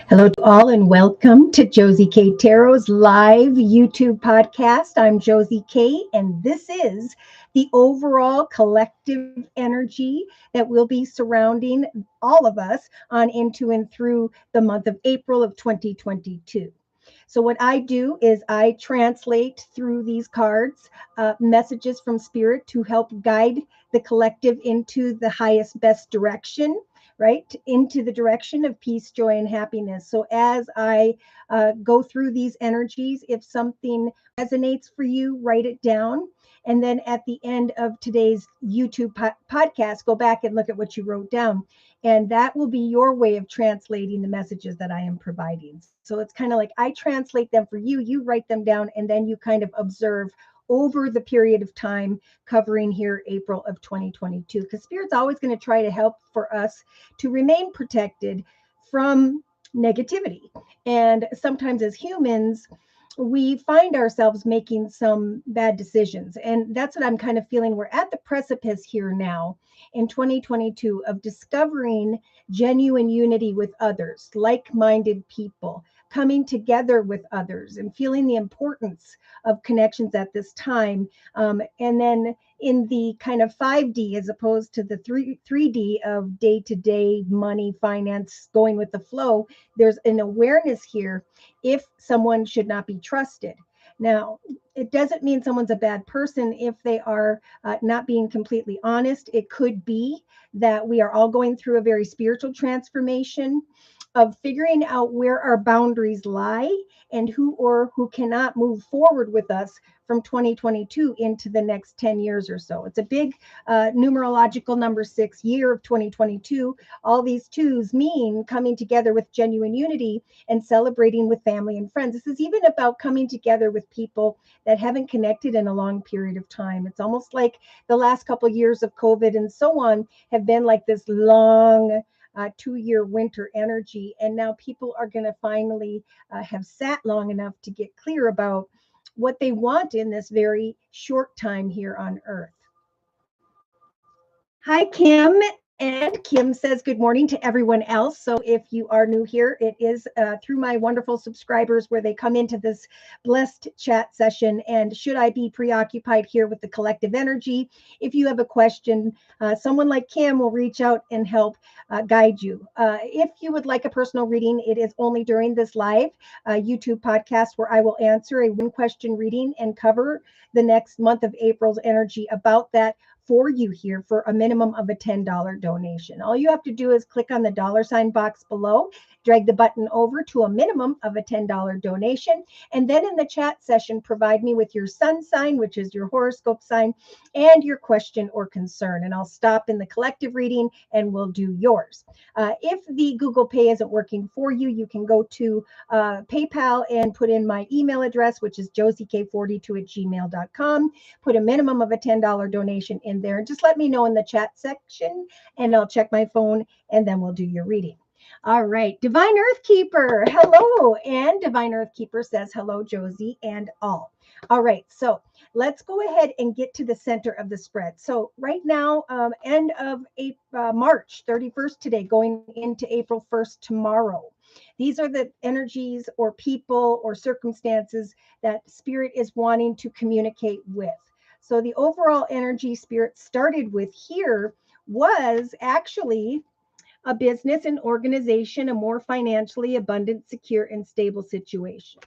Hello to all and welcome to Josie K Tarot's live YouTube podcast. I'm Josie K and this is the overall collective energy that will be surrounding all of us on into and through the month of April of 2022. So, what I do is I translate through these cards messages from Spirit to help guide the collective into the highest, best direction, right? Into the direction of peace, joy, and happiness. So, as I go through these energies, if something resonates for you, write it down. And then at the end of today's YouTube podcast, go back and look at what you wrote down. And that will be your way of translating the messages that I am providing. So it's kind of like I translate them for you, you write them down, and then you kind of observe over the period of time covering here April of 2022. Because Spirit's always going to try to help for us to remain protected from negativity. And sometimes as humans, we find ourselves making some bad decisions. And that's what I'm kind of feeling. We're at the precipice here now in 2022 of discovering genuine unity with others, like minded people, coming together with others and feeling the importance of connections at this time. And then in the kind of 5D as opposed to the 3D of day to day money, finance, going with the flow, there's an awareness here if someone should not be trusted. Now, it doesn't mean someone's a bad person if they are not being completely honest. It could be that we are all going through a very spiritual transformation of figuring out where our boundaries lie and who cannot move forward with us from 2022 into the next 10 years or so. It's a big numerological number 6 year of 2022. All these twos mean coming together with genuine unity and celebrating with family and friends. This is even about coming together with people that haven't connected in a long period of time. It's almost like the last couple of years of COVID and so on have been like this long 2-year winter energy. And now people are going to finally have sat long enough to get clear about what they want in this very short time here on Earth. Hi, Kim. And Kim says good morning to everyone else. So if you are new here, it is through my wonderful subscribers where they come into this blessed chat session. And should I be preoccupied here with the collective energy? If you have a question, someone like Kim will reach out and help guide you. If you would like a personal reading, it is only during this live YouTube podcast where I will answer a one question reading and cover the next month of April's energy about that for you here for a minimum of a $10 donation. All you have to do is click on the $ box below, drag the button over to a minimum of a $10 donation, and then in the chat session, provide me with your sun sign, which is your horoscope sign, and your question or concern. And I'll stop in the collective reading and we'll do yours. If the Google Pay isn't working for you, you can go to PayPal and put in my email address, which is josiek42@gmail.com. Put a minimum of a $10 donation in there. Just let me know in the chat section and I'll check my phone and then we'll do your reading. All right, Divine Earth Keeper, hello. And Divine Earth Keeper says hello, Josie and all. All right, so let's go ahead and get to the center of the spread. So right now, end of March 31st today, going into April 1st tomorrow. These are the energies or people or circumstances that Spirit is wanting to communicate with. So the overall energy Spirit started with here was actually a business and organization, a more financially abundant, secure, and stable situation.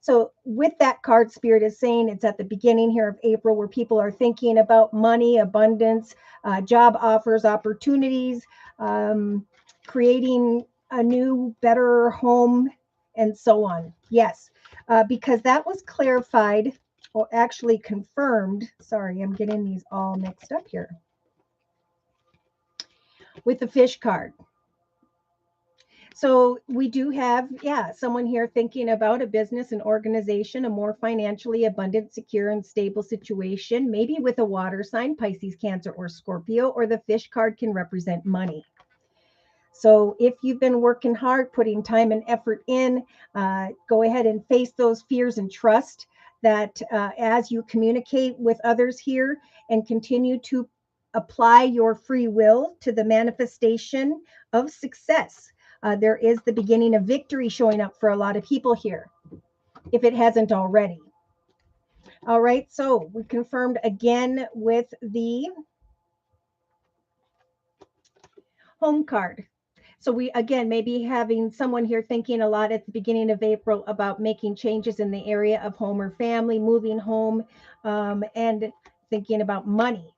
So with that card, Spirit is saying it's at the beginning here of April where people are thinking about money, abundance, job offers, opportunities, creating a new, better home, and so on. Yes, because that was clarified or actually confirmed. Sorry, I'm getting these all mixed up here with the fish card. So we do have, someone here thinking about a business and organization, a more financially abundant, secure, and stable situation, maybe with a water sign, Pisces, Cancer, or Scorpio, or the fish card can represent money. So if you've been working hard, putting time and effort in, go ahead and face those fears and trust that as you communicate with others here and continue to apply your free will to the manifestation of success. There is the beginning of victory showing up for a lot of people here, if it hasn't already. All right, so we confirmed again with the home card. So we, again, maybe having someone here thinking a lot at the beginning of April about making changes in the area of home or family, moving home, and thinking about money.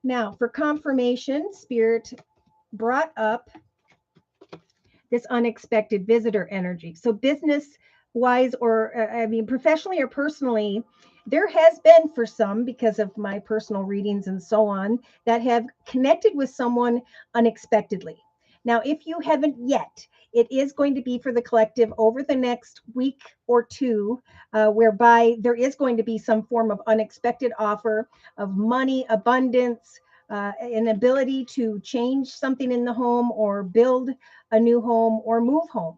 Now, for confirmation, Spirit brought up this unexpected visitor energy. So business wise, or I mean, professionally or personally, there has been for some, because of my personal readings and so on, that have connected with someone unexpectedly. Now, if you haven't yet, it is going to be for the collective over the next week or two, whereby there is going to be some form of unexpected offer of money, abundance, an ability to change something in the home or build a new home or move home.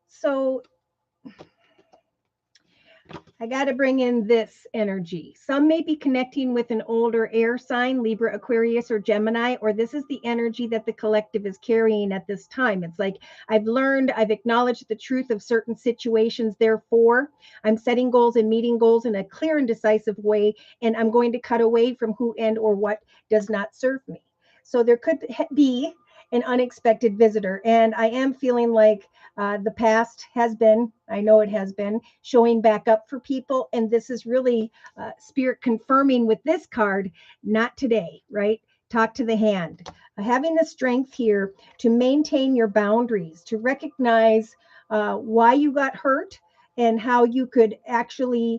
So I got to bring in this energy. Some may be connecting with an older air sign, Libra, Aquarius, or Gemini, or this is the energy that the collective is carrying at this time. It's like, I've learned, I've acknowledged the truth of certain situations. Therefore, I'm setting goals and meeting goals in a clear and decisive way, and I'm going to cut away from who and or what does not serve me. So there could be an unexpected visitor, and I am feeling like the past has been, I know it has been, showing back up for people. And this is really Spirit confirming with this card, not today, right? Talk to the hand. Having the strength here to maintain your boundaries, to recognize why you got hurt and how you could actually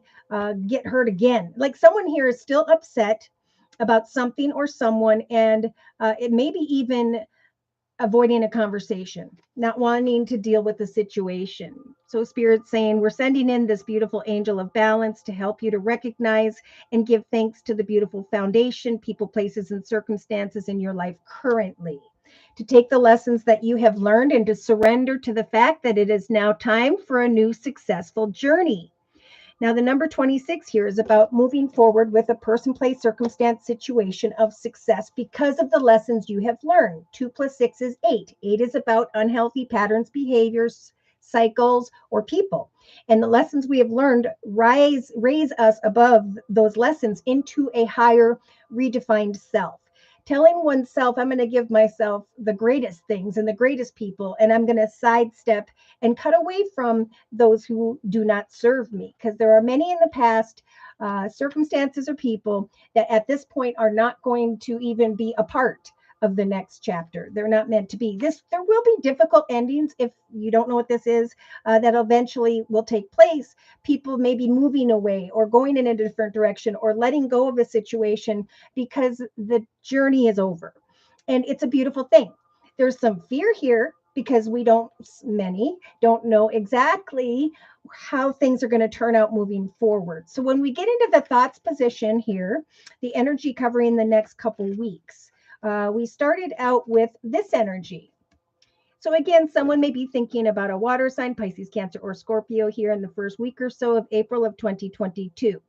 get hurt again. Like someone here is still upset about something or someone, and it may be even avoiding a conversation, not wanting to deal with the situation. So Spirit's saying, we're sending in this beautiful angel of balance to help you to recognize and give thanks to the beautiful foundation, people, places, and circumstances in your life currently. To take the lessons that you have learned and to surrender to the fact that it is now time for a new successful journey. Now, the number 26 here is about moving forward with a person, place, circumstance, situation of success because of the lessons you have learned. 2 plus 6 is 8. 8 is about unhealthy patterns, behaviors, cycles, or people. And the lessons we have learned raise us above those lessons into a higher, redefined self. Telling oneself, I'm going to give myself the greatest things and the greatest people, and I'm going to sidestep and cut away from those who do not serve me. Because there are many in the past, circumstances or people that at this point are not going to even be a part of the next chapter. They're not meant to be. There will be difficult endings if you don't know what this is, that eventually will take place. People may be moving away or going in a different direction or letting go of a situation because the journey is over. And it's a beautiful thing. There's some fear here because many don't know exactly how things are going to turn out moving forward. So when we get into the thoughts position here, the energy covering the next couple weeks, we started out with this energy. So again, someone may be thinking about a water sign, Pisces, Cancer, or Scorpio here in the first week or so of April of 2022.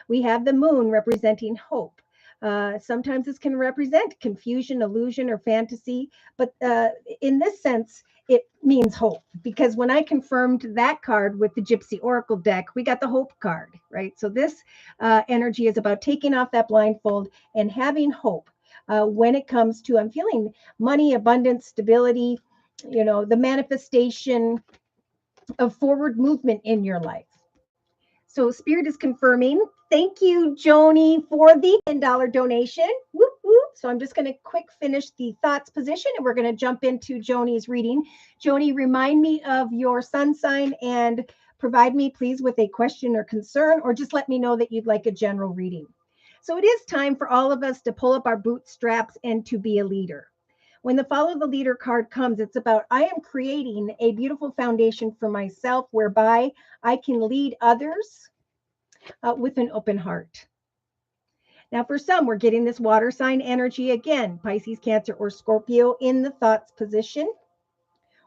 We have the moon representing hope. Sometimes this can represent confusion, illusion, or fantasy, but in this sense, it means hope, because when I confirmed that card with the Gypsy Oracle deck, we got the hope card, right? So this energy is about taking off that blindfold and having hope when it comes to, I'm feeling money, abundance, stability, the manifestation of forward movement in your life. So Spirit is confirming. Thank you, Joni, for the $10 donation. Whoop, whoop. So I'm just going to quick finish the thoughts position, and we're going to jump into Joni's reading. Joni, remind me of your sun sign and provide me, please, with a question or concern, or just let me know that you'd like a general reading. So it is time for all of us to pull up our bootstraps and to be a leader. When the follow the leader card comes, it's about, I am creating a beautiful foundation for myself whereby I can lead others with an open heart. Now, for some, we're getting this water sign energy again, Pisces, Cancer, or Scorpio in the thoughts position,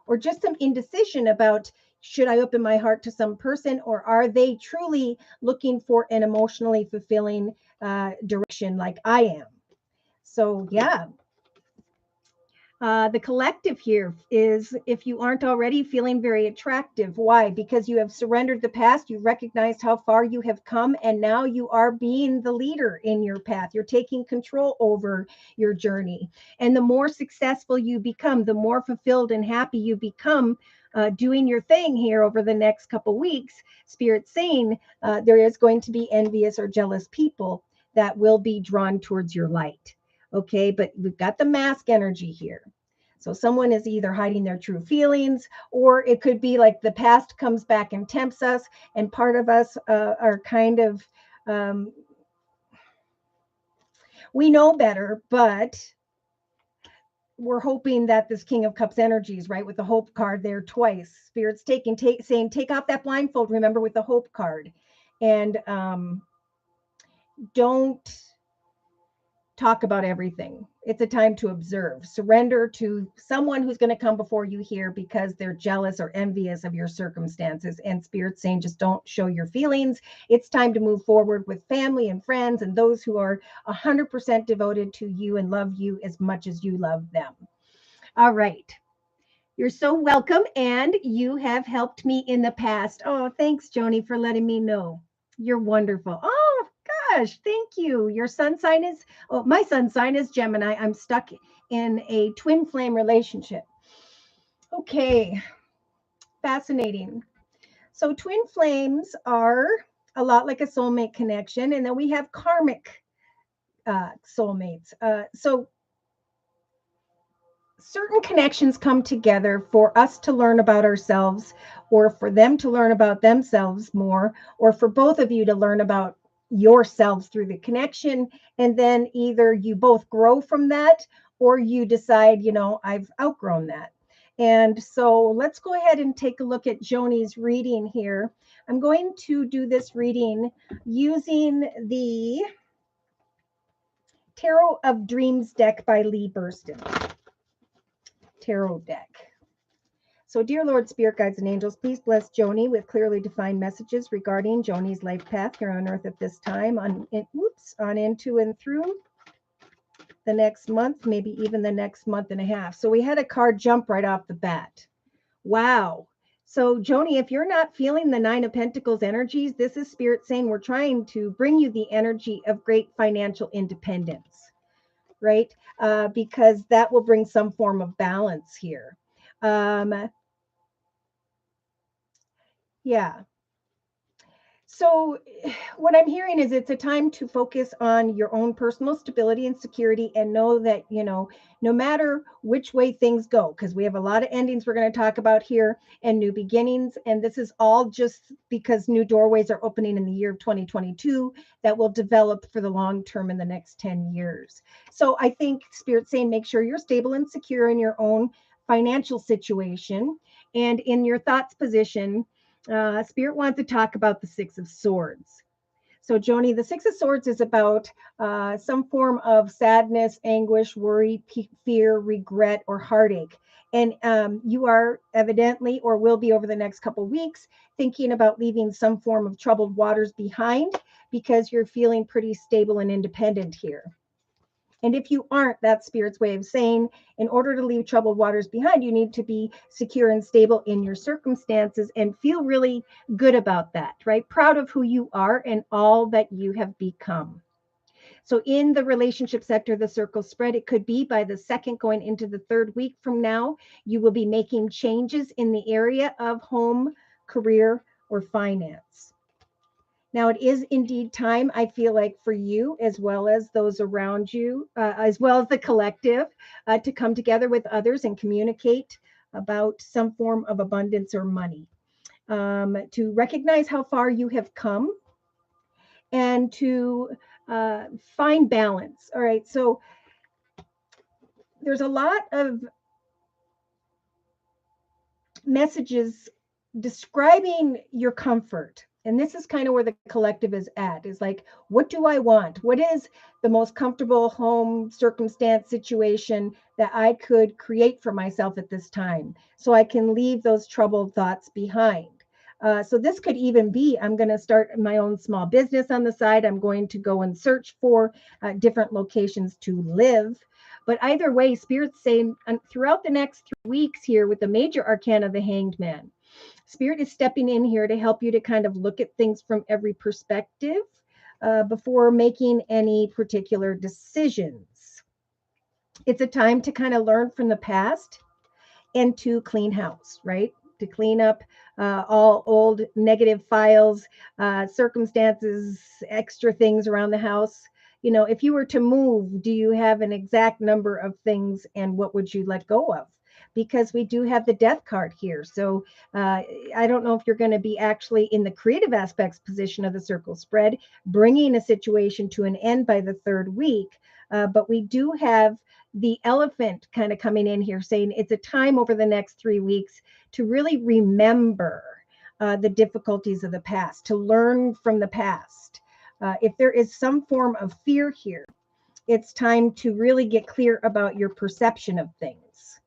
or just some indecision about, should I open my heart to some person, or are they truly looking for an emotionally fulfilling direction like I am? So, yeah. The collective here is if you aren't already feeling very attractive. Why? Because you have surrendered the past, you recognized how far you have come, and now you are being the leader in your path. You're taking control over your journey. And the more successful you become, the more fulfilled and happy you become doing your thing here over the next couple weeks. Spirit's saying there is going to be envious or jealous people that will be drawn towards your light. Okay, but we've got the mask energy here. So someone is either hiding their true feelings, or it could be like the past comes back and tempts us, and part of us are kind of, we know better, but we're hoping that this King of Cups energies, right, with the Hope card there twice. Spirit's saying, take off that blindfold, remember, with the Hope card. And don't talk about everything. It's a time to observe. Surrender to someone who's going to come before you here because they're jealous or envious of your circumstances. And Spirit's saying, just don't show your feelings. It's time to move forward with family and friends and those who are 100% devoted to you and love you as much as you love them. All right. You're so welcome, and you have helped me in the past. Oh, thanks, Joni, for letting me know. You're wonderful. Oh, gosh, thank you. Your sun sign is, oh, my sun sign is Gemini. I'm stuck in a twin flame relationship. Okay, fascinating. So twin flames are a lot like a soulmate connection, and then we have karmic soulmates. So certain connections come together for us to learn about ourselves, or for them to learn about themselves more, or for both of you to learn about yourselves through the connection. And then either you both grow from that, or you decide, I've outgrown that. And so let's go ahead and take a look at Joni's reading here. I'm going to do this reading using the Tarot of Dreams deck by Lee Burston. Tarot deck. So, dear Lord, Spirit Guides and Angels, please bless Joni with clearly defined messages regarding Joni's life path here on Earth at this time, on into and through the next month, maybe even the next month and a half. So we had a card jump right off the bat. Wow. So, Joni, if you're not feeling the Nine of Pentacles energies, this is Spirit saying we're trying to bring you the energy of great financial independence, right? Because that will bring some form of balance here. Yeah. So what I'm hearing is it's a time to focus on your own personal stability and security, and know that, no matter which way things go, because we have a lot of endings we're going to talk about here and new beginnings. And this is all just because new doorways are opening in the year of 2022 that will develop for the long term in the next 10 years. So I think Spirit's saying, make sure you're stable and secure in your own financial situation and in your thoughts position. Spirit wants to talk about the Six of Swords. So, Joni, the Six of Swords is about some form of sadness, anguish, worry, fear, regret, or heartache. And you are evidently, or will be over the next couple of weeks, thinking about leaving some form of troubled waters behind because you're feeling pretty stable and independent here. And if you aren't, that's Spirit's way of saying, in order to leave troubled waters behind, you need to be secure and stable in your circumstances and feel really good about that, right? Proud of who you are and all that you have become. So in the relationship sector, the circle spread, it could be by the second going into the third week from now, you will be making changes in the area of home, career, or finance. Now, it is indeed time, I feel like, for you, as well as those around you, as well as the collective, to come together with others and communicate about some form of abundance or money, to recognize how far you have come, and to find balance. All right. So there's a lot of messages describing your comfort. And this is kind of where the collective is at, is like, what do I want? What is the most comfortable home circumstance situation that I could create for myself at this time so I can leave those troubled thoughts behind? So this could even be, I'm going to start my own small business on the side. I'm going to go and search for different locations to live. But either way, Spirit's saying throughout the next 3 weeks here with the major arcana, the Hanged Man, Spirit is stepping in here to help you to kind of look at things from every perspective before making any particular decisions. It's a time to kind of learn from the past and to clean house, right? To clean up all old negative files, circumstances, extra things around the house. You know, if you were to move, do you have an exact number of things and what would you let go of? Because we do have the death card here. So I don't know if you're going to be actually in the creative aspects position of the circle spread, bringing a situation to an end by the third week. But we do have the elephant kind of coming in here saying it's a time over the next 3 weeks to really remember the difficulties of the past, to learn from the past. If there is some form of fear here, it's time to really get clear about your perception of things.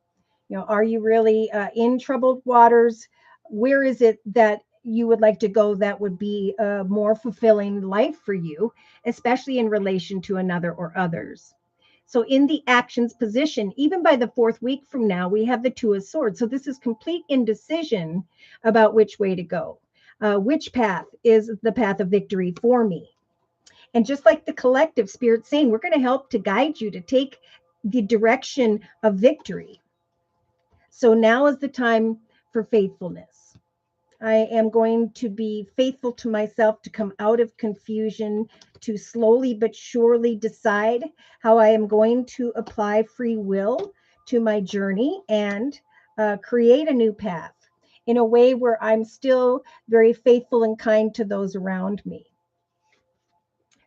You know, are you really in troubled waters? Where is it that you would like to go that would be a more fulfilling life for you, especially in relation to another or others? So in the actions position, even by the fourth week from now, we have the Two of Swords. So this is complete indecision about which way to go. Which path is the path of victory for me? And just like the collective, Spirit saying, we're going to help to guide you to take the direction of victory. So now is the time for faithfulness. I am going to be faithful to myself to come out of confusion, to slowly but surely decide how I am going to apply free will to my journey and create a new path in a way where I'm still very faithful and kind to those around me.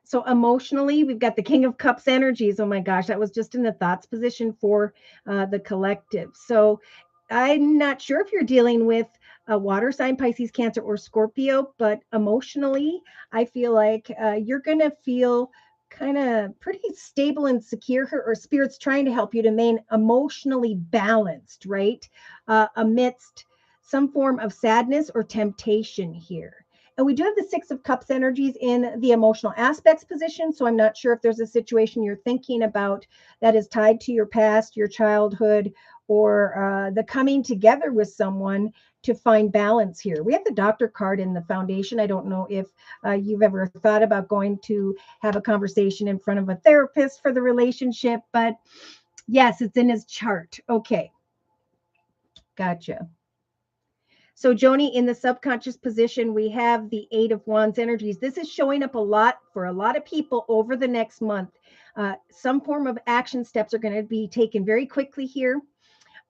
So emotionally, we've got the King of Cups energies. Oh my gosh, that was just in the thoughts position for the collective. So I'm not sure if you're dealing with a water sign, Pisces, Cancer, or Scorpio, but emotionally, I feel like you're going to feel kind of pretty stable and secure here, or Spirit's trying to help you to remain emotionally balanced, right? Amidst some form of sadness or temptation here. And we do have the Six of Cups energies in the emotional aspects position. So I'm not sure if there's a situation you're thinking about that is tied to your past, your childhood, or the coming together with someone to find balance here. We have the Doctor card in the foundation. I don't know if you've ever thought about going to have a conversation in front of a therapist for the relationship, but yes, it's in his chart. Okay. Gotcha. So Joni, in the subconscious position, we have the Eight of Wands energies. This is showing up a lot for a lot of people over the next month. Some form of action steps are going to be taken very quickly here.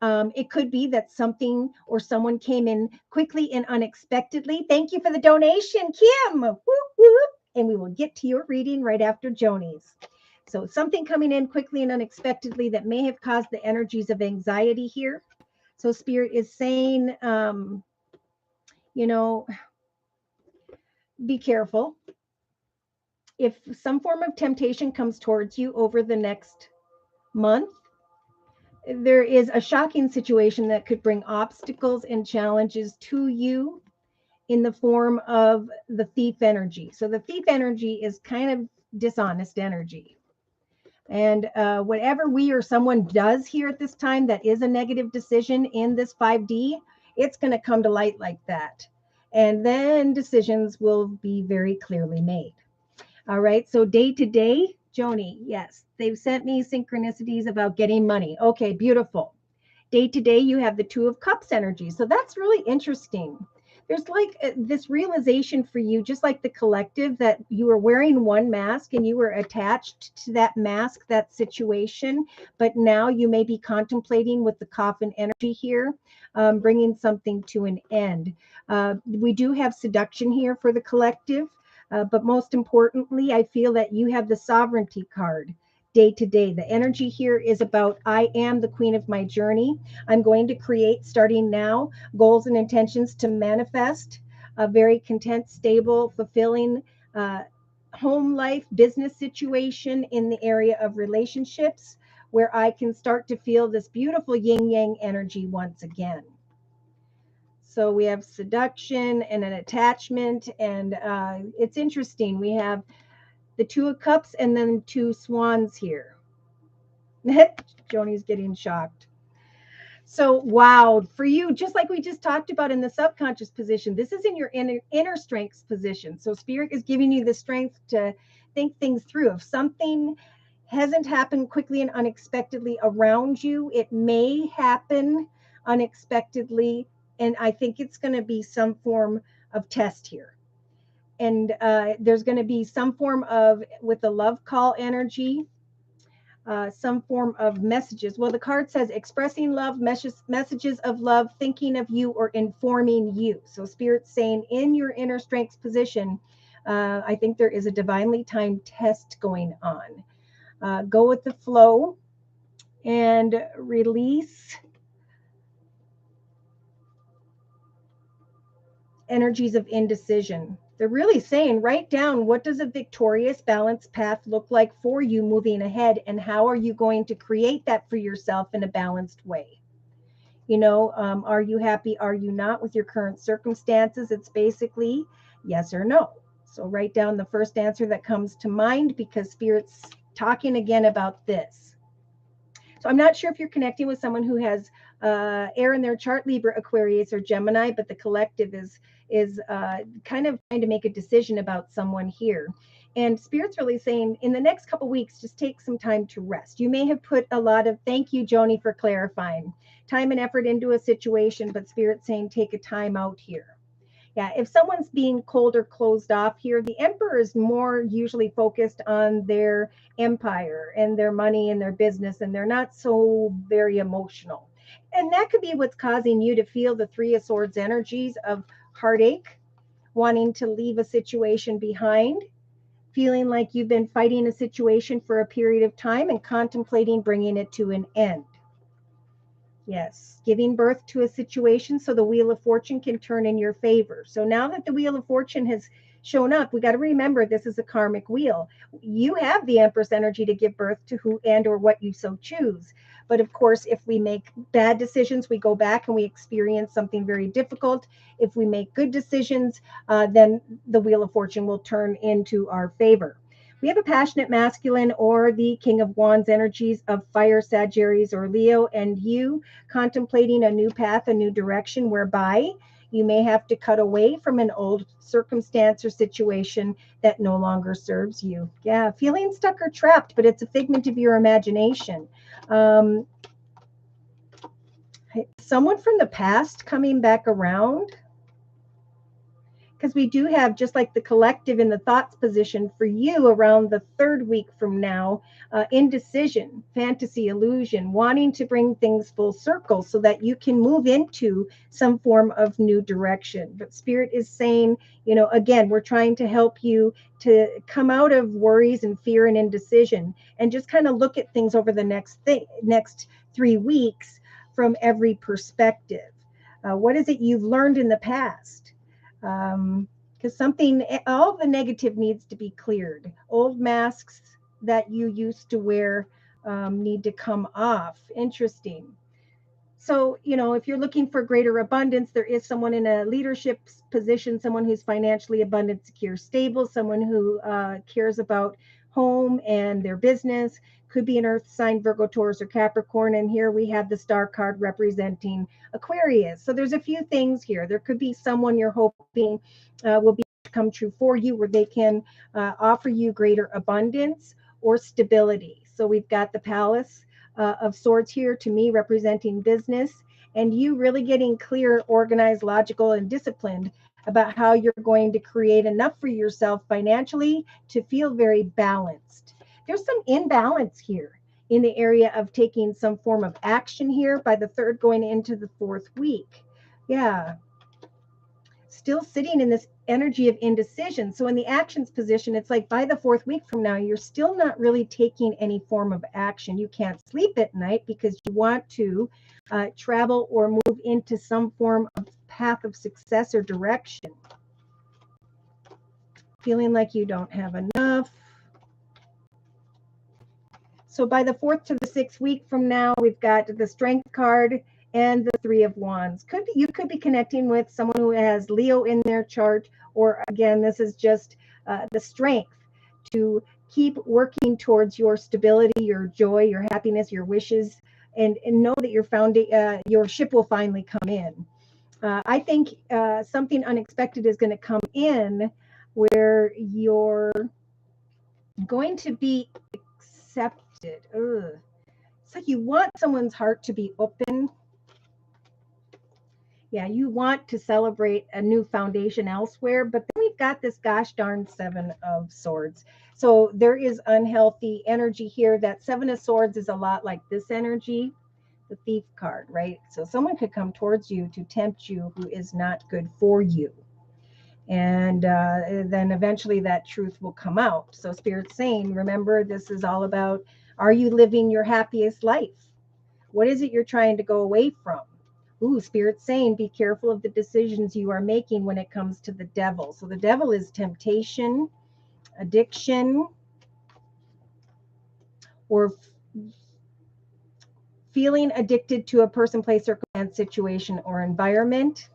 It could be that something or someone came in quickly and unexpectedly. Thank you for the donation, Kim. Whoop, whoop. And we will get to your reading right after Joni's. So something coming in quickly and unexpectedly that may have caused the energies of anxiety here. So Spirit is saying, you know, be careful. If some form of temptation comes towards you over the next month, there is a shocking situation that could bring obstacles and challenges to you in the form of the thief energy. So the thief energy is kind of dishonest energy. And whatever we or someone does here at this time that is a negative decision in this 5D, it's going to come to light like that. And then decisions will be very clearly made. All right. So day to day, Joni, yes, they've sent me synchronicities about getting money. Okay, beautiful. Day to day, you have the Two of Cups energy. So that's really interesting. There's like this realization for you, just like the collective, that you were wearing one mask and you were attached to that mask, that situation. But now you may be contemplating with the coffin energy here, bringing something to an end. We do have seduction here for the collective. But most importantly, I feel that you have the sovereignty card day to day. The energy here is about I am the queen of my journey. I'm going to create, starting now, goals and intentions to manifest a very content, stable, fulfilling home life, business situation in the area of relationships where I can start to feel this beautiful yin yang energy once again. So we have seduction and an attachment, and it's interesting. We have the Two of Cups and then two swans here. Joni's getting shocked. So, wow, for you, just like we just talked about in the subconscious position, this is in your inner strengths position. So, spirit is giving you the strength to think things through. If something hasn't happened quickly and unexpectedly around you, it may happen unexpectedly. And I think it's going to be some form of test here. And there's going to be some form of, with the love call energy, some form of messages. Well, the card says expressing love, messages of love, thinking of you, or informing you. So, Spirit's saying in your inner strengths position, I think there is a divinely timed test going on. Go with the flow and release energies of indecision. They're really saying, write down, what does a victorious, balanced path look like for you moving ahead, and how are you going to create that for yourself in a balanced way? Are you happy? Are you not with your current circumstances? It's basically yes or no. So write down the first answer that comes to mind, because Spirit's talking again about this. So I'm not sure if you're connecting with someone who has air in their chart, Libra, Aquarius, or Gemini, but the collective is kind of trying to make a decision about someone here. And Spirit's really saying in the next couple weeks, just take some time to rest. You may have put a lot of, thank you, Joni, for clarifying, time and effort into a situation, but Spirit's saying take a time out here. Yeah, if someone's being cold or closed off here, the emperor is more usually focused on their empire and their money and their business, and they're not so very emotional. And that could be what's causing you to feel the Three of Swords energies of heartache, wanting to leave a situation behind, feeling like you've been fighting a situation for a period of time and contemplating bringing it to an end. Yes, giving birth to a situation so the Wheel of Fortune can turn in your favor. So now that the Wheel of Fortune has shown up, we got to remember this is a karmic wheel. You have the Empress energy to give birth to who and or what you so choose. But of course, if we make bad decisions, we go back and we experience something very difficult. If we make good decisions, then the Wheel of Fortune will turn into our favor. We have a passionate masculine or the King of Wands energies of fire, Sagittarius, or Leo, and you contemplating a new path, a new direction, whereby you may have to cut away from an old circumstance or situation that no longer serves you. Yeah, feeling stuck or trapped, but it's a figment of your imagination. Um, Someone from the past coming back around, because we do have, just like the collective in the thoughts position, for you around the third week from now, indecision, fantasy, illusion, wanting to bring things full circle so that you can move into some form of new direction. But Spirit is saying, again, we're trying to help you to come out of worries and fear and indecision, and just kind of look at things over the next 3 weeks from every perspective. What is it you've learned in the past? Because all the negative needs to be cleared. Old masks that you used to wear need to come off. Interesting. So, if you're looking for greater abundance, there is someone in a leadership position, someone who's financially abundant, secure, stable, someone who cares about home and their business. Could be an earth sign, Virgo, Taurus, or Capricorn. And here we have the star card representing Aquarius. So there's a few things here. There could be someone you're hoping will be come true for you, where they can offer you greater abundance or stability. So we've got the Palace of Swords here, to me, representing business, and you really getting clear, organized, logical, and disciplined about how you're going to create enough for yourself financially to feel very balanced. There's some imbalance here in the area of taking some form of action here by the third going into the fourth week. Yeah. Still sitting in this energy of indecision. So in the actions position, it's like by the fourth week from now, you're still not really taking any form of action. You can't sleep at night because you want to travel or move into some form of path of success or direction. Feeling like you don't have enough. So by the fourth to the sixth week from now, we've got the Strength card and the Three of Wands. You could be connecting with someone who has Leo in their chart, or again, this is just the strength to keep working towards your stability, your joy, your happiness, your wishes, and know that your ship will finally come in. I think something unexpected is going to come in where you're going to be accepted. Ugh. It's like you want someone's heart to be open. Yeah, you want to celebrate a new foundation elsewhere, but then we've got this gosh darn Seven of Swords. So there is unhealthy energy here. That Seven of Swords is a lot like this energy, the Thief card, right? So someone could come towards you to tempt you who is not good for you. And then eventually that truth will come out. So Spirit's saying, remember, this is all about, are you living your happiest life? What is it you're trying to go away from? Ooh, Spirit's saying, be careful of the decisions you are making when it comes to the devil. So the devil is temptation, addiction, or feeling addicted to a person, place, circumstance, situation, or environment.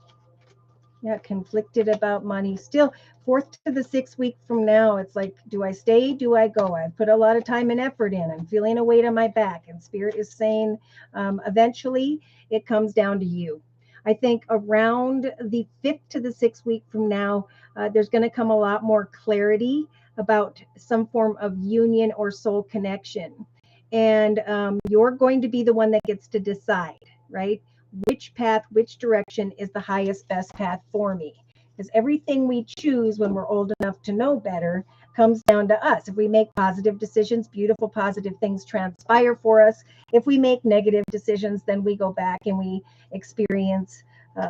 Yeah, conflicted about money. Still, 4th to the 6th week from now, it's like, do I stay? Do I go? I've put a lot of time and effort in. I'm feeling a weight on my back. And Spirit is saying, eventually, it comes down to you. I think around the 5th to the 6th week from now, there's going to come a lot more clarity about some form of union or soul connection. And you're going to be the one that gets to decide, right? Which path, which direction is the highest, best path for me. Because everything we choose when we're old enough to know better comes down to us. If we make positive decisions, beautiful, positive things transpire for us. If we make negative decisions, then we go back and we experience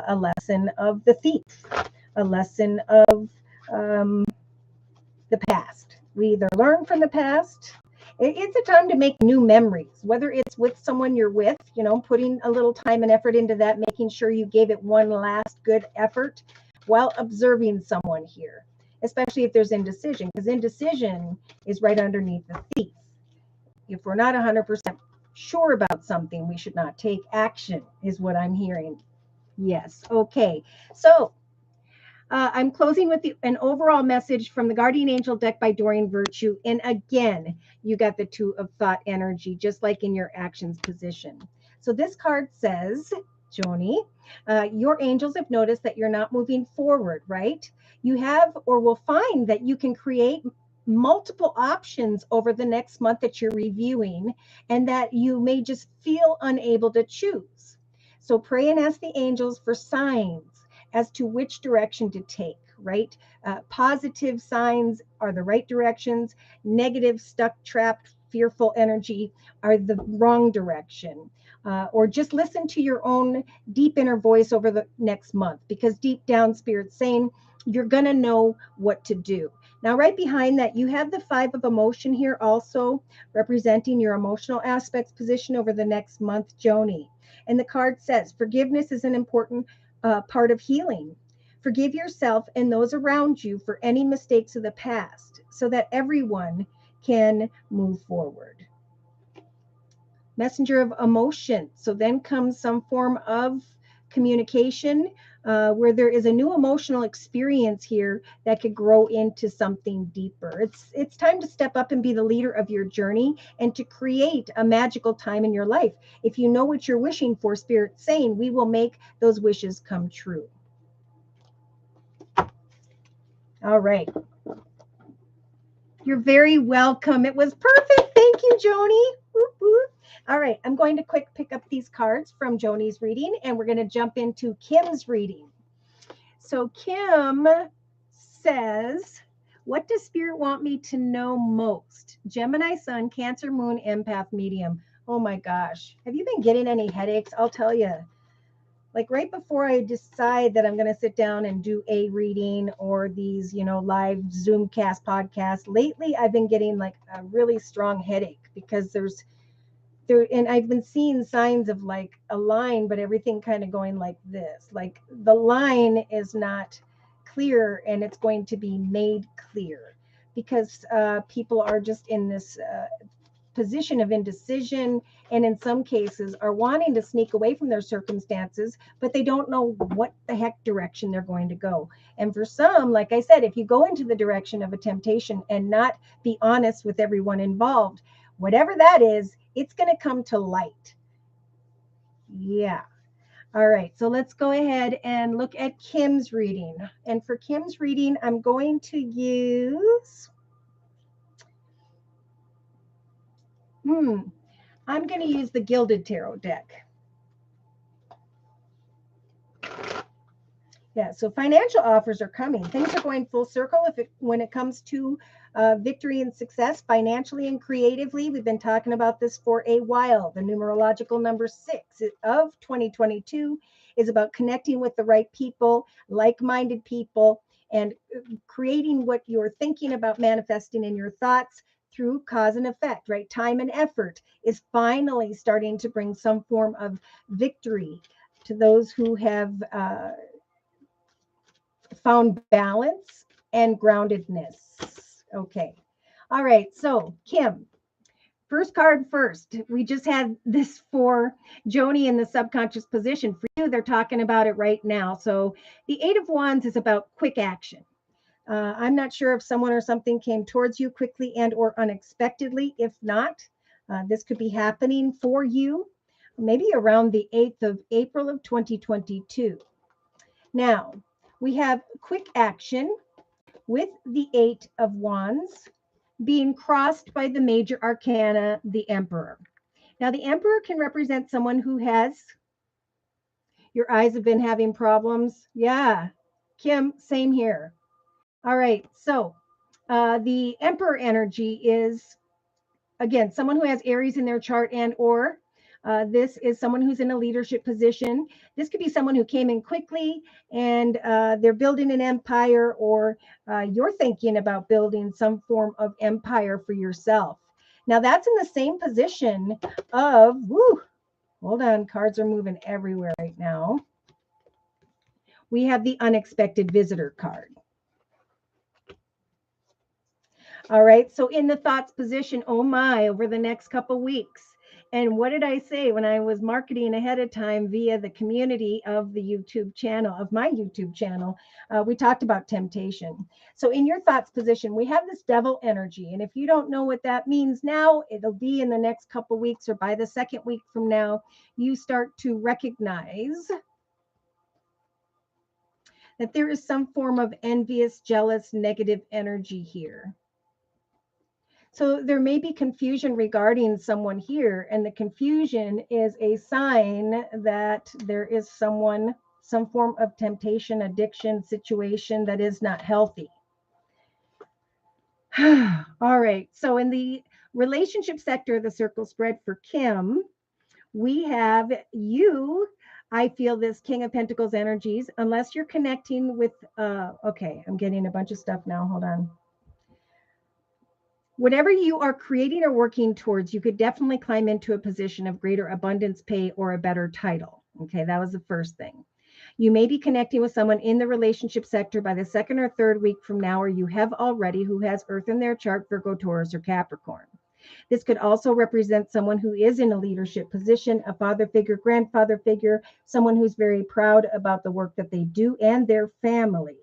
a lesson of the thief, a lesson of the past. We either learn from the past. It's a time to make new memories, whether it's with someone you're with, putting a little time and effort into that, making sure you gave it one last good effort while observing someone here, especially if there's indecision, because indecision is right underneath the thief. If we're not 100% sure about something, we should not take action, is what I'm hearing. Yes. Okay. So I'm closing with an overall message from the Guardian Angel deck by Dorian Virtue. And again, you got the Two of Thought energy, just like in your actions position. So this card says, Joni, your angels have noticed that you're not moving forward, right? You have or will find that you can create multiple options over the next month that you're reviewing, and that you may just feel unable to choose. So pray and ask the angels for signs as to which direction to take, right? Positive signs are the right directions. Negative, stuck, trapped, fearful energy are the wrong direction. Or just listen to your own deep inner voice over the next month, because deep down, Spirit's saying you're going to know what to do. Now, right behind that, you have the Five of Emotion here also, representing your emotional aspects position over the next month, Joni. And the card says, forgiveness is an important part of healing. Forgive yourself and those around you for any mistakes of the past so that everyone can move forward. Messenger of emotion. So then comes some form of communication where there is a new emotional experience here that could grow into something deeper. It's time to step up and be the leader of your journey and to create a magical time in your life. If you know what you're wishing for, Spirit's saying, we will make those wishes come true. All right. You're very welcome. It was perfect. Thank you, Joni. Whoop, whoop. All right. I'm going to quick pick up these cards from Joni's reading, and we're going to jump into Kim's reading. So Kim says, what does Spirit want me to know most? Gemini Sun, Cancer Moon, Empath, Medium. Oh my gosh. Have you been getting any headaches? I'll tell you. Like right before I decide that I'm going to sit down and do a reading or these, live Zoomcast podcasts, lately I've been getting like a really strong headache because and I've been seeing signs of like a line, but everything kind of going like this. Like the line is not clear and it's going to be made clear because people are just in this position of indecision, and in some cases are wanting to sneak away from their circumstances, but they don't know what the heck direction they're going to go. And for some, like I said, if you go into the direction of a temptation and not be honest with everyone involved, whatever that is, it's going to come to light. Yeah. All right, so let's go ahead and look at Kim's reading. And for Kim's reading, I'm going to use, I'm going to use the Gilded Tarot deck. Yeah, so financial offers are coming. Things are going full circle when it comes to victory and success financially and creatively. We've been talking about this for a while. The numerological number 6 of 2022 is about connecting with the right people, like-minded people, and creating what you're thinking about manifesting in your thoughts through cause and effect, right? Time and effort is finally starting to bring some form of victory to those who have found balance and groundedness. Okay. All right. So, Kim, first card first. We just had this for Joni in the subconscious position. For you, they're talking about it right now. So, the Eight of Wands is about quick action. I'm not sure if someone or something came towards you quickly and or unexpectedly. If not, this could be happening for you maybe around the 8th of April of 2022. Now, we have quick action with the Eight of Wands being crossed by the major arcana, the Emperor. Now, the Emperor can represent someone who has, your eyes have been having problems. Yeah, Kim, same here. All right, so the Emperor energy is, again, someone who has Aries in their chart and or this is someone who's in a leadership position. This could be someone who came in quickly and they're building an empire, or you're thinking about building some form of empire for yourself. Now that's in the same position of, hold on, cards are moving everywhere right now. We have the unexpected visitor card. All right, so in the thoughts position, oh my, over the next couple weeks. And what did I say when I was marketing ahead of time via the community of the YouTube channel, of my YouTube channel? We talked about temptation. So in your thoughts position, we have this devil energy. And if you don't know what that means now, it'll be in the next couple weeks or by the second week from now, you start to recognize that there is some form of envious, jealous, negative energy here. So there may be confusion regarding someone here, and the confusion is a sign that there is someone, some form of temptation, addiction situation that is not healthy. All right. So in the relationship sector of the circle spread for Kim, we have you. I feel this King of Pentacles energies, unless you're connecting with, okay, I'm getting a bunch of stuff now. Hold on. Whatever you are creating or working towards, you could definitely climb into a position of greater abundance, pay, or a better title. Okay, that was the first thing. You may be connecting with someone in the relationship sector by the second or third week from now, or you have already, who has Earth in their chart, Virgo, Taurus, or Capricorn. This could also represent someone who is in a leadership position, a father figure, grandfather figure, someone who's very proud about the work that they do and their family.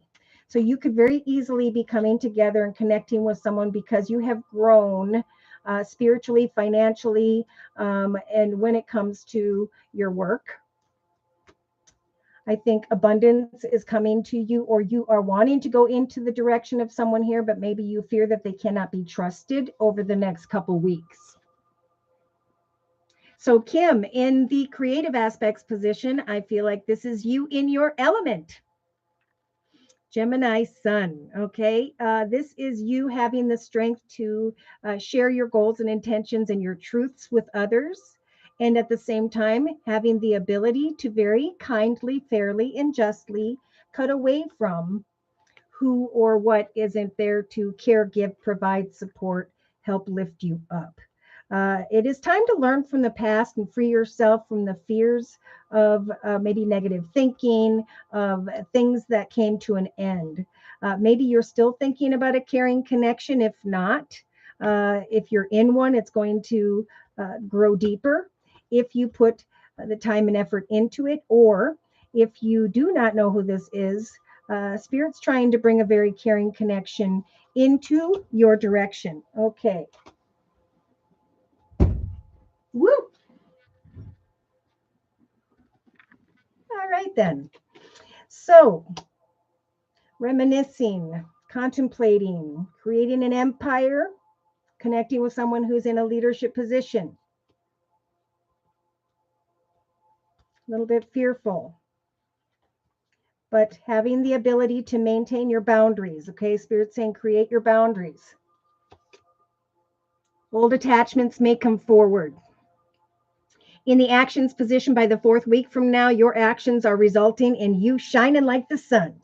So you could very easily be coming together and connecting with someone because you have grown spiritually, financially, and when it comes to your work. I think abundance is coming to you, or you are wanting to go into the direction of someone here, but maybe you fear that they cannot be trusted over the next couple weeks. So Kim, in the creative aspects position, I feel like this is you in your element. Gemini Sun, okay? This is you having the strength to share your goals and intentions and your truths with others. And at the same time, having the ability to very kindly, fairly, and justly cut away from who or what isn't there to care, give, provide, support, help lift you up. It is time to learn from the past and free yourself from the fears of maybe negative thinking, of things that came to an end. Maybe you're still thinking about a caring connection. If not, If you're in one, it's going to grow deeper if you put the time and effort into it. Or if you do not know who this is, Spirit's trying to bring a very caring connection into your direction. Okay. Woo! All right then. So, reminiscing, contemplating, creating an empire, connecting with someone who's in a leadership position. A little bit fearful, but having the ability to maintain your boundaries. Okay, Spirit's saying create your boundaries. Old attachments may come forward. In the actions position by the 4th week from now, your actions are resulting in you shining like the sun.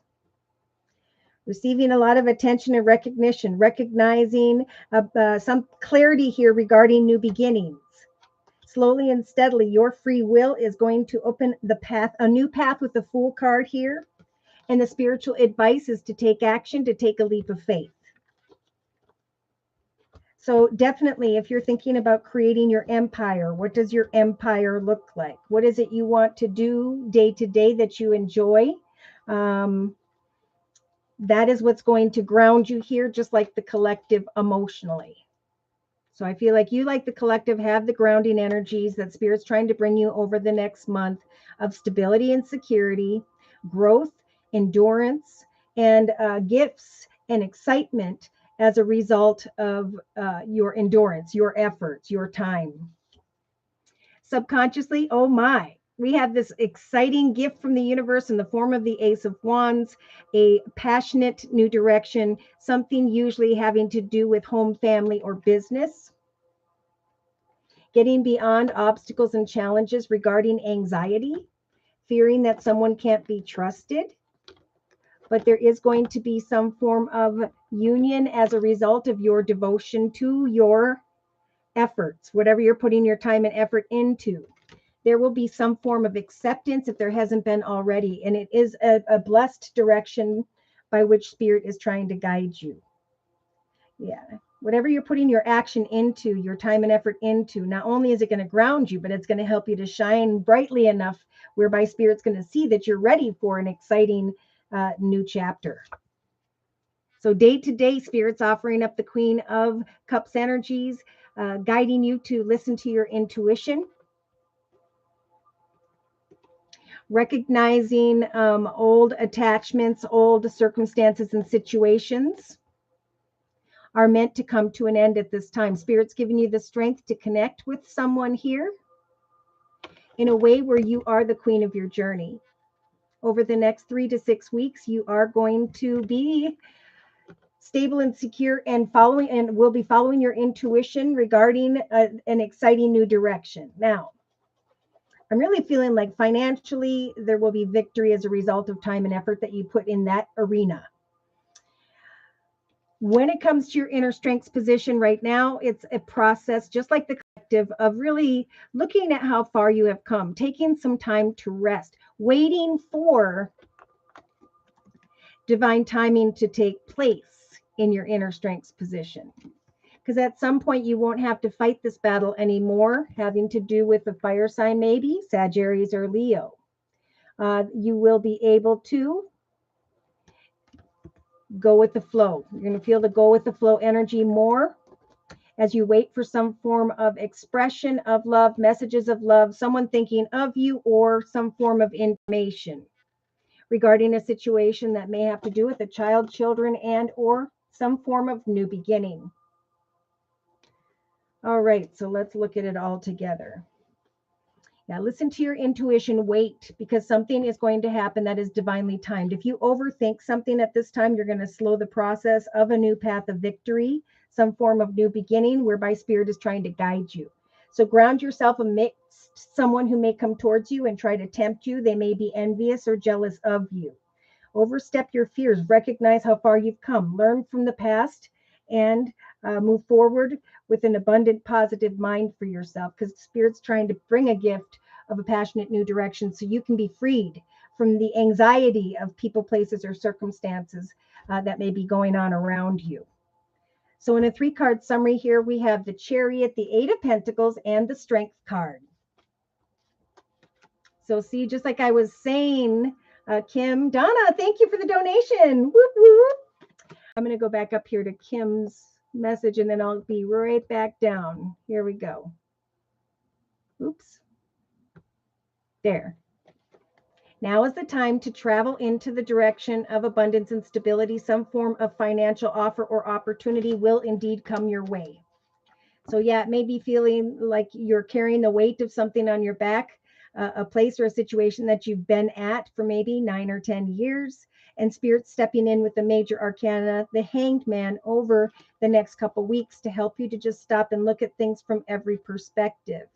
Receiving a lot of attention and recognition, recognizing some clarity here regarding new beginnings. Slowly and steadily, your free will is going to open the path, a new path with the Fool card here. And the spiritual advice is to take action, to take a leap of faith. So definitely, if you're thinking about creating your empire, what does your empire look like? What is it you want to do day to day that you enjoy? That is what's going to ground you here, just like the collective emotionally. So I feel like you, like the collective, have the grounding energies that Spirit's trying to bring you over the next month of stability and security, growth, endurance, and gifts and excitement as a result of your endurance, your efforts, your time. Subconsciously, oh my, we have this exciting gift from the universe in the form of the Ace of Wands, a passionate new direction, something usually having to do with home, family, or business. Getting beyond obstacles and challenges regarding anxiety, fearing that someone can't be trusted. But there is going to be some form of union as a result of your devotion to your efforts, whatever you're putting your time and effort into. There will be some form of acceptance if there hasn't been already. And it is a blessed direction by which Spirit is trying to guide you. Yeah. Whatever you're putting your action into, your time and effort into, not only is it going to ground you, but it's going to help you to shine brightly enough whereby Spirit's going to see that you're ready for an exciting new chapter. So day to day, Spirit's offering up the Queen of Cups energies, guiding you to listen to your intuition, recognizing old attachments, old circumstances and situations are meant to come to an end at this time. Spirit's giving you the strength to connect with someone here in a way where you are the queen of your journey. Over the next 3 to 6 weeks, you are going to be stable and secure and will be following your intuition regarding an exciting new direction. Now, I'm really feeling like financially there will be victory as a result of time and effort that you put in that arena. When it comes to your inner strengths position right now, it's a process, just like the collective, of really looking at how far you have come, taking some time to rest, waiting for divine timing to take place in your inner strengths position. Because at some point you won't have to fight this battle anymore, having to do with the fire sign, maybe Sagittarius or Leo. You will be able to go with the flow. You're going to feel the go with the flow energy more as you wait for some form of expression of love, messages of love, someone thinking of you, or some form of information regarding a situation that may have to do with a child, children, and or some form of new beginning. All right, so let's look at it all together. Now listen to your intuition, wait, because something is going to happen that is divinely timed. If you overthink something at this time, you're going to slow the process of a new path of victory, some form of new beginning whereby Spirit is trying to guide you. So ground yourself amidst someone who may come towards you and try to tempt you. They may be envious or jealous of you. Overstep your fears, recognize how far you've come, learn from the past, and move forward with an abundant, positive mind for yourself, because Spirit's trying to bring a gift of a passionate new direction so you can be freed from the anxiety of people, places, or circumstances that may be going on around you. So in a 3-card summary here, we have the Chariot, the 8 of Pentacles, and the Strength card. So see, just like I was saying, Kim, Donna, thank you for the donation. Whoop, whoop. I'm going to go back up here to Kim's message, and then I'll be right back down. Here we go. Oops. There. Now is the time to travel into the direction of abundance and stability. Some form of financial offer or opportunity will indeed come your way. So yeah, it may be feeling like you're carrying the weight of something on your back, a place or a situation that you've been at for maybe 9 or 10 years, and Spirit stepping in with the major arcana, the Hanged Man, over the next couple weeks to help you to just stop and look at things from every perspective.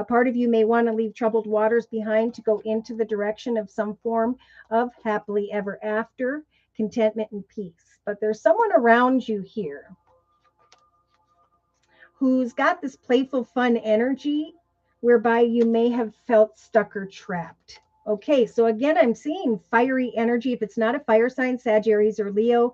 Part of you may want to leave troubled waters behind to go into the direction of some form of happily ever after, contentment and peace. But there's someone around you here who's got this playful, fun energy whereby you may have felt stuck or trapped. Okay, so again, I'm seeing fiery energy. If it's not a fire sign, Sagittarius or Leo,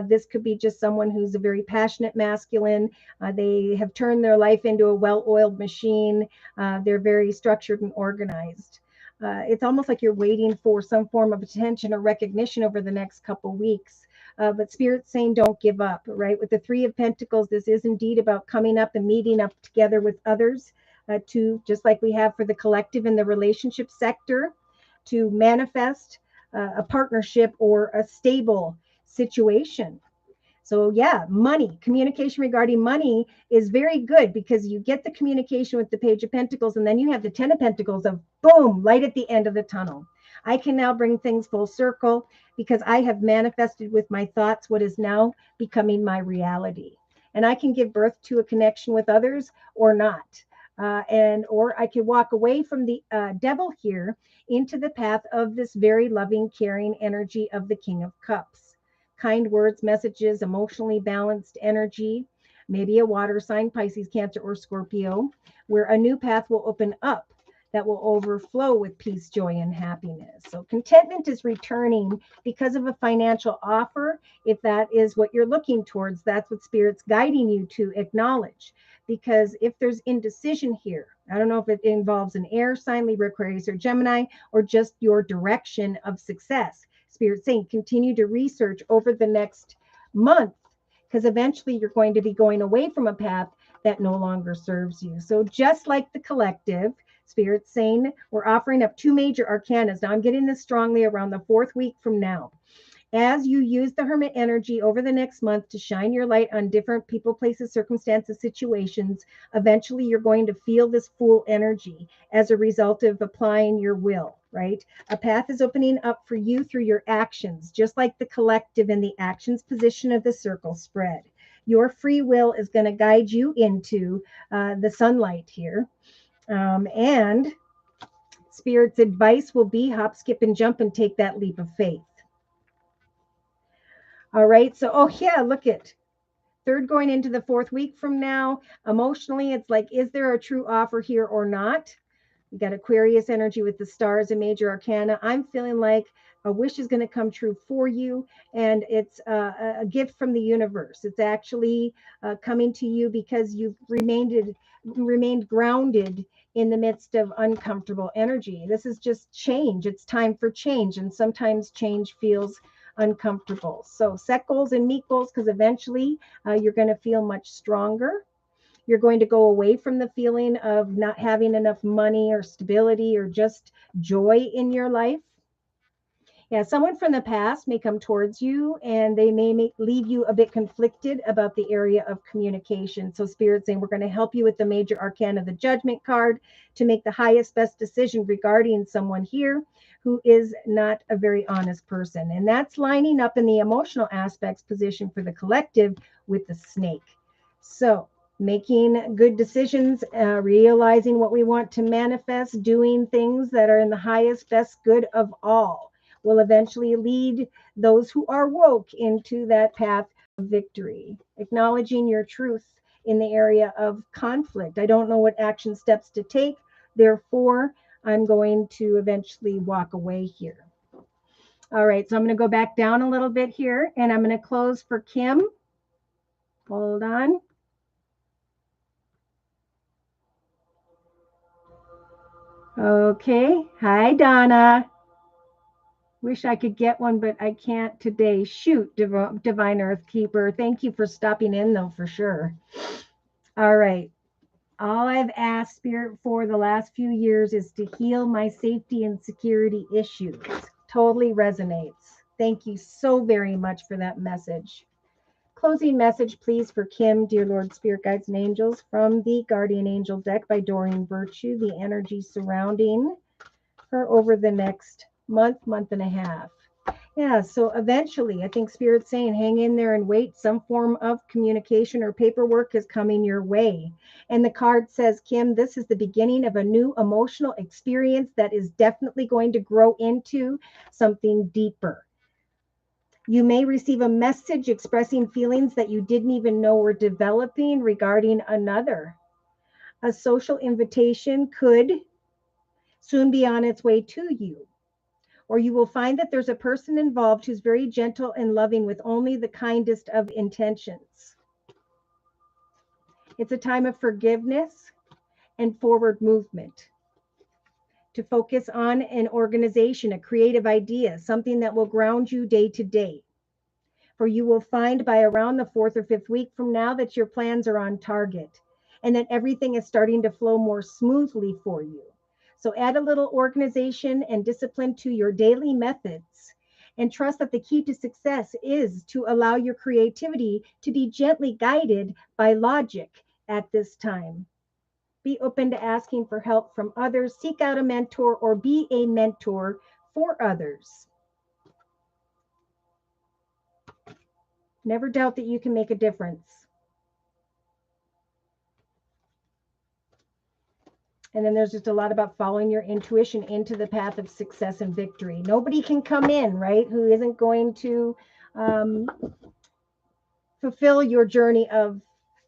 this could be just someone who's a very passionate masculine. They have turned their life into a well-oiled machine. They're very structured and organized. It's almost like you're waiting for some form of attention or recognition over the next couple weeks. But Spirit's saying don't give up, right? With the 3 of Pentacles, this is indeed about coming up and meeting up together with others to, just like we have for the collective in the relationship sector, to manifest a partnership or a stable situation. So yeah, money, communication regarding money is very good because you get the communication with the Page of Pentacles, and then you have the 10 of Pentacles of boom, light at the end of the tunnel. I can now bring things full circle because I have manifested with my thoughts what is now becoming my reality. And I can give birth to a connection with others or not. Or I could walk away from the devil here into the path of this very loving, caring energy of the King of Cups. Kind words, messages, emotionally balanced energy, maybe a water sign, Pisces, Cancer, or Scorpio, where a new path will open up that will overflow with peace, joy, and happiness. So contentment is returning because of a financial offer. If that is what you're looking towards, that's what Spirit's guiding you to acknowledge. Because if there's indecision here, I don't know if it involves an air sign, Libra, Aquarius, or Gemini, or just your direction of success. Spirit saying continue to research over the next month, because eventually you're going to be going away from a path that no longer serves you. So just like the collective, Spirit saying we're offering up 2 major arcanas. Now I'm getting this strongly around the 4th week from now. As you use the Hermit energy over the next month to shine your light on different people, places, circumstances, situations, eventually you're going to feel this Fool energy as a result of applying your will, right? A path is opening up for you through your actions, just like the collective in the actions position of the circle spread. Your free will is going to guide you into the sunlight here. And Spirit's advice will be hop, skip, and jump and take that leap of faith. All right. So, oh yeah, look at 3rd going into the 4th week from now. Emotionally, it's like, is there a true offer here or not? We got Aquarius energy with the stars and major arcana. I'm feeling like a wish is going to come true for you, and it's a gift from the universe. It's actually coming to you because you've remained grounded in the midst of uncomfortable energy. This is just change. It's time for change, and sometimes change feels uncomfortable. So set goals and meet goals, because eventually you're going to feel much stronger. You're going to go away from the feeling of not having enough money or stability or just joy in your life. Yeah, someone from the past may come towards you, and they may leave you a bit conflicted about the area of communication. So Spirit's saying we're going to help you with the major arcana, the Judgment card, to make the highest, best decision regarding someone here who is not a very honest person. And that's lining up in the emotional aspects position for the collective with the Snake. So making good decisions, realizing what we want to manifest, doing things that are in the highest, best good of all, will eventually lead those who are woke into that path of victory. Acknowledging your truth in the area of conflict. I don't know what action steps to take. Therefore, I'm going to eventually walk away here. All right, so I'm going to go back down a little bit here, and I'm going to close for Kim. Hold on. Okay. Hi, Donna. Wish I could get one, but I can't today. Shoot, Divine Earth Keeper. Thank you for stopping in, though, for sure. All right. All I've asked Spirit for the last few years is to heal my safety and security issues. Totally resonates. Thank you so very much for that message. Closing message, please, for Kim, dear Lord, Spirit Guides and Angels, from the Guardian Angel deck by Doreen Virtue, the energy surrounding her over the next month and a half. Yeah, so eventually, I think Spirit's saying, hang in there and wait. Some form of communication or paperwork is coming your way. And the card says, Kim, this is the beginning of a new emotional experience that is definitely going to grow into something deeper. You may receive a message expressing feelings that you didn't even know were developing regarding another. A social invitation could soon be on its way to you. Or you will find that there's a person involved who's very gentle and loving with only the kindest of intentions. It's a time of forgiveness and forward movement. To focus on an organization, a creative idea, something that will ground you day to day. For you will find by around the 4th or 5th week from now that your plans are on target and that everything is starting to flow more smoothly for you. So add a little organization and discipline to your daily methods and trust that the key to success is to allow your creativity to be gently guided by logic at this time. Be open to asking for help from others, seek out a mentor or be a mentor for others. Never doubt that you can make a difference. And then there's just a lot about following your intuition into the path of success and victory. Nobody can come in, right, who isn't going to fulfill your journey of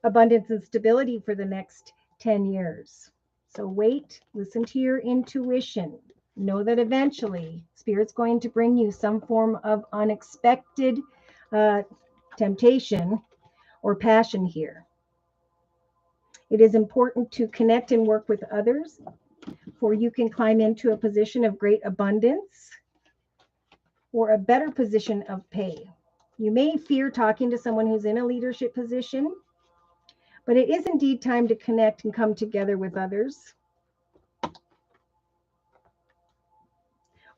abundance and stability for the next 10 years. So wait, listen to your intuition. Know that eventually Spirit's going to bring you some form of unexpected temptation or passion here. It is important to connect and work with others, for you can climb into a position of great abundance or a better position of pay. You may fear talking to someone who's in a leadership position, but it is indeed time to connect and come together with others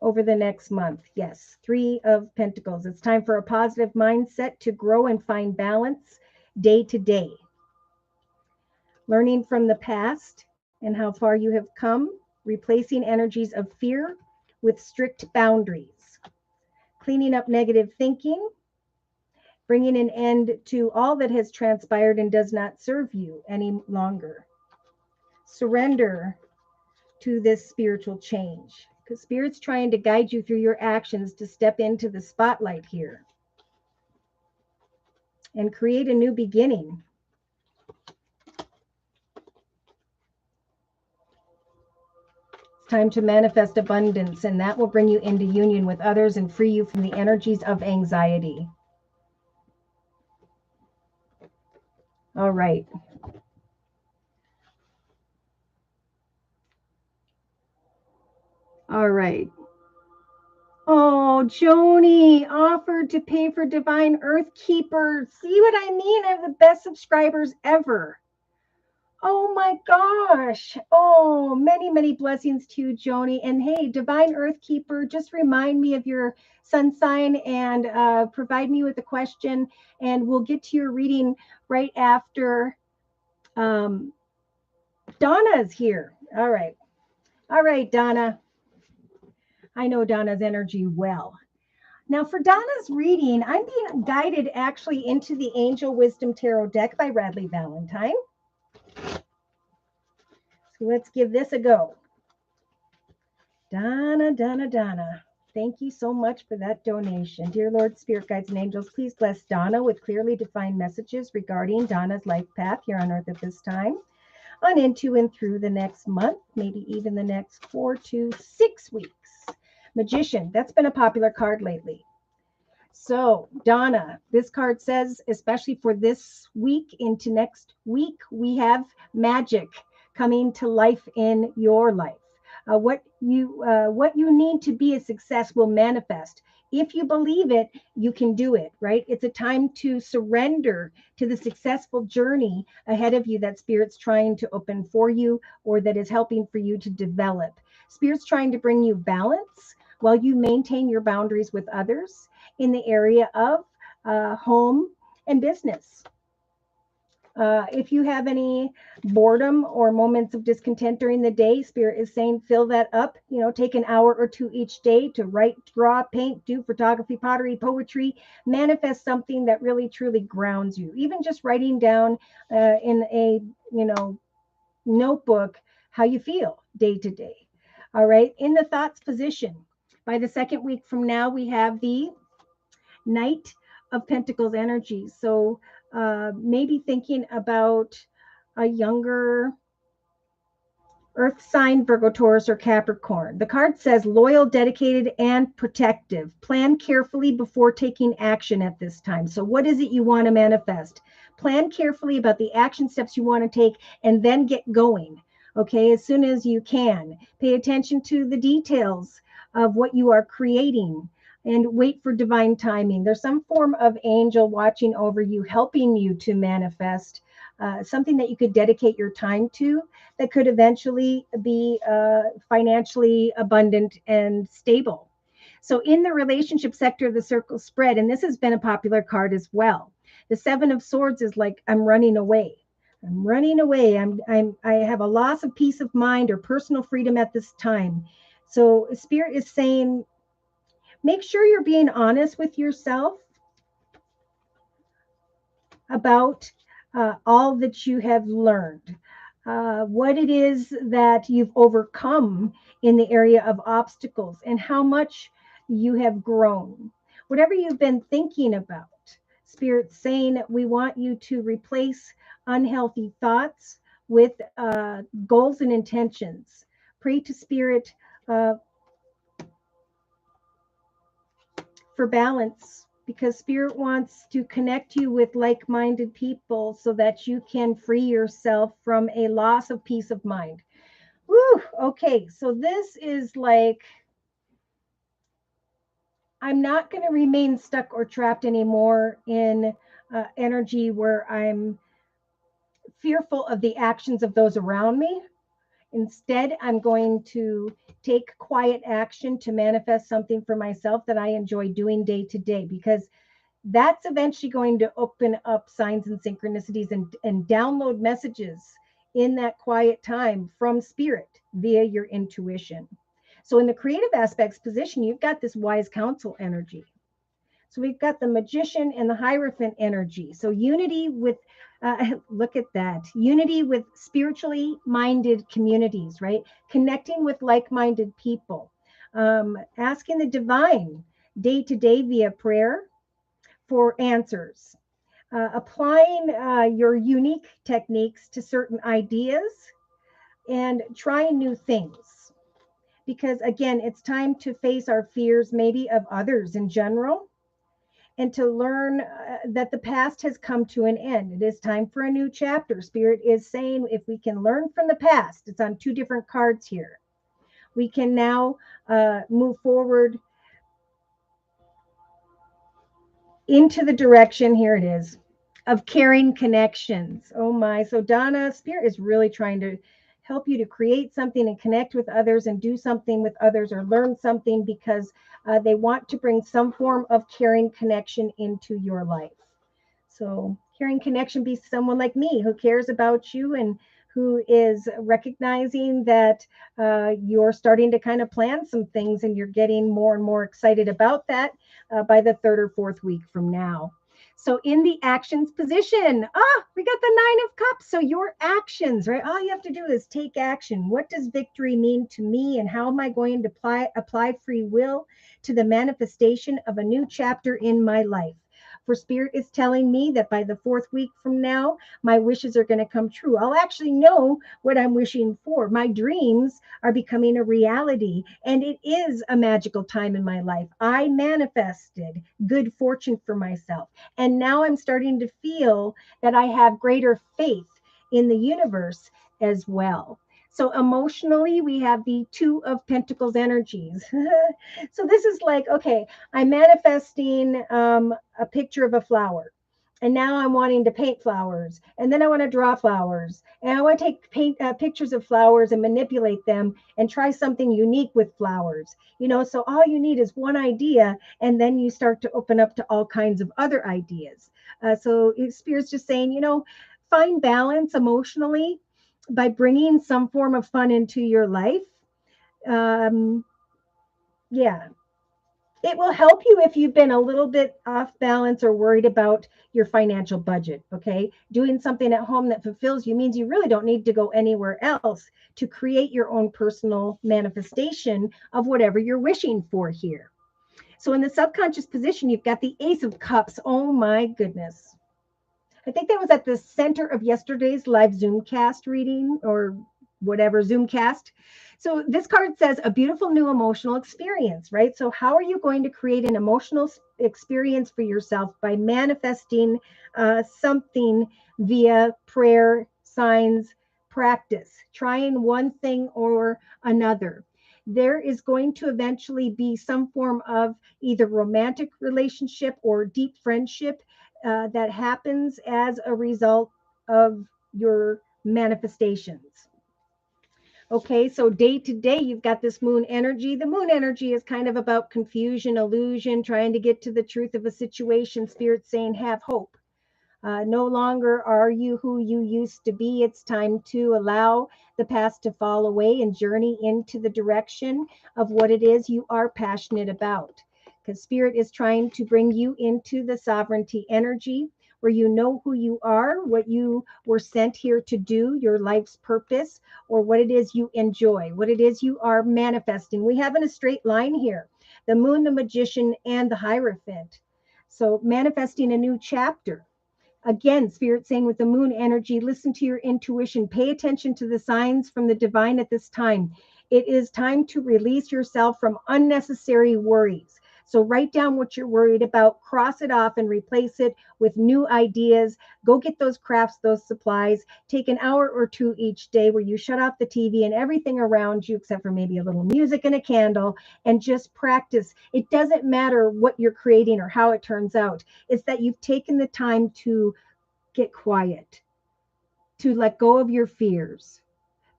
over the next month. Yes, 3 of Pentacles. It's time for a positive mindset to grow and find balance day to day. Learning from the past and how far you have come, replacing energies of fear with strict boundaries, cleaning up negative thinking, bringing an end to all that has transpired and does not serve you any longer. Surrender to this spiritual change, because Spirit's trying to guide you through your actions to step into the spotlight here and create a new beginning. It's time to manifest abundance, and that will bring you into union with others and free you from the energies of anxiety. All right. All right. Oh, Joni offered to pay for Divine Earth Keeper. See what I mean? I have the best subscribers ever. Oh my gosh. Oh, many, many blessings to you, Joni. And hey, Divine Earth Keeper, just remind me of your sun sign and provide me with a question, and we'll get to your reading right after Donna's here. All right. All right, Donna. I know Donna's energy well. Now, for Donna's reading, I'm being guided actually into the Angel Wisdom Tarot deck by Radleigh Valentine. So let's give this a go. Donna. Thank you so much for that donation. Dear Lord, Spirit Guides and Angels, please bless Donna with clearly defined messages regarding Donna's life path here on Earth at this time, on into and through the next month, maybe even the next 4 to 6 weeks. Magician, that's been a popular card lately. So, Donna, this card says, especially for this week into next week, we have magic coming to life in your life. What you need to be a success will manifest. If you believe it, you can do it, right? It's a time to surrender to the successful journey ahead of you that Spirit's trying to open for you or that is helping for you to develop. Spirit's trying to bring you balance while you maintain your boundaries with others in the area of home and business. If you have any boredom or moments of discontent during the day, Spirit is saying fill that up. Take an hour or two each day to write, draw, paint, do photography, pottery, poetry, manifest something that really truly grounds you. Even just writing down in a notebook how you feel day to day. All right. In the thoughts position, by the second week from now, we have the Knight of Pentacles energy. So maybe thinking about a younger Earth sign, Virgo, Taurus, or Capricorn. The card says loyal, dedicated, and protective. Plan carefully before taking action at this time. So what is it you want to manifest? Plan carefully about the action steps you want to take and then get going. Okay, as soon as you can. Pay attention to the details of what you are creating and wait for divine timing. There's some form of angel watching over you, helping you to manifest something that you could dedicate your time to that could eventually be financially abundant and stable. So in the relationship sector of the circle spread, and this has been a popular card as well, the Seven of Swords is like, I'm running away. I'm running away. I have a loss of peace of mind or personal freedom at this time. So Spirit is saying, make sure you're being honest with yourself about all that you have learned, what it is that you've overcome in the area of obstacles, and how much you have grown. Whatever you've been thinking about, Spirit's saying that we want you to replace unhealthy thoughts with goals and intentions. Pray to Spirit for balance, because Spirit wants to connect you with like-minded people so that you can free yourself from a loss of peace of mind. Woo, okay, so this is like, I'm not going to remain stuck or trapped anymore in energy where I'm fearful of the actions of those around me. Instead, I'm going to take quiet action to manifest something for myself that I enjoy doing day to day, because that's eventually going to open up signs and synchronicities and download messages in that quiet time from Spirit via your intuition. So in the creative aspects position, you've got this wise counsel energy. So we've got the Magician and the Hierophant energy. So unity with, look at that, unity with spiritually minded communities, right? Connecting with like-minded people, asking the divine day to day via prayer for answers, applying your unique techniques to certain ideas and trying new things. Because again, it's time to face our fears, maybe of others in general, and to learn that the past has come to an end. It is time for a new chapter. Spirit is saying if we can learn from the past, it's on two different cards here. We can now move forward into the direction, here it is, of caring connections. Oh my. So Donna, Spirit is really trying to help you to create something and connect with others and do something with others or learn something, because they want to bring some form of caring connection into your life. So caring connection be someone like me who cares about you and who is recognizing that you're starting to kind of plan some things and you're getting more and more excited about that by the third or fourth week from now. So in the actions position, we got the Nine of Cups. So your actions, right? All you have to do is take action. What does victory mean to me, and how am I going to apply free will to the manifestation of a new chapter in my life? For Spirit is telling me that by the 4th week from now, my wishes are going to come true. I'll actually know what I'm wishing for. My dreams are becoming a reality, and it is a magical time in my life. I manifested good fortune for myself, and now I'm starting to feel that I have greater faith in the universe as well. So emotionally, we have the 2 of Pentacles energies. So this is like, okay, I'm manifesting a picture of a flower. And now I'm wanting to paint flowers. And then I want to draw flowers. And I want to take pictures of flowers and manipulate them and try something unique with flowers. So all you need is one idea, and then you start to open up to all kinds of other ideas. So Spirit's just saying, find balance emotionally by bringing some form of fun into your life. um, yeah, it will help you if you've been a little bit off balance or worried about your financial budget. Okay, doing something at home that fulfills you means you really don't need to go anywhere else to create your own personal manifestation of whatever you're wishing for here. So in the subconscious position, you've got the Ace of Cups. Oh my goodness, I think that was at the center of yesterday's live Zoomcast reading, or whatever, Zoomcast. So this card says a beautiful new emotional experience, right? So how are you going to create an emotional experience for yourself by manifesting something via prayer, signs, practice, trying one thing or another? There is going to eventually be some form of either romantic relationship or deep friendship that happens as a result of your manifestations. Okay, so day to day, you've got this moon energy. The moon energy is kind of about confusion, illusion, trying to get to the truth of a situation. Spirit saying, have hope. No longer are you who you used to be. It's time to allow the past to fall away and journey into the direction of what it is you are passionate about. Because Spirit is trying to bring you into the sovereignty energy where you know who you are, what you were sent here to do, your life's purpose, or what it is you enjoy, what it is you are manifesting. We have in a straight line here the moon, the magician, and the Hierophant. So manifesting a new chapter. Again, Spirit saying with the moon energy, listen to your intuition, pay attention to the signs from the divine at this time. It is time to release yourself from unnecessary worries. So write down what you're worried about, cross it off, and replace it with new ideas. Go get those crafts, those supplies. Take an hour or two each day where you shut off the TV and everything around you, except for maybe a little music and a candle, and just practice. It doesn't matter what you're creating or how it turns out. It's that you've taken the time to get quiet, to let go of your fears,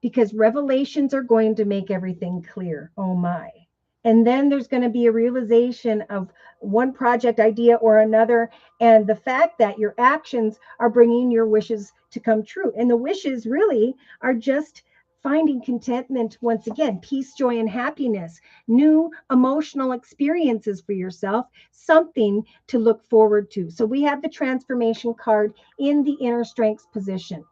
because revelations are going to make everything clear. Oh my. And then there's going to be a realization of one project idea or another, and the fact that your actions are bringing your wishes to come true. And the wishes really are just finding contentment, once again, peace, joy, and happiness, new emotional experiences for yourself, something to look forward to. So we have the transformation card in the inner strengths position.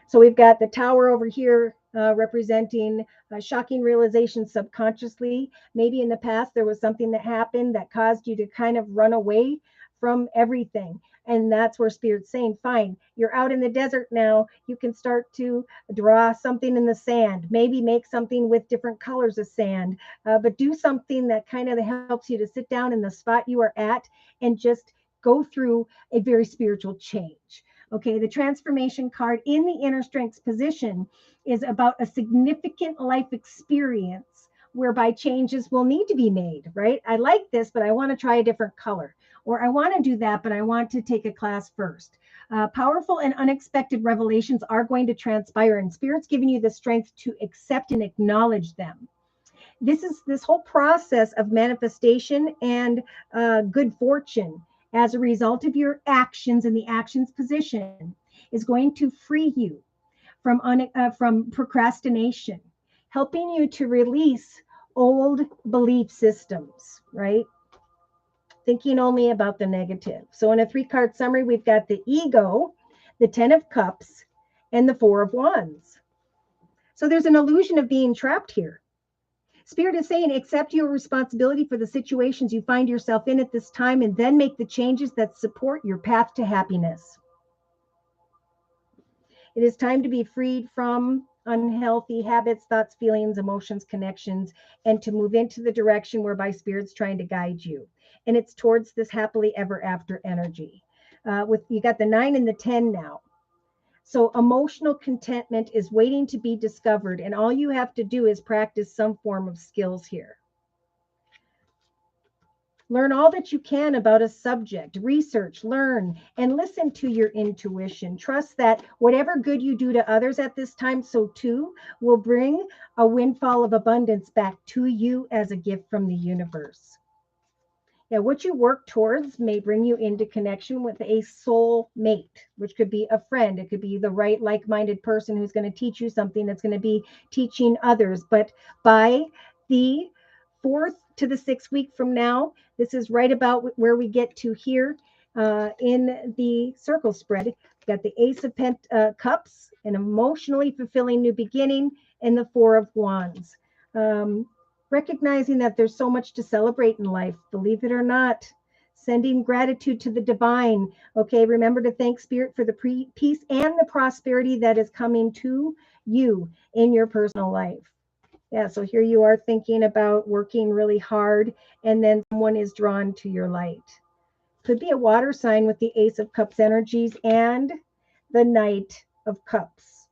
So we've got the tower over here representing shocking realizations subconsciously. Maybe in the past there was something that happened that caused you to kind of run away from everything. And that's where Spirit's saying, fine, you're out in the desert now. You can start to draw something in the sand, maybe make something with different colors of sand, but do something that kind of helps you to sit down in the spot you are at and just go through a very spiritual change. Okay, the transformation card in the inner strengths position is about a significant life experience whereby changes will need to be made, right? I like this, but I want to try a different color. Or I want to do that, but I want to take a class first. Powerful and unexpected revelations are going to transpire, and Spirit's giving you the strength to accept and acknowledge them. This whole process of manifestation and good fortune as a result of your actions in the actions position is going to free you from procrastination, helping you to release old belief systems, right? Thinking only about the negative. So in a 3-card summary, we've got the ego, the 10 of cups, and the 4 of wands. So there's an illusion of being trapped here. Spirit is saying, accept your responsibility for the situations you find yourself in at this time, and then make the changes that support your path to happiness. It is time to be freed from unhealthy habits, thoughts, feelings, emotions, connections, and to move into the direction whereby Spirit's trying to guide you. And it's towards this happily ever after energy. With you got the 9 and the 10 now. So emotional contentment is waiting to be discovered, and all you have to do is practice some form of skills here. Learn all that you can about a subject, research, learn, and listen to your intuition. Trust that whatever good you do to others at this time, so too will bring a windfall of abundance back to you as a gift from the universe. Yeah, what you work towards may bring you into connection with a soul mate, which could be a friend. It could be the right like-minded person who's going to teach you something that's going to be teaching others. But by the 4th to the 6th week from now, this is right about where we get to here in the circle spread. We've got the Ace of Cups, an emotionally fulfilling new beginning, and the 4 of Wands. Recognizing that there's so much to celebrate in life, believe it or not, sending gratitude to the divine. Okay, remember to thank Spirit for the peace and the prosperity that is coming to you in your personal life. Yeah, so here you are thinking about working really hard, and then someone is drawn to your light. Could be a water sign with the Ace of Cups energies and the Knight of Cups.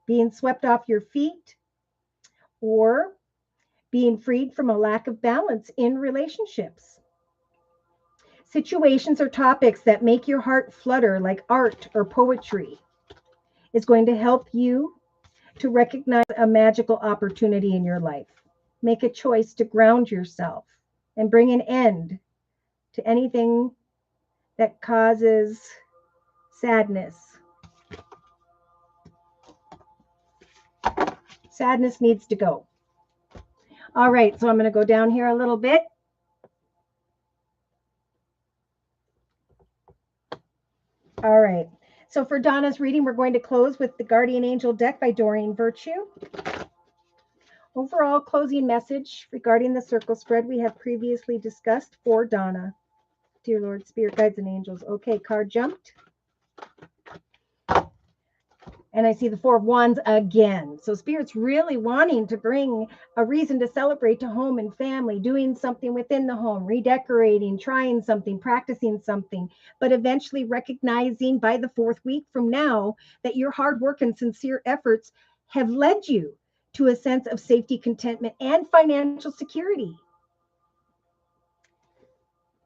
Being swept off your feet, or being freed from a lack of balance in relationships. Situations or topics that make your heart flutter, like art or poetry, is going to help you to recognize a magical opportunity in your life. Make a choice to ground yourself and bring an end to anything that causes sadness. Sadness needs to go. All right, so I'm going to go down here a little bit. All right. So for Donna's reading, we're going to close with the Guardian Angel deck by Doreen Virtue. Overall closing message regarding the circle spread we have previously discussed for Donna. Dear Lord, Spirit, Guides, and Angels. Okay, card jumped. And I see the 4 of Wands again. So Spirit's really wanting to bring a reason to celebrate to home and family, doing something within the home, redecorating, trying something, practicing something, but eventually recognizing by the 4th week from now that your hard work and sincere efforts have led you to a sense of safety, contentment, and financial security.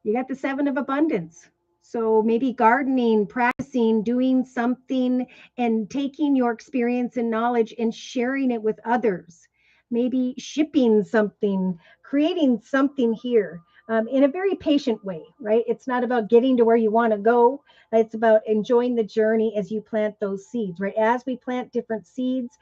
You got the 7 of Abundance. So maybe gardening, practicing, doing something, and taking your experience and knowledge and sharing it with others. Maybe shipping something, creating something here in a very patient way, right? It's not about getting to where you want to go. It's about enjoying the journey as you plant those seeds, right? As we plant different seeds,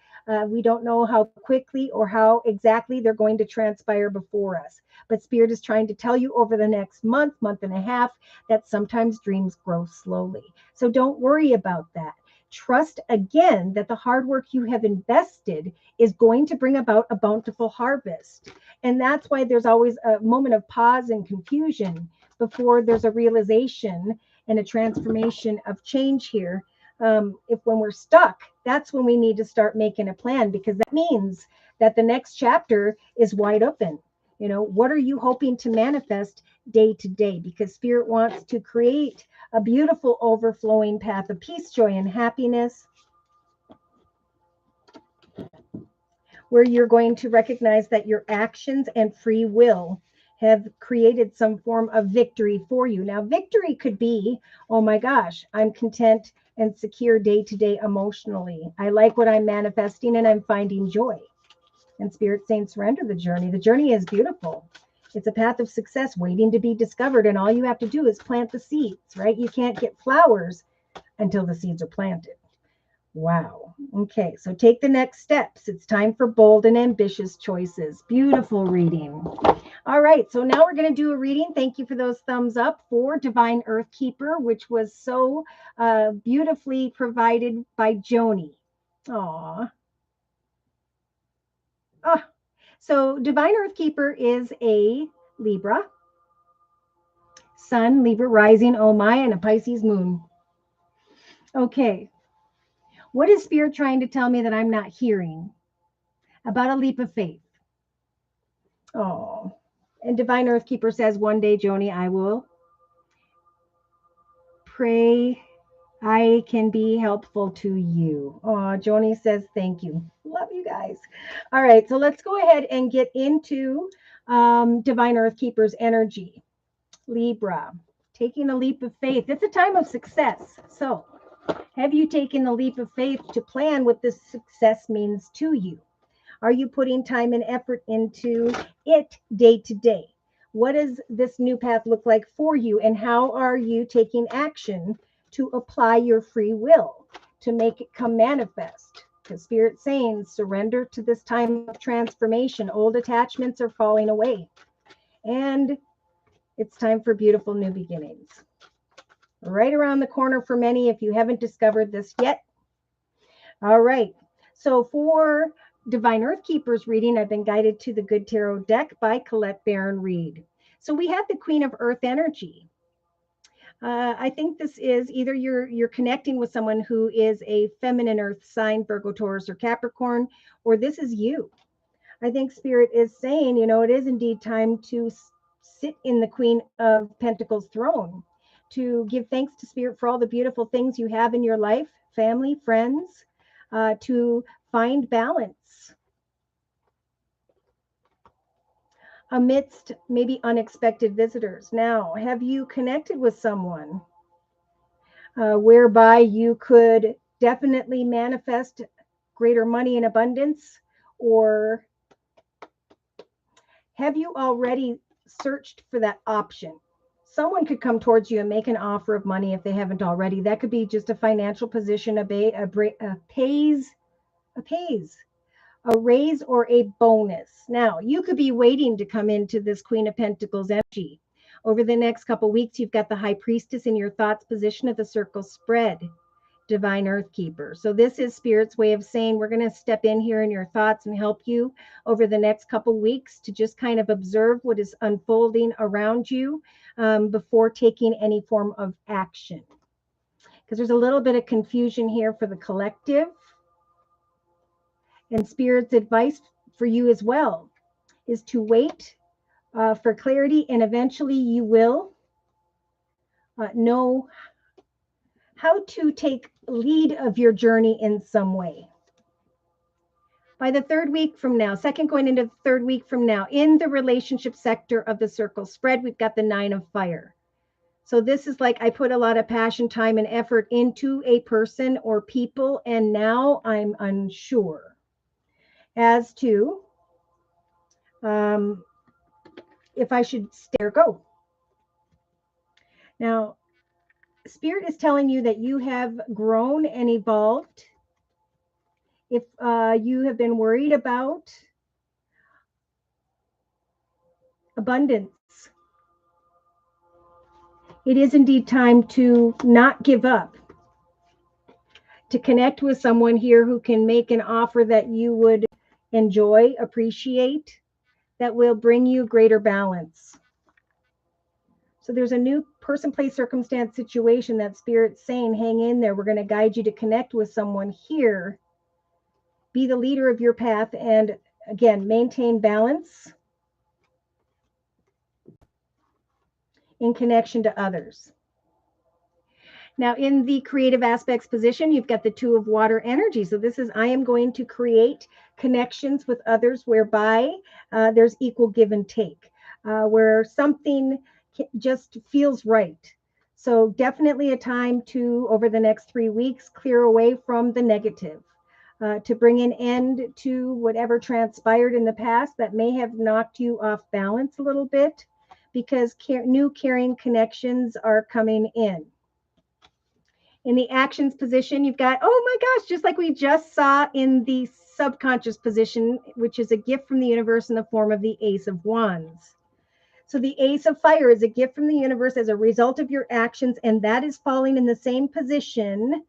we don't know how quickly or how exactly they're going to transpire before us. But Spirit is trying to tell you over the next month, month and a half, that sometimes dreams grow slowly. So don't worry about that. Trust again that the hard work you have invested is going to bring about a bountiful harvest. And that's why there's always a moment of pause and confusion before there's a realization and a transformation of change here. If when we're stuck, that's when we need to start making a plan, because that means that the next chapter is wide open. You know, what are you hoping to manifest day to day? Because Spirit wants to create a beautiful overflowing path of peace, joy, and happiness, where you're going to recognize that your actions and free will have created some form of victory for you. Now, victory could be, oh my gosh, I'm content and secure day to day emotionally. I like what I'm manifesting and I'm finding joy. And Spirit saying, surrender the journey. The journey is beautiful. It's a path of success waiting to be discovered. And all you have to do is plant the seeds, right? You can't get flowers until the seeds are planted. Wow. Okay, so take the next steps. It's time for bold and ambitious choices. Beautiful reading. All right, so now we're going to do a reading. Thank you for those thumbs up for Divine Earth Keeper, which was so beautifully provided by Joni. Aw. Oh, So Divine Earth Keeper is a Libra, Sun, Libra rising, oh my, and a Pisces moon. Okay. What is Spirit trying to tell me that I'm not hearing about a leap of faith? Oh. And Divine Earth Keeper says, one day, Joni, I will pray I can be helpful to you. Oh, Joni says, thank you. Love you guys. All right. So let's go ahead and get into Divine Earth Keeper's energy. Libra, taking a leap of faith. It's a time of success. So have you taken the leap of faith to plan what this success means to you? Are you putting time and effort into it day to day? What does this new path look like for you? And how are you taking action to apply your free will to make it come manifest? Because Spirit's saying, surrender to this time of transformation. Old attachments are falling away. And it's time for beautiful new beginnings. Right around the corner for many if you haven't discovered this yet. All right. So for Divine Earth Keepers reading, I've been guided to the Good Tarot deck by Colette Baron Reed. So we have the Queen of Earth energy. I think this is either you're connecting with someone who is a feminine Earth sign, Virgo, Taurus, or Capricorn, or this is you. I think Spirit is saying, it is indeed time to sit in the Queen of Pentacles throne, to give thanks to Spirit for all the beautiful things you have in your life, family, friends, to find balance amidst maybe unexpected visitors. Now, have you connected with someone whereby you could definitely manifest greater money in abundance? Or have you already searched for that option? Someone could come towards you and make an offer of money if they haven't already. That could be just a financial position, a pays, a raise, or a bonus. Now, you could be waiting to come into this Queen of Pentacles energy. Over the next couple weeks, you've got the High Priestess in your thoughts position of the circle spread, Divine Earth Keeper. So this is Spirit's way of saying we're going to step in here in your thoughts and help you over the next couple weeks to just kind of observe what is unfolding around you before taking any form of action. Because there's a little bit of confusion here for the collective. And Spirit's advice for you as well is to wait for clarity, and eventually you will know how to take lead of your journey in some way. By the third week from now, second going into the third week from now, in the relationship sector of the circle spread, we've got the 9 of fire. So this is like I put a lot of passion, time, and effort into a person or people, and now I'm unsure as to if I should stay or go. Now, Spirit is telling you that you have grown and evolved. If you have been worried about abundance, it is indeed time to not give up, to connect with someone here who can make an offer that you would enjoy, appreciate, that will bring you greater balance. So there's a new person, place, circumstance, situation that Spirit's saying, hang in there. We're going to guide you to connect with someone here. Be the leader of your path and, again, maintain balance in connection to others. Now, in the creative aspects position, you've got the 2 of water energy. So this is, I am going to create connections with others whereby there's equal give and take, where something just feels right. So definitely a time to, over the next 3 weeks, clear away from the negative, to bring an end to whatever transpired in the past that may have knocked you off balance a little bit, because new caring connections are coming in. In the actions position, you've got, oh my gosh, just like we just saw in the subconscious position, which is a gift from the universe in the form of the Ace of Wands. So the Ace of Fire is a gift from the universe as a result of your actions, and that is falling in the same position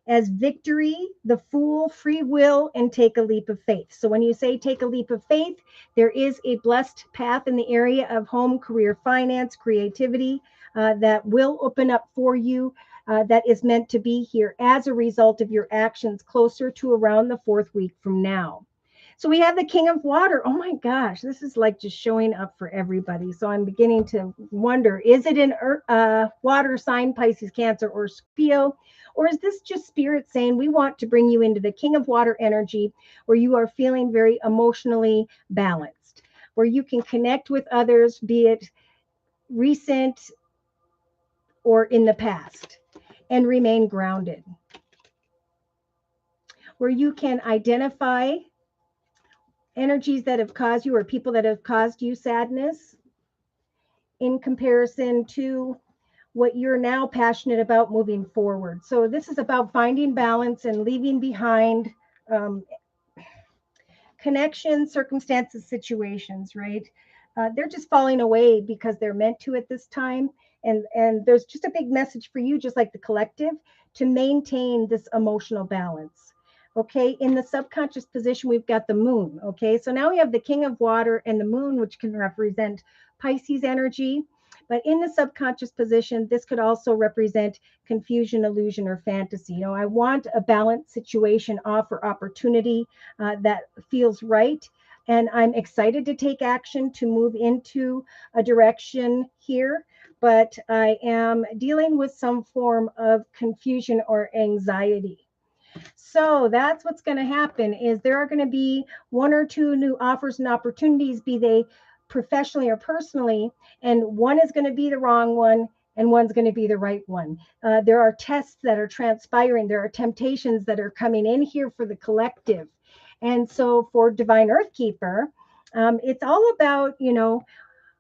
as victory, the fool, free will, and take a leap of faith. So when you say take a leap of faith, there is a blessed path in the area of home, career, finance, creativity that will open up for you. That is meant to be here as a result of your actions closer to around the 4th week from now. So we have the King of Water. Oh my gosh, this is like just showing up for everybody. So I'm beginning to wonder, is it an water sign, Pisces, Cancer, or Scorpio? Or is this just spirit saying we want to bring you into the King of Water energy where you are feeling very emotionally balanced, where you can connect with others, be it recent or in the past, and remain grounded, where you can identify energies that have caused you or people that have caused you sadness in comparison to what you're now passionate about moving forward. So this is about finding balance and leaving behind um, connections, circumstances, situations, right? They're just falling away because they're meant to at this time. And there's just a big message for you, just like the collective, to maintain this emotional balance. Okay, in the subconscious position, we've got the moon. Okay, so now we have the King of Water and the moon, which can represent Pisces energy. But in the subconscious position, this could also represent confusion, illusion, or fantasy. I want a balanced situation, offer opportunity that feels right. And I'm excited to take action to move into a direction here, but I am dealing with some form of confusion or anxiety. So that's what's going to happen is there are going to be one or two new offers and opportunities, be they professionally or personally, and one is going to be the wrong one and one's going to be the right one. There are tests that are transpiring. There are temptations that are coming in here for the collective. And so for Divine Earth Keeper, it's all about,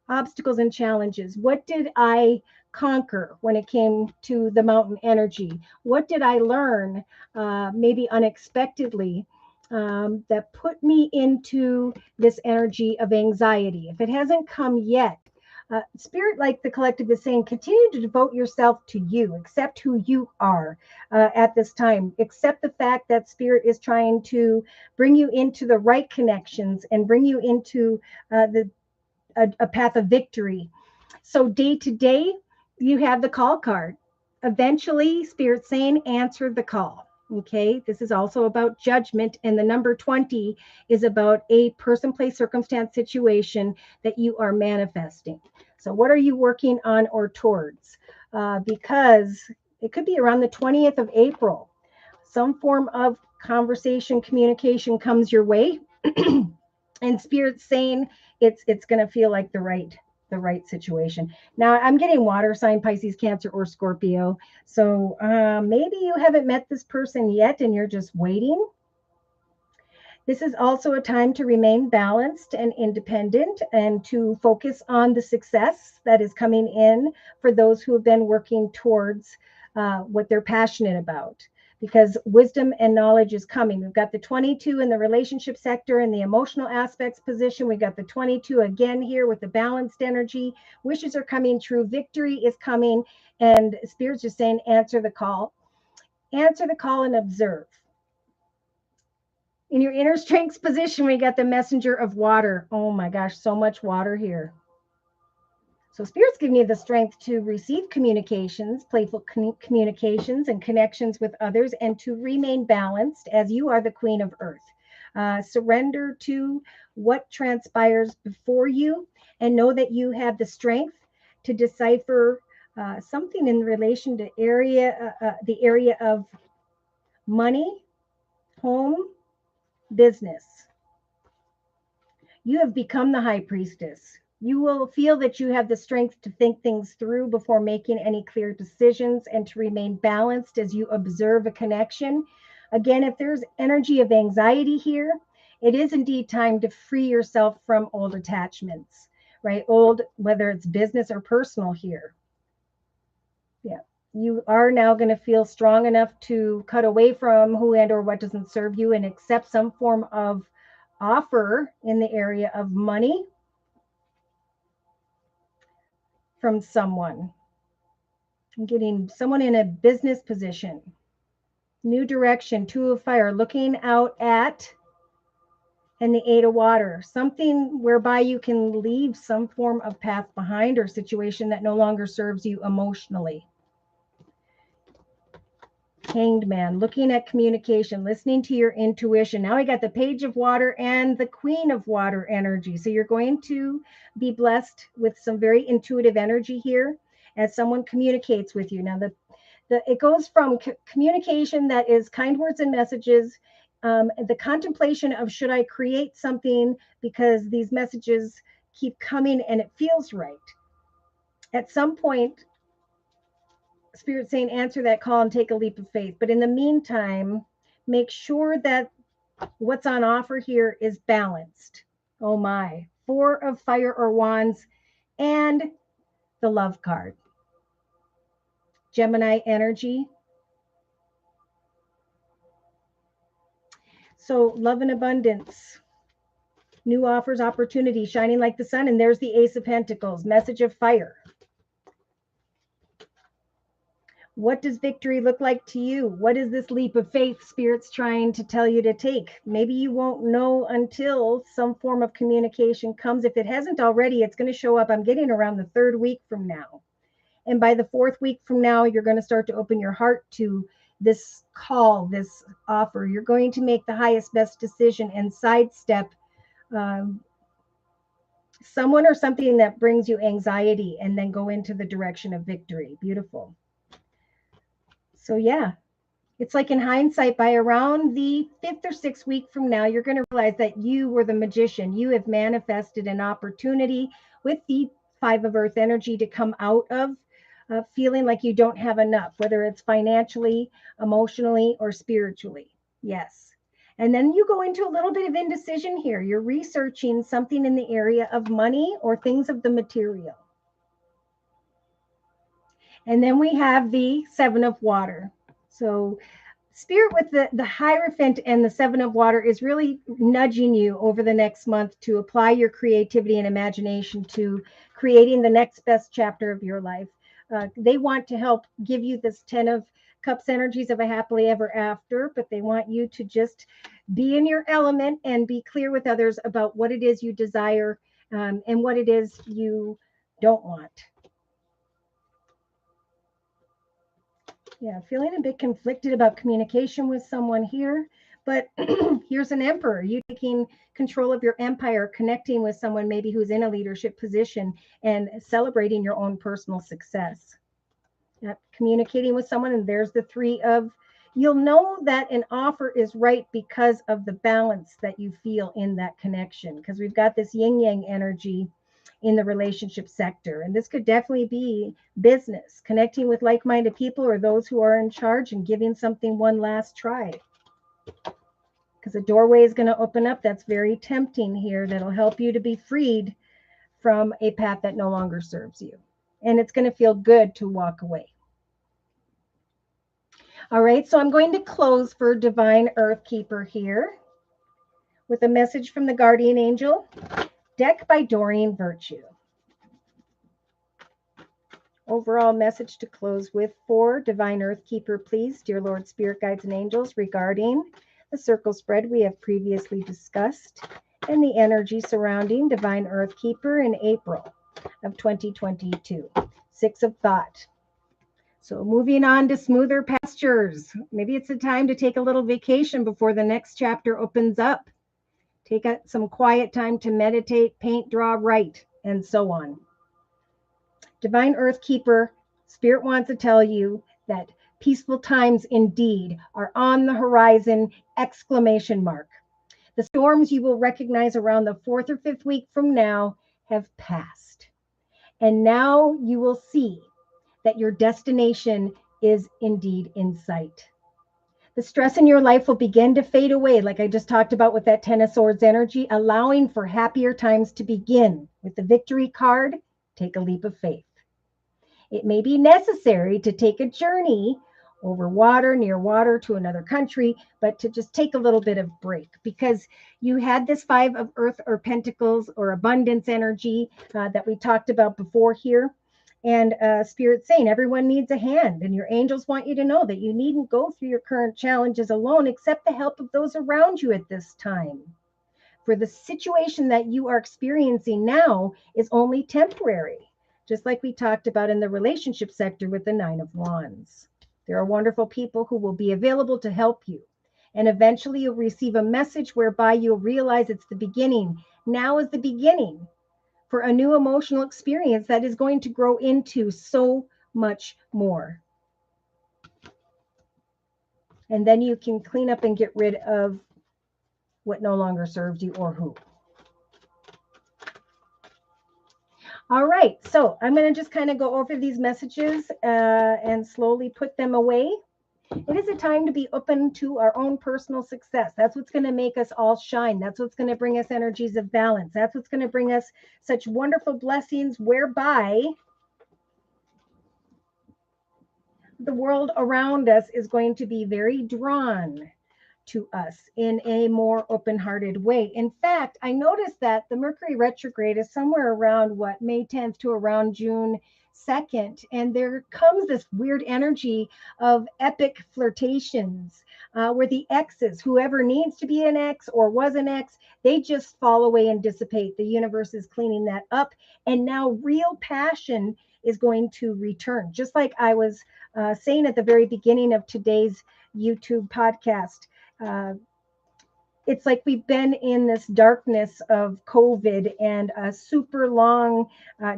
obstacles and challenges. What did I conquer when it came to the mountain energy? What did I learn, maybe unexpectedly, that put me into this energy of anxiety? If it hasn't come yet, Spirit, like the collective is saying, continue to devote yourself to you, accept who you are at this time, accept the fact that Spirit is trying to bring you into the right connections and bring you into a path of victory. So day to day, you have the call card. Eventually, Spirit saying, answer the call. Okay, this is also about judgment. And the number 20 is about a person, place, circumstance, situation that you are manifesting. So, what are you working on or towards? Because it could be around the 20th of April. Some form of conversation, communication comes your way. And Spirit's saying it's going to feel like the right situation. Now I'm getting water sign, Pisces, Cancer, or Scorpio. So maybe you haven't met this person yet and you're just waiting. This is also a time to remain balanced and independent and to focus on the success that is coming in for those who have been working towards what they're passionate about. Because wisdom and knowledge is coming. We've got the 22 in the relationship sector and the emotional aspects position. We've got the 22 again here with the balanced energy. Wishes are coming true. Victory is coming. And Spirit's just saying, answer the call. Answer the call and observe. In your inner strengths position, we got the messenger of water. Oh my gosh, so much water here. So Spirit's giving you the strength to receive communications, playful communications and connections with others, and to remain balanced as you are the Queen of Earth. Surrender to what transpires before you and know that you have the strength to decipher something in relation to the area of money, home, business. You have become the high priestess. You will feel that you have the strength to think things through before making any clear decisions and to remain balanced as you observe a connection. Again, if there's energy of anxiety here, it is indeed time to free yourself from old attachments, right? Old, whether it's business or personal here. Yeah. You are now going to feel strong enough to cut away from who and or what doesn't serve you and accept some form of offer in the area of money from someone. I'm getting someone in a business position. New direction, Two of Fire, looking out at, and the Eight of Water, something whereby you can leave some form of path behind or situation that no longer serves you emotionally. Hanged Man, looking at communication, listening to your intuition. Now I got the Page of Water and the Queen of Water energy. So you're going to be blessed with some very intuitive energy here as someone communicates with you. Now it goes from communication that is kind words and messages, the contemplation of should I create something because these messages keep coming and it feels right. At some point, Spirit saying answer that call and take a leap of faith. But in the meantime, make sure that what's on offer here is balanced. Oh my. Four of Fire or Wands and the Love card. Gemini energy. So love and abundance. New offers, opportunity, shining like the sun. And there's the Ace of Pentacles, message of fire. What does victory look like to you? What is this leap of faith Spirit's trying to tell you to take? Maybe you won't know until some form of communication comes. If it hasn't already, it's going to show up. I'm getting around the 3rd week from now. And by the 4th week from now, you're going to start to open your heart to this call, this offer. You're going to make the highest, best decision and sidestep someone or something that brings you anxiety and then go into the direction of victory. Beautiful. So yeah, it's like in hindsight, by around the 5th or 6th week from now, you're going to realize that you were the magician. You have manifested an opportunity with the 5 of Earth energy to come out of feeling like you don't have enough, whether it's financially, emotionally, or spiritually. Yes. And then you go into a little bit of indecision here. You're researching something in the area of money or things of the material. And then we have the 7 of Water. So Spirit with the Hierophant and the 7 of Water is really nudging you over the next month to apply your creativity and imagination to creating the next best chapter of your life. They want to help give you this 10 of Cups energies of a happily ever after, but they want you to just be in your element and be clear with others about what it is you desire and what it is you don't want. Yeah, feeling a bit conflicted about communication with someone here, but here's an Emperor. You taking control of your empire, connecting with someone maybe who's in a leadership position and celebrating your own personal success. Communicating with someone, and there's the 3 of, you'll know that an offer is right because of the balance that you feel in that connection, because we've got this yin yang energy in the relationship sector. And this could definitely be business, connecting with like-minded people or those who are in charge and giving something one last try. Because a doorway is going to open up that's very tempting here, that'll help you to be freed from a path that no longer serves you. And it's going to feel good to walk away. All right, so I'm going to close for Divine Earth Keeper here with a message from the Guardian Angel. Deck by Doreen Virtue. Overall message to close with for Divine Earth Keeper, please, dear Lord, Spirit Guides, and Angels, regarding the circle spread we have previously discussed and the energy surrounding Divine Earth Keeper in April of 2022. 6 of Thought. So moving on to smoother pastures. Maybe it's a time to take a little vacation before the next chapter opens up. Take some quiet time to meditate, paint, draw, write, and so on. Divine Earth Keeper, Spirit wants to tell you that peaceful times indeed are on the horizon, exclamation mark. The storms you will recognize around the 4th or 5th week from now have passed. And now you will see that your destination is indeed in sight. The stress in your life will begin to fade away, like I just talked about with that 10 of Swords energy, allowing for happier times to begin. With the Victory card, take a leap of faith. It may be necessary to take a journey over water, near water, to another country, but to just take a little bit of break, because you had this 5 of Earth or Pentacles or abundance energy that we talked about before here. And Spirit saying everyone needs a hand, and your angels want you to know that you needn't go through your current challenges alone. Accept the help of those around you at this time. For the situation that you are experiencing now is only temporary, just like we talked about in the relationship sector with the Nine of Wands. There are wonderful people who will be available to help you. And eventually you'll receive a message whereby you'll realize it's the beginning. Now is the beginning for a new emotional experience that is going to grow into so much more. And then you can clean up and get rid of what no longer serves you or who. All right, so I'm going to just kind of go over these messages and slowly put them away. It is a time to be open to our own personal success. That's what's going to make us all shine. That's what's going to bring us energies of balance. That's what's going to bring us such wonderful blessings whereby the world around us is going to be very drawn to us in a more open-hearted way. In fact, I noticed that the Mercury retrograde is somewhere around May 10th to around June 2nd, and there comes this weird energy of epic flirtations where the exes, whoever needs to be an ex or was an ex, they just fall away and dissipate. The universe is cleaning that up, and now real passion is going to return. Just like I was saying at the very beginning of today's YouTube podcast, it's like we've been in this darkness of COVID and a super long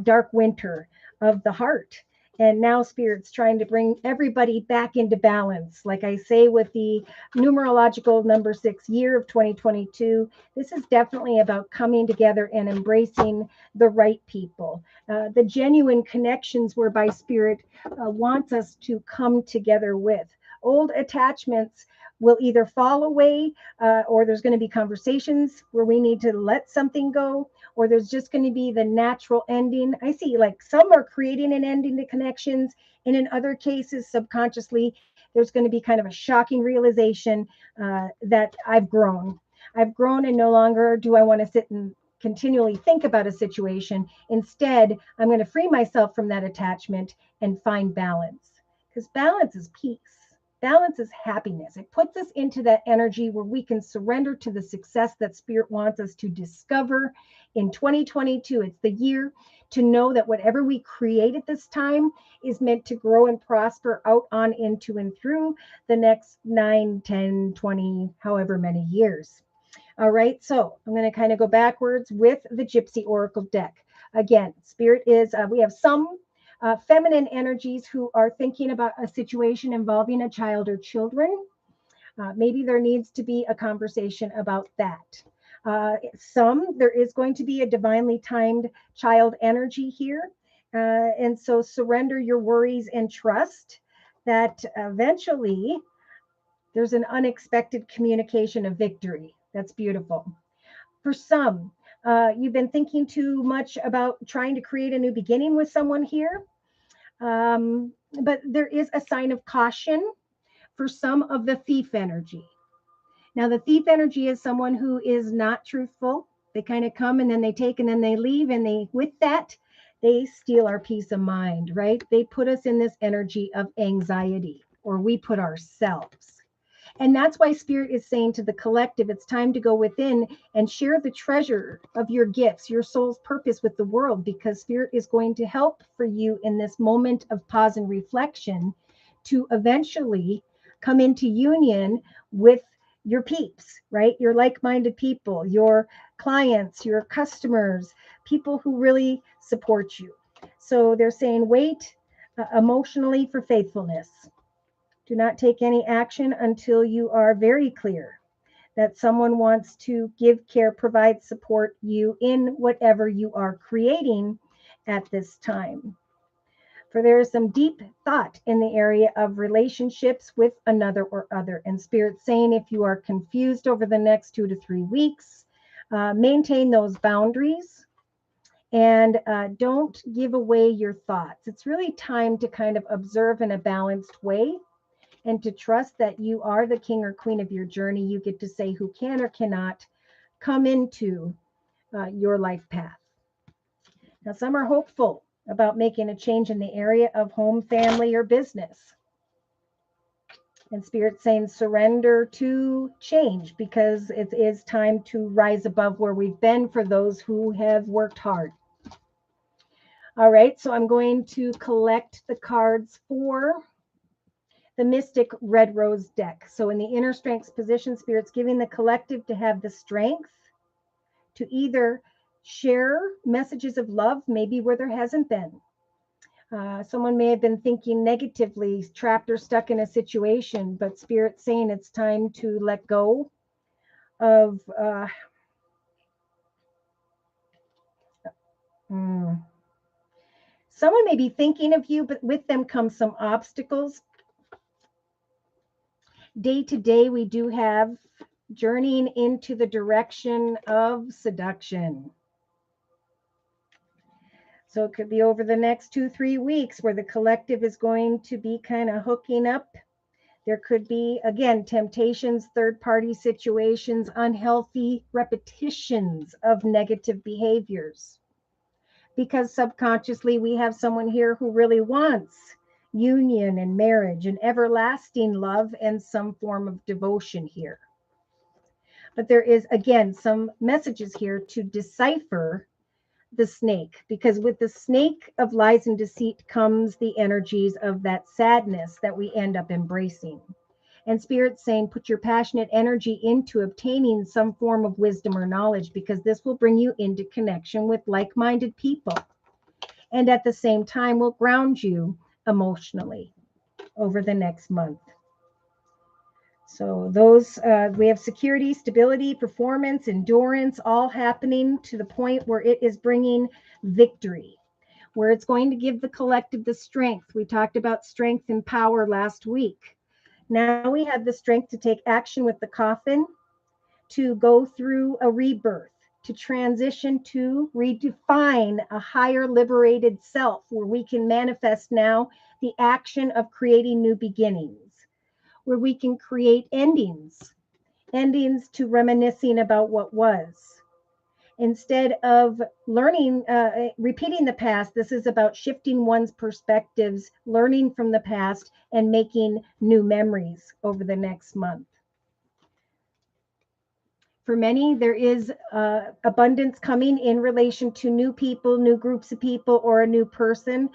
dark winter of the heart. And now Spirit's trying to bring everybody back into balance. Like I say, with the numerological number 6 year of 2022, this is definitely about coming together and embracing the right people, the genuine connections whereby Spirit wants us to come together with. Old attachments will either fall away or there's going to be conversations where we need to let something go, or there's just going to be the natural ending. I see like some are creating an ending to connections, and in other cases, subconsciously, there's going to be kind of a shocking realization that I've grown. I've grown, and no longer do I want to sit and continually think about a situation. Instead, I'm going to free myself from that attachment and find balance, because balance is peace. Balance is happiness. It puts us into that energy where we can surrender to the success that Spirit wants us to discover in 2022. It's the year to know that whatever we create at this time is meant to grow and prosper out on into and through the next 9, 10, 20, however many years. All right, so I'm going to kind of go backwards with the Gypsy Oracle deck. Again, Spirit is, we have some feminine energies who are thinking about a situation involving a child or children. Maybe there needs to be a conversation about that. There is going to be a divinely timed child energy here. And so surrender your worries and trust that eventually there's an unexpected communication of victory. That's beautiful. For some, you've been thinking too much about trying to create a new beginning with someone here. But there is a sign of caution for some of the thief energy. Now, the thief energy is someone who is not truthful. They kind of come and then they take and then they leave, and with that, they steal our peace of mind, right? They put us in this energy of anxiety, or we put ourselves. And that's why Spirit is saying to the collective, it's time to go within and share the treasure of your gifts, your soul's purpose with the world, because Spirit is going to help for you in this moment of pause and reflection to eventually come into union with your peeps, right? Your like-minded people, your clients, your customers, people who really support you. So they're saying wait emotionally for faithfulness. Do not take any action until you are very clear that someone wants to give care, provide, support you in whatever you are creating at this time. For there is some deep thought in the area of relationships with another or other. And Spirit saying if you are confused over the next 2 to 3 weeks, maintain those boundaries and don't give away your thoughts. It's really time to kind of observe in a balanced way, and to trust that you are the king or queen of your journey. You get to say who can or cannot come into your life path. Now, some are hopeful about making a change in the area of home, family, or business. And Spirit saying surrender to change because it is time to rise above where we've been for those who have worked hard. All right, so I'm going to collect the cards for the Mystic Red Rose deck. So in the inner strengths position, Spirit's giving the collective to have the strength to either share messages of love, maybe where there hasn't been. Someone may have been thinking negatively, trapped or stuck in a situation, but Spirit's saying it's time to let go of someone may be thinking of you, but with them comes some obstacles. Day to day, we do have journeying into the direction of seduction. So it could be over the next 2-3 weeks where the collective is going to be kind of hooking up. There could be, again, temptations, third-party situations, unhealthy repetitions of negative behaviors. Because subconsciously we have someone here who really wants union and marriage and everlasting love and some form of devotion here. But there is, again, some messages here to decipher the snake, because with the snake of lies and deceit comes the energies of that sadness that we end up embracing. And Spirit's saying, put your passionate energy into obtaining some form of wisdom or knowledge, because this will bring you into connection with like-minded people. And at the same time, will ground you emotionally over the next month. So those, we have security, stability, performance, endurance, all happening to the point where it is bringing victory, where it's going to give the collective the strength. We talked about strength and power last week. Now we have the strength to take action with the coffin, to go through a rebirth, to transition to redefine a higher liberated self where we can manifest now the action of creating new beginnings, where we can create endings to reminiscing about what was. Instead of learning, repeating the past, this is about shifting one's perspectives, learning from the past, and making new memories over the next month. For many, there is abundance coming in relation to new people, new groups of people, or a new person.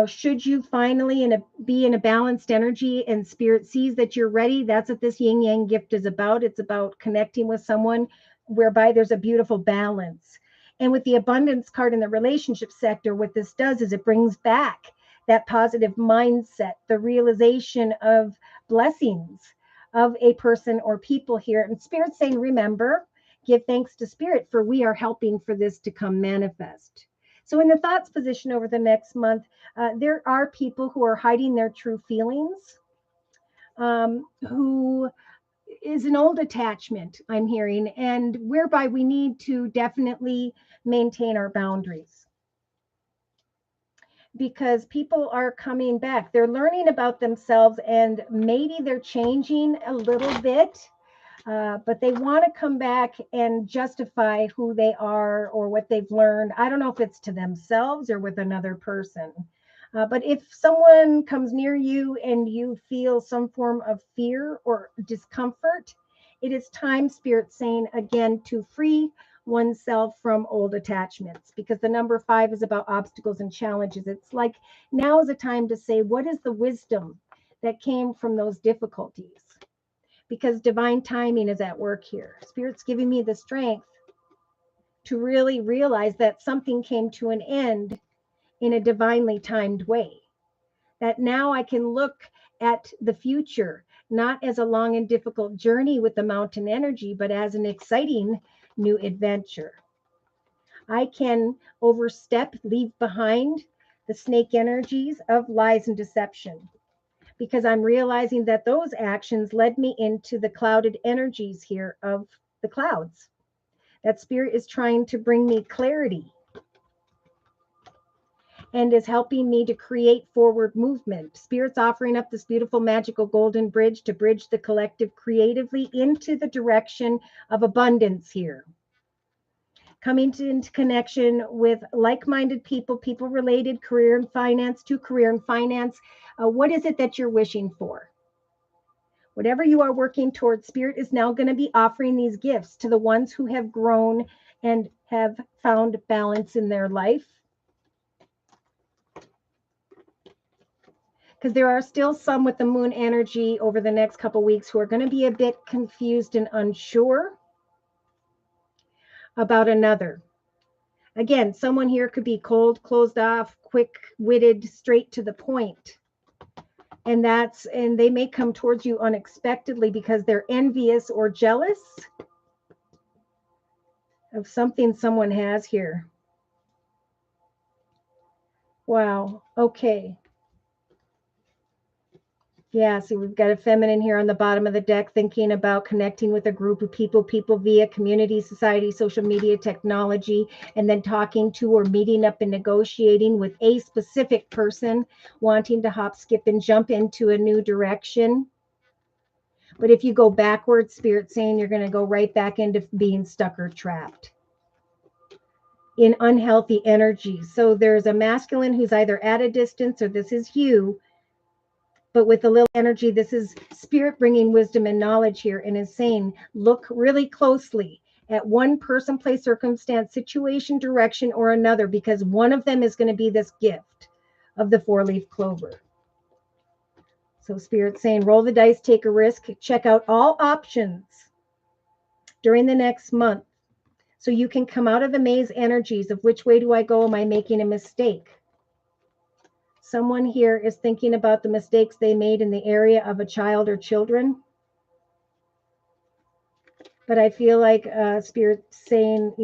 Should you finally be in a balanced energy and Spirit sees that you're ready, that's what this yin yang gift is about. It's about connecting with someone whereby there's a beautiful balance. And with the abundance card in the relationship sector, what this does is it brings back that positive mindset, the realization of blessings of a person or people here. And Spirit's saying, remember, give thanks to Spirit, for we are helping for this to come manifest. So in the thoughts position over the next month, there are people who are hiding their true feelings, who is an old attachment, I'm hearing, and whereby we need to definitely maintain our boundaries. Because people are coming back. They're learning about themselves and maybe they're changing a little bit, but they want to come back and justify who they are or what they've learned. I don't know if it's to themselves or with another person. But if someone comes near you and you feel some form of fear or discomfort, it is time, Spirit saying again, to free oneself from old attachments, because the number 5 is about obstacles and challenges. It's like now is a time to say, what is the wisdom that came from those difficulties? Because divine timing is at work here. Spirit's giving me the strength to really realize that something came to an end in a divinely timed way. That now I can look at the future, not as a long and difficult journey with the mountain energy, but as an exciting new adventure. I can overstep, leave behind the snake energies of lies and deception, because I'm realizing that those actions led me into the clouded energies here of the clouds. That Spirit is trying to bring me clarity and is helping me to create forward movement. Spirit's offering up this beautiful magical golden bridge to bridge the collective creatively into the direction of abundance here. coming into connection with like-minded people, people related, career and finance, to career and finance. What is it that you're wishing for? Whatever you are working towards, Spirit is now going to be offering these gifts to the ones who have grown and have found balance in their life. Because there are still some with the moon energy over the next couple weeks who are going to be a bit confused and unsure about another. Again, someone here could be cold, closed off, quick-witted, straight to the point. And they may come towards you unexpectedly because they're envious or jealous of something someone has here. Wow. Okay. Yeah, so we've got a feminine here on the bottom of the deck thinking about connecting with a group of people via community, society, social media, technology, and then talking to or meeting up and negotiating with a specific person wanting to hop, skip, and jump into a new direction. But if you go backwards, Spirit saying you're going to go right back into being stuck or trapped in unhealthy energy. So there's a masculine who's either at a distance or this is you. But with the little energy, this is Spirit bringing wisdom and knowledge here and is saying, look really closely at one person, place, circumstance, situation, direction, or another, because one of them is going to be this gift of the 4-leaf clover. So Spirit saying, roll the dice, take a risk, check out all options during the next month so you can come out of the maze energies of which way do I go? Am I making a mistake? Someone here is thinking about the mistakes they made in the area of a child or children. But I feel like Spirit saying,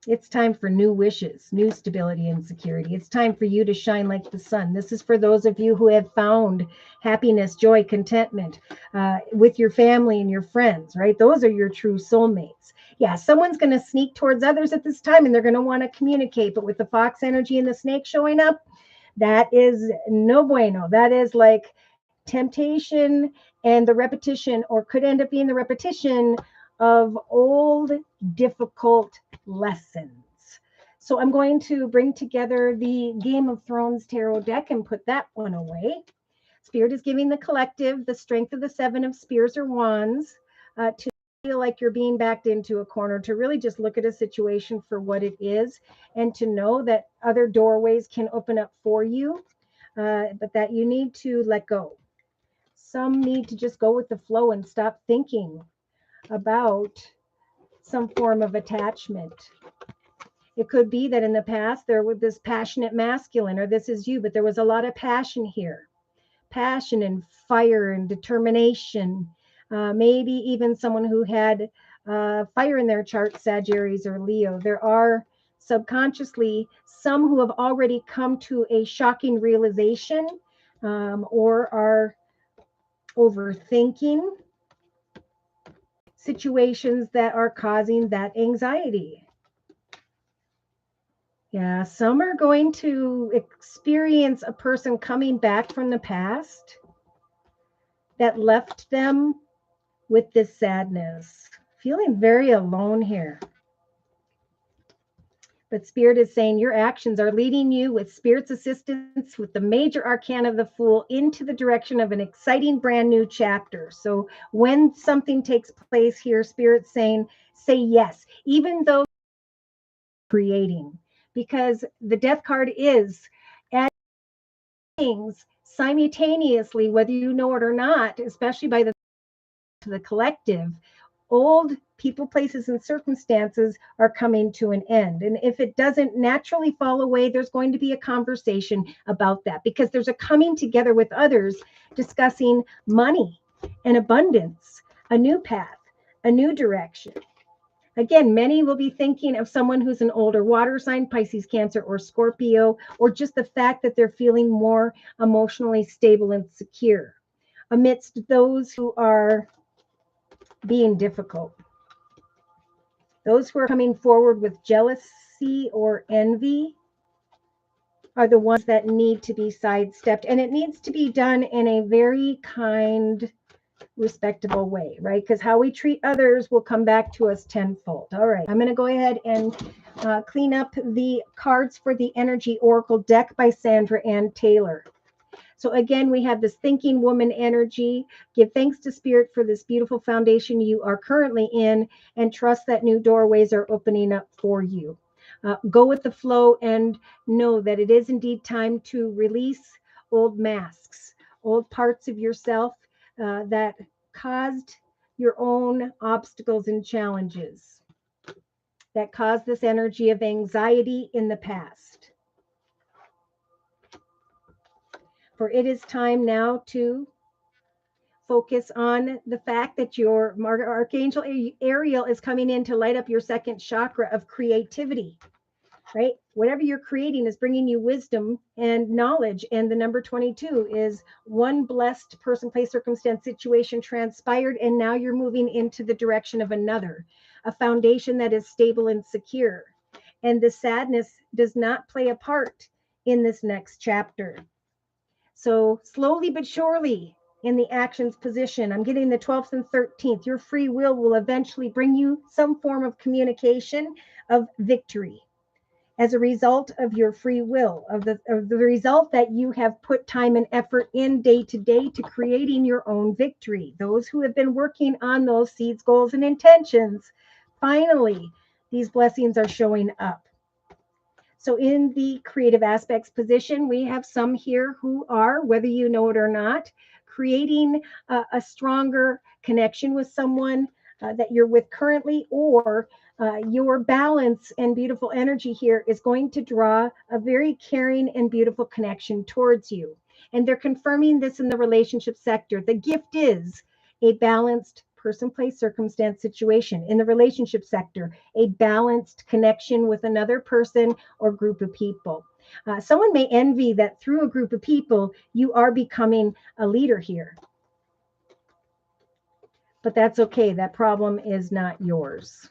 it's time for new wishes, new stability and security. It's time for you to shine like the sun. This is for those of you who have found happiness, joy, contentment with your family and your friends, right? Those are your true soulmates. Yeah, someone's going to sneak towards others at this time and they're going to want to communicate. But with the fox energy and the snake showing up, that is no bueno. That is like temptation and the repetition, or could end up being the repetition of old, difficult lessons. So I'm going to bring together the Game of Thrones tarot deck and put that one away. Spirit is giving the collective the strength of the 7 of spears or wands to feel like you're being backed into a corner, to really just look at a situation for what it is and to know that other doorways can open up for you, but that you need to let go. Some need to just go with the flow and stop thinking about some form of attachment. It could be that in the past there was this passionate masculine, or this is you, but there was a lot of passion here. Passion and fire and determination. Maybe even someone who had fire in their chart, Sagittarius or Leo. There are subconsciously some who have already come to a shocking realization or are overthinking situations that are causing that anxiety. Yeah, some are going to experience a person coming back from the past that left them with this sadness, feeling very alone here. But Spirit is saying your actions are leading you with Spirit's assistance with the major arcana of the Fool into the direction of an exciting brand new chapter. So when something takes place here, Spirit's saying, say yes, even though creating, because the Death card is adding things simultaneously, whether you know it or not, especially by the collective. Old people, places, and circumstances are coming to an end. And if it doesn't naturally fall away, there's going to be a conversation about that, because there's a coming together with others discussing money and abundance, a new path, a new direction. Again, many will be thinking of someone who's an older water sign, Pisces, Cancer, or Scorpio, or just the fact that they're feeling more emotionally stable and secure amidst those who are being difficult. Those who are coming forward with jealousy or envy are the ones that need to be sidestepped. And it needs to be done in a very kind, respectable way, right? Because how we treat others will come back to us tenfold. All right, I'm going to go ahead and clean up the cards for the Energy Oracle deck by Sandra Ann Taylor. So again, we have this thinking woman energy. Give thanks to Spirit for this beautiful foundation you are currently in, and trust that new doorways are opening up for you. Go with the flow and know that it is indeed time to release old masks, old parts of yourself that caused your own obstacles and challenges, that caused this energy of anxiety in the past. For it is time now to focus on the fact that your Archangel Ariel is coming in to light up your second chakra of creativity, right? Whatever you're creating is bringing you wisdom and knowledge. And the number 22 is one blessed person, place, circumstance, situation transpired. And now you're moving into the direction of another, a foundation that is stable and secure. And the sadness does not play a part in this next chapter. So slowly but surely, in the actions position, I'm getting the 12th and 13th. Your free will eventually bring you some form of communication of victory as a result of your free will, of the result that you have put time and effort in day to day to creating your own victory. Those who have been working on those seeds, goals, and intentions, finally, these blessings are showing up. So in the creative aspects position, we have some here who are, whether you know it or not, creating a stronger connection with someone that you're with currently, or your balance and beautiful energy here is going to draw a very caring and beautiful connection towards you. And they're confirming this in the relationship sector. The gift is a balanced person, place, circumstance, situation. In the relationship sector, a balanced connection with another person or group of people. Someone may envy that through a group of people, you are becoming a leader here. But that's okay. That problem is not yours.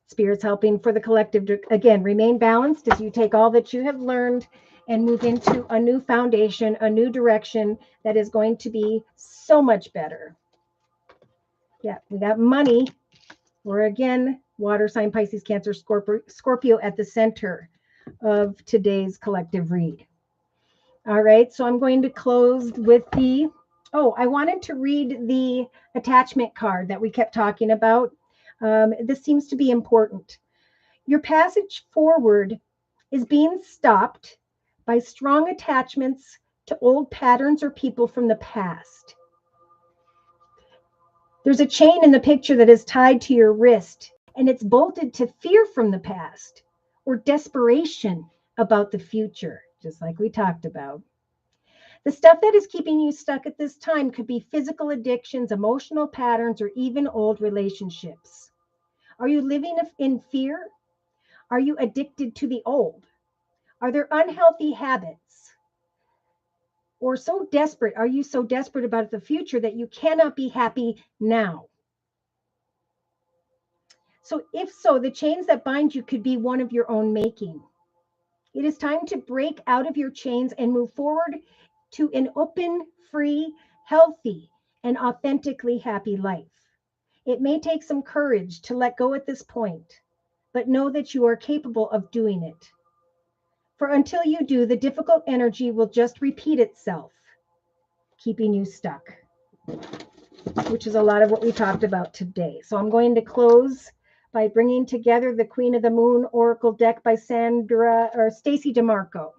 Spirit's helping for the collective to, again, remain balanced as you take all that you have learned and move into a new foundation, a new direction that is going to be so much better. Yeah, we got money. We're again, water sign, Pisces, Cancer, Scorpio at the center of today's collective read. All right, so I'm going to close with the, I wanted to read the attachment card that we kept talking about. This seems to be important. Your passage forward is being stopped by strong attachments to old patterns or people from the past. There's a chain in the picture that is tied to your wrist, and it's bolted to fear from the past or desperation about the future, just like we talked about. The stuff that is keeping you stuck at this time could be physical addictions, emotional patterns, or even old relationships. Are you living in fear? Are you addicted to the old? Are there unhealthy habits? Or are you so desperate about the future that you cannot be happy now? So if so, the chains that bind you could be one of your own making. It is time to break out of your chains and move forward to an open, free, healthy, and authentically happy life. It may take some courage to let go at this point, but know that you are capable of doing it. For until you do, the difficult energy will just repeat itself, keeping you stuck, which is a lot of what we talked about today. So I'm going to close by bringing together the Queen of the Moon Oracle deck by Stacey DeMarco.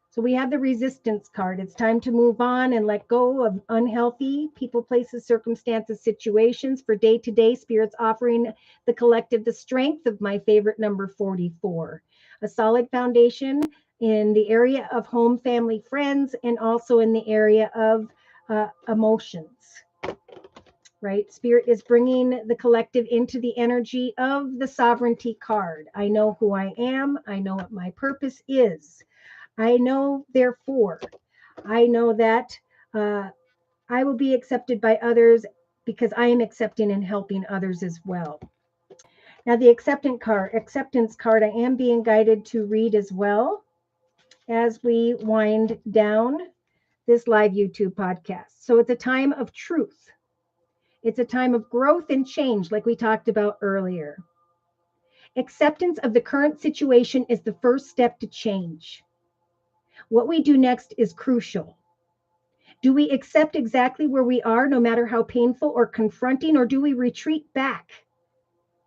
So we have the resistance card. It's time to move on and let go of unhealthy people, places, circumstances, situations. For day to day, Spirit's offering the collective the strength of my favorite number 44, a solid foundation in the area of home, family, friends, and also in the area of emotions. Right? Spirit is bringing the collective into the energy of the sovereignty card. I know who I am. I know what my purpose is. I know, therefore, I know that I will be accepted by others because I am accepting and helping others as well. Now, the acceptance card, I am being guided to read as well as we wind down this live YouTube podcast. So it's a time of truth. It's a time of growth and change, like we talked about earlier. Acceptance of the current situation is the first step to change. What we do next is crucial. Do we accept exactly where we are, no matter how painful or confronting, or do we retreat back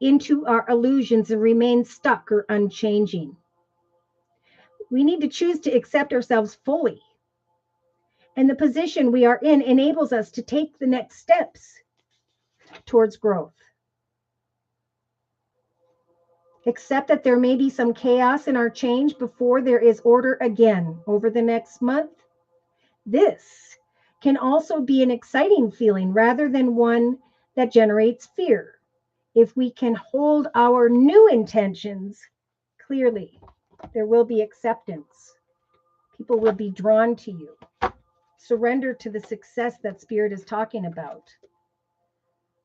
into our illusions and remain stuck or unchanging? We need to choose to accept ourselves fully. And the position we are in enables us to take the next steps towards growth. Accept that there may be some chaos in our change before there is order again over the next month. This can also be an exciting feeling rather than one that generates fear. If we can hold our new intentions clearly, there will be acceptance. People will be drawn to you. Surrender to the success that Spirit is talking about.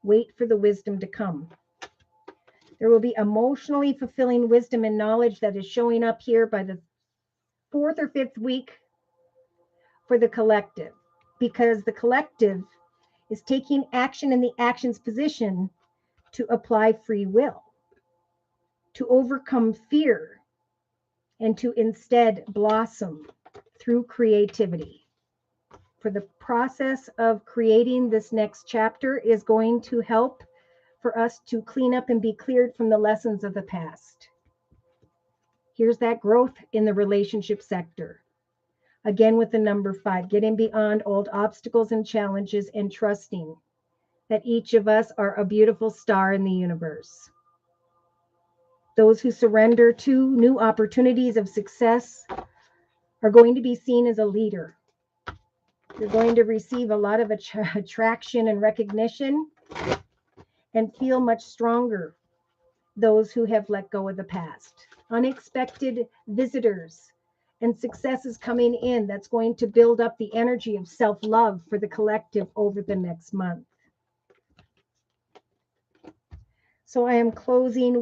Wait for the wisdom to come. There will be emotionally fulfilling wisdom and knowledge that is showing up here by the 4th or 5th week for the collective, because the collective is taking action in the action's position to apply free will, to overcome fear, and to instead blossom through creativity. For the process of creating this next chapter is going to help for us to clean up and be cleared from the lessons of the past. Here's that growth in the relationship sector. Again, with the number 5, getting beyond old obstacles and challenges and trusting that each of us are a beautiful star in the universe. Those who surrender to new opportunities of success are going to be seen as a leader. You're going to receive a lot of attraction and recognition and feel much stronger. Those who have let go of the past. Unexpected visitors and successes coming in, that's going to build up the energy of self-love for the collective over the next month. So I am closing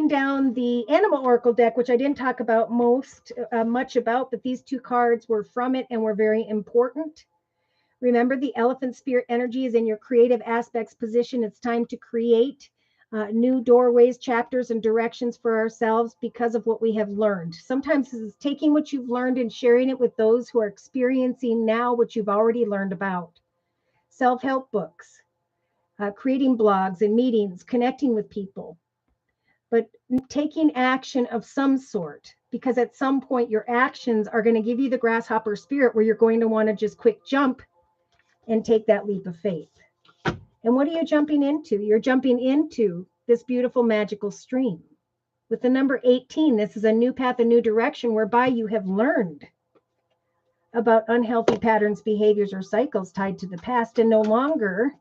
down the Animal Oracle deck, which I didn't talk about much about, but these 2 cards were from it and were very important. Remember, the elephant spirit energy is in your creative aspects position. It's time to create new doorways, chapters, and directions for ourselves because of what we have learned. Sometimes this is taking what you've learned and sharing it with those who are experiencing now what you've already learned about. Self-help books, creating blogs and meetings, connecting with people, but taking action of some sort, because at some point your actions are going to give you the grasshopper spirit where you're going to want to just quick jump and take that leap of faith. And what are you jumping into? You're jumping into this beautiful magical stream. With the number 18, this is a new path, a new direction whereby you have learned about unhealthy patterns, behaviors, or cycles tied to the past, and no longer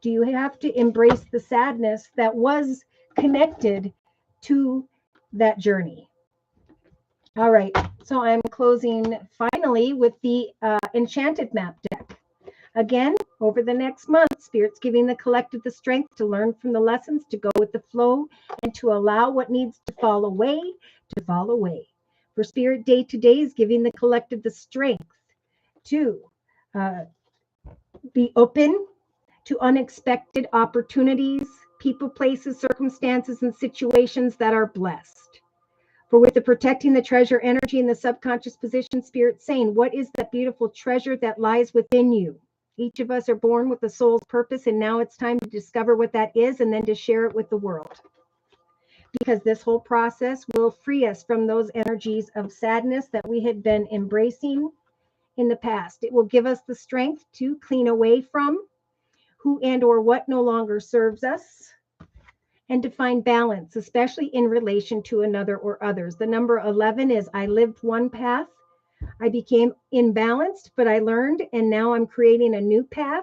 do you have to embrace the sadness that was connected to that journey. All right, so I'm closing finally with the Enchanted Map deck. Again, over the next month, Spirit's giving the collective the strength to learn from the lessons, to go with the flow, and to allow what needs to fall away to fall away. For Spirit, day to day is giving the collective the strength to be open to unexpected opportunities, people, places, circumstances, and situations that are blessed. For with the protecting the treasure energy in the subconscious position, Spirit's saying, what is that beautiful treasure that lies within you? Each of us are born with a soul's purpose, and now it's time to discover what that is and then to share it with the world. Because this whole process will free us from those energies of sadness that we had been embracing in the past. It will give us the strength to clean away from who and or what no longer serves us, and to find balance, especially in relation to another or others. The number 11 is I lived one path. I became imbalanced, but I learned, and now I'm creating a new path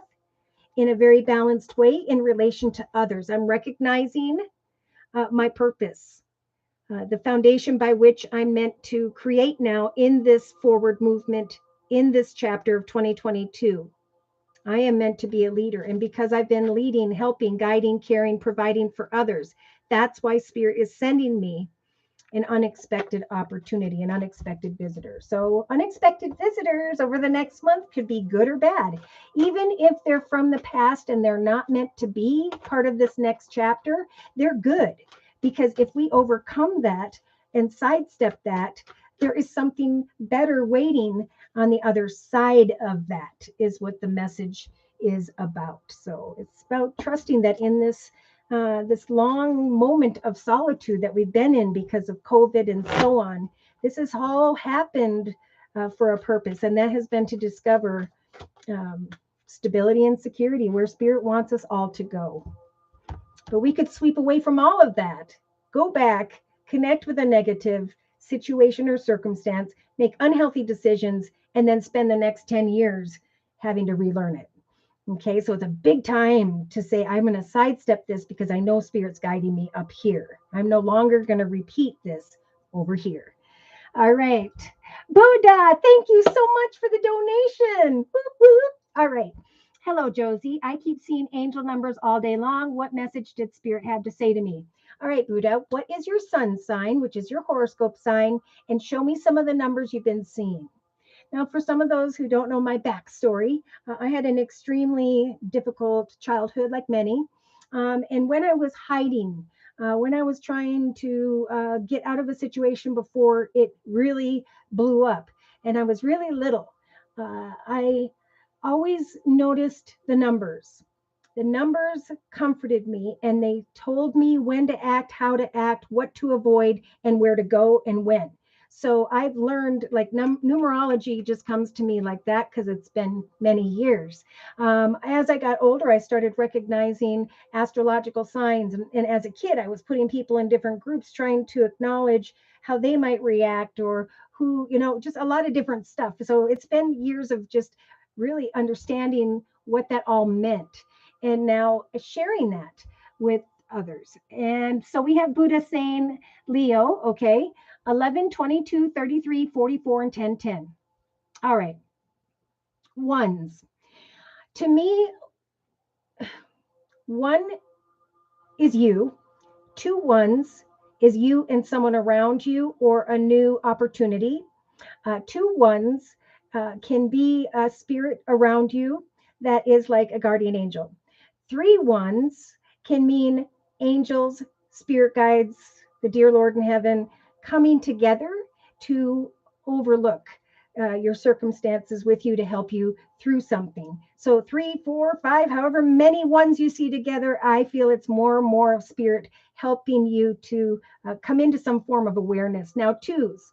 in a very balanced way in relation to others. I'm recognizing my purpose, the foundation by which I'm meant to create now in this forward movement in this chapter of 2022. I am meant to be a leader. And because I've been leading, helping, guiding, caring, providing for others, that's why Spirit is sending me an unexpected opportunity, an unexpected visitor. So unexpected visitors over the next month could be good or bad. Even if they're from the past and they're not meant to be part of this next chapter, they're good. Because if we overcome that and sidestep that, there is something better waiting on the other side of that, is what the message is about. So it's about trusting that in this long moment of solitude that we've been in because of COVID and so on, this has all happened for a purpose, and that has been to discover um, stability and security, where spirit wants us all to go. But we could sweep away from all of that, go back, connect with a negative situation or circumstance, make unhealthy decisions, and then spend the next 10 years having to relearn it. Okay, so it's a big time to say, I'm going to sidestep this because I know Spirit's guiding me up here. I'm no longer going to repeat this over here. All right. Buddha, thank you so much for the donation. Whoop, whoop. All right. Hello, Josie. I keep seeing angel numbers all day long. What message did Spirit have to say to me? All right, Buddha, what is your sun sign, which is your horoscope sign? And show me some of the numbers you've been seeing. Now, for some of those who don't know my backstory, I had an extremely difficult childhood, like many. And when I was hiding, when I was trying to get out of a situation before it really blew up, and I was really little, I always noticed the numbers. The numbers comforted me, and they told me when to act, how to act, what to avoid, and where to go and when. So I've learned, like, numerology just comes to me like that because it's been many years. As I got older, I started recognizing astrological signs. And as a kid, I was putting people in different groups trying to acknowledge how they might react, or who, just a lot of different stuff. So it's been years of just really understanding what that all meant, and now sharing that with others. And so we have Buddha saying Leo, okay, 11, 22, 33, 44, and 10, 10. All right. Ones. To me, one is you. Two ones is you and someone around you, or a new opportunity. Two ones can be a spirit around you that is like a guardian angel. Three ones can mean angels, spirit guides, the dear Lord in heaven coming together to overlook your circumstances with you, to help you through something. So 3, 4, 5, however many ones you see together, I feel it's more and more of spirit helping you to come into some form of awareness. Now, twos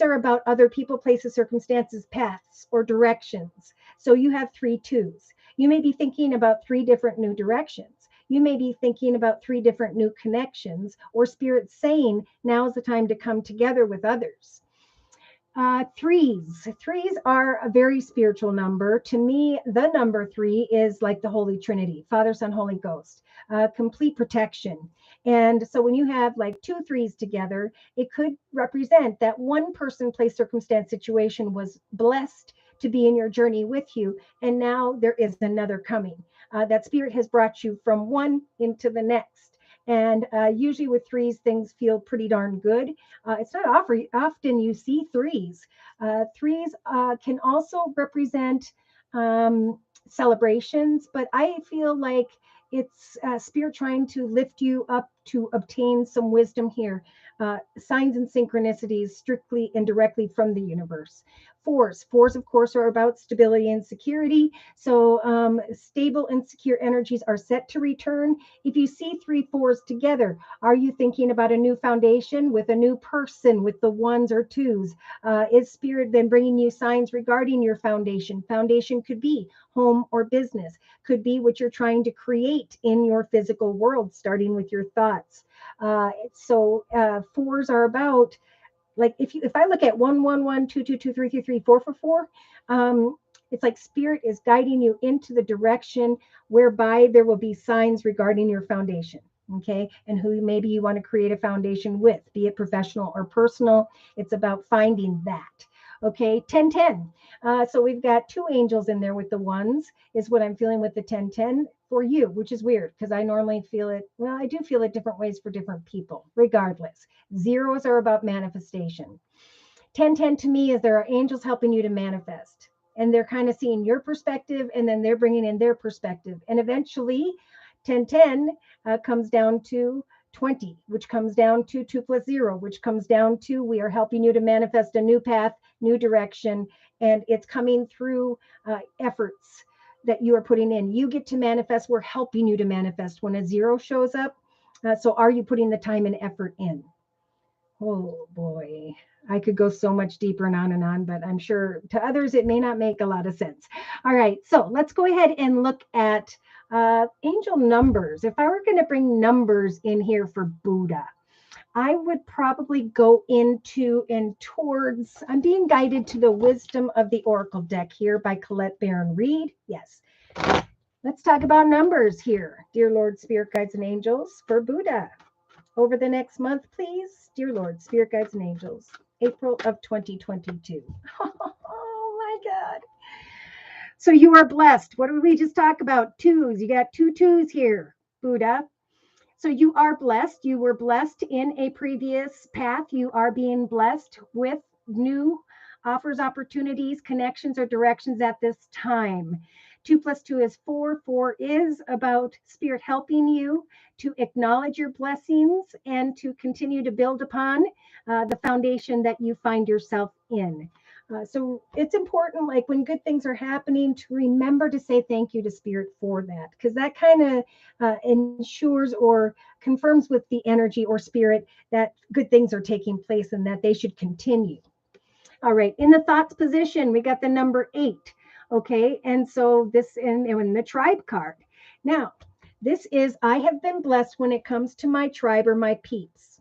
are about other people, places, circumstances, paths, or directions. So you have 3 twos. You may be thinking about 3 different new directions. You may be thinking about 3 different new connections, or spirit saying, now's the time to come together with others. Threes are a very spiritual number. To me, the number 3 is like the Holy Trinity, Father, Son, Holy Ghost, complete protection. And so when you have like 2 threes together, it could represent that one person, place, circumstance, situation was blessed to be in your journey with you. And now there is another coming. That spirit has brought you from one into the next. And usually with threes, things feel pretty darn good. It's not often you see threes. Threes can also represent celebrations, but I feel like it's spirit trying to lift you up to obtain some wisdom here. Signs and synchronicities strictly and directly from the universe. Fours, of course, are about stability and security. So stable and secure energies are set to return. If you see 3 fours together, are you thinking about a new foundation with a new person with the ones or twos? Is spirit then bringing you signs regarding your foundation? Foundation could be home or business, could be what you're trying to create in your physical world, starting with your thoughts. So fours are about, like, if I look at 1, 1, 1, 2, 2, 2, 3, 3, 3, 4, 4, 4, it's like spirit is guiding you into the direction whereby there will be signs regarding your foundation. Okay, and who maybe you want to create a foundation with, be it professional or personal. It's about finding that. Okay, 10, 10. So we've got 2 angels in there with the ones, is what I'm feeling with the 10, 10. for you, which is weird because I normally feel it. Well, I do feel it different ways for different people. Regardless, zeros are about manifestation. 1010 to me is there are angels helping you to manifest. And they're kind of seeing your perspective and then they're bringing in their perspective. And eventually, 1010 comes down to 20, which comes down to 2 plus 0, which comes down to we are helping you to manifest a new path, new direction. And it's coming through efforts that you are putting in. You get to manifest. We're helping you to manifest when a 0 shows up. So are you putting the time and effort in? Oh boy, I could go so much deeper and on, but I'm sure to others it may not make a lot of sense. All right, so let's go ahead and look at angel numbers. If I were going to bring numbers in here for Buddha, I would probably go into and towards, I'm being guided to the Wisdom of the Oracle deck here by Colette Baron Reed. Yes. Let's talk about numbers here, dear Lord, Spirit Guides, and Angels for Buddha. Over the next month, please, dear Lord, Spirit Guides and Angels, April of 2022. Oh my God. So you are blessed. What did we just talk about? Twos. You got 2 twos here, Buddha. So you are blessed. You were blessed in a previous path. You are being blessed with new offers, opportunities, connections, or directions at this time. 2 plus 2 is 4. 4 is about Spirit helping you to acknowledge your blessings and to continue to build upon the foundation that you find yourself in. So it's important, like when good things are happening, to remember to say thank you to Spirit for that, because that kind of ensures or confirms with the energy or spirit that good things are taking place and that they should continue. All right, in the thoughts position, we got the number 8. Okay, and so this in the tribe card. Now, this is I have been blessed when it comes to my tribe or my peeps.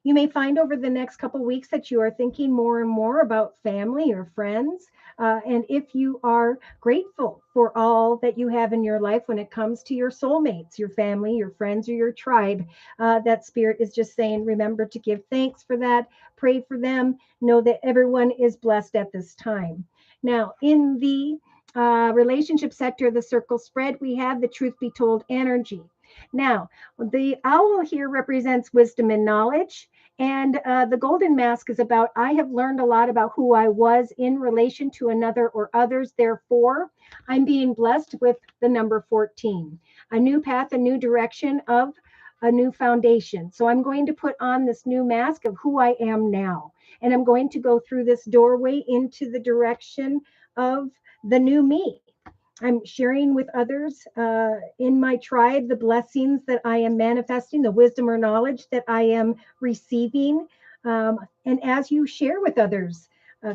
You may find over the next couple of weeks that you are thinking more and more about family or friends. And if you are grateful for all that you have in your life when it comes to your soulmates, your family, your friends, or your tribe, that Spirit is just saying, remember to give thanks for that, pray for them, know that everyone is blessed at this time. Now, in the relationship sector of the circle spread, we have the truth be told energy. Now, the owl here represents wisdom and knowledge. And the golden mask is about, I have learned a lot about who I was in relation to another or others. Therefore, I'm being blessed with the number 14, a new path, a new direction of a new foundation. So I'm going to put on this new mask of who I am now. And I'm going to go through this doorway into the direction of the new me. I'm sharing with others in my tribe the blessings that I am manifesting, the wisdom or knowledge that I am receiving. And as you share with others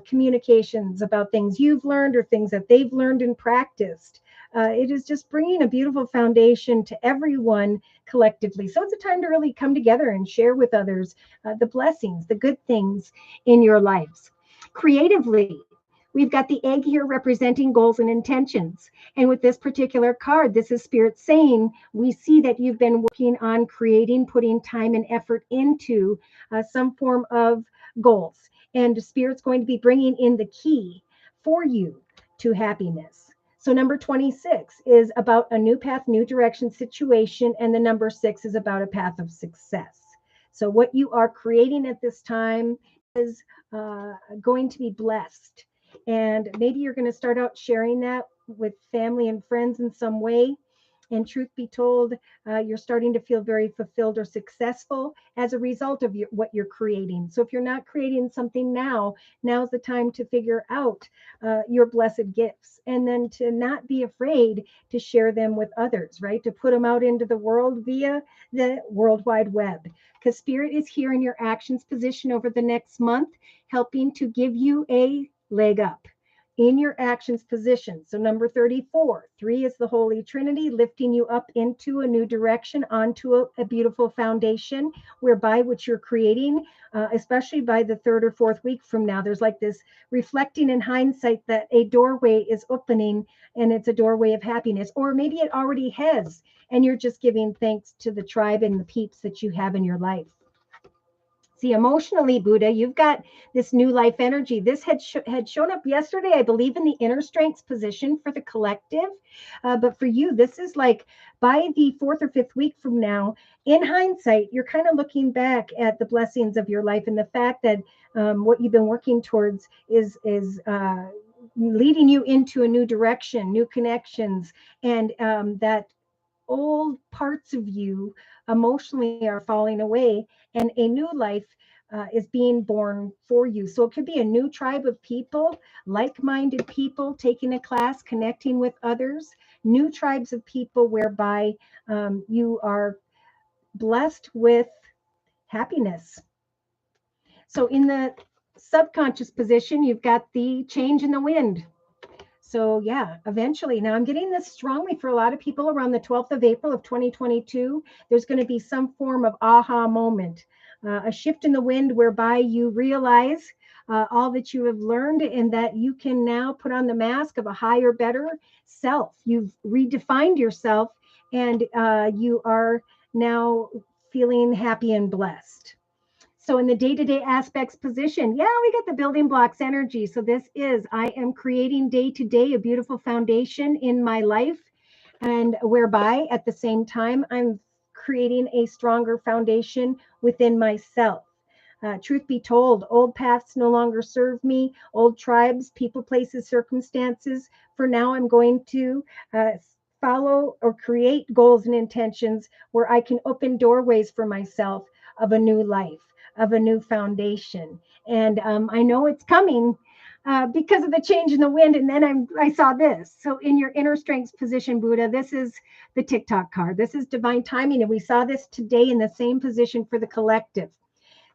communications about things you've learned or things that they've learned and practiced, it is just bringing a beautiful foundation to everyone collectively. So it's a time to really come together and share with others the blessings, the good things in your lives. Creatively, we've got the egg here representing goals and intentions. And with this particular card, this is Spirit saying, we see that you've been working on creating, putting time and effort into some form of goals. And Spirit's going to be bringing in the key for you to happiness. So number 26 is about a new path, new direction situation. And the number 6 is about a path of success. So what you are creating at this time is going to be blessed. And maybe you're going to start out sharing that with family and friends in some way. And truth be told, you're starting to feel very fulfilled or successful as a result of what you're creating. So if you're not creating something now, now's the time to figure out your blessed gifts, and then to not be afraid to share them with others, right? To put them out into the world via the World Wide Web. Because Spirit is here in your actions position over the next month, helping to give you a leg up in your actions position. So number 34, 3 is the Holy Trinity, lifting you up into a new direction, onto a beautiful foundation, whereby what you're creating, especially by the 3rd or 4th week from now, there's like this reflecting in hindsight that a doorway is opening, and it's a doorway of happiness. Or maybe it already has, and you're just giving thanks to the tribe and the peeps that you have in your life. See, emotionally, Buddha, you've got this new life energy. This had shown up yesterday, I believe, in the inner strengths position for the collective. But for you, this is like by the fourth or fifth week from now, in hindsight, you're kind of looking back at the blessings of your life and the fact that what you've been working towards is leading you into a new direction, new connections, and that old parts of you emotionally are falling away and a new life is being born for you. So it could be a new tribe of people, like-minded people taking a class, connecting with others, new tribes of people whereby you are blessed with happiness. So in the subconscious position, you've got the change in the wind. So yeah, eventually. Now I'm getting this strongly for a lot of people around the 12th of April of 2022. There's going to be some form of aha moment, a shift in the wind whereby you realize all that you have learned and that you can now put on the mask of a higher, better self. You've redefined yourself and you are now feeling happy and blessed. So in the day-to-day aspects position, yeah, we got the building blocks energy. So this is, I am creating day-to-day a beautiful foundation in my life, and whereby at the same time, I'm creating a stronger foundation within myself. Truth be told, old paths no longer serve me, old tribes, people, places, circumstances. For now, I'm going to follow or create goals and intentions where I can open doorways for myself of a new life, of a new foundation. And I know it's coming because of the change in the wind. And then I saw this. So in your inner strengths position, Buddha, this is the TikTok card. This is divine timing. And we saw this today in the same position for the collective.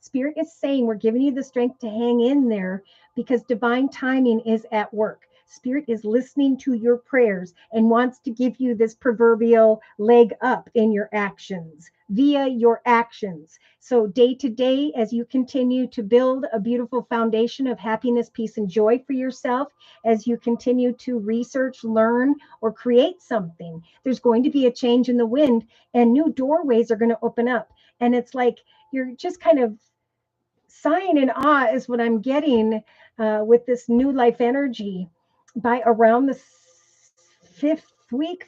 Spirit is saying we're giving you the strength to hang in there because divine timing is at work. Spirit is listening to your prayers and wants to give you this proverbial leg up in your actions, via your actions. So day to day, as you continue to build a beautiful foundation of happiness, peace, and joy for yourself, as you continue to research, learn, or create something, there's going to be a change in the wind and new doorways are going to open up. And it's like you're just kind of sighing in awe is what I'm getting with this new life energy by around the fifth week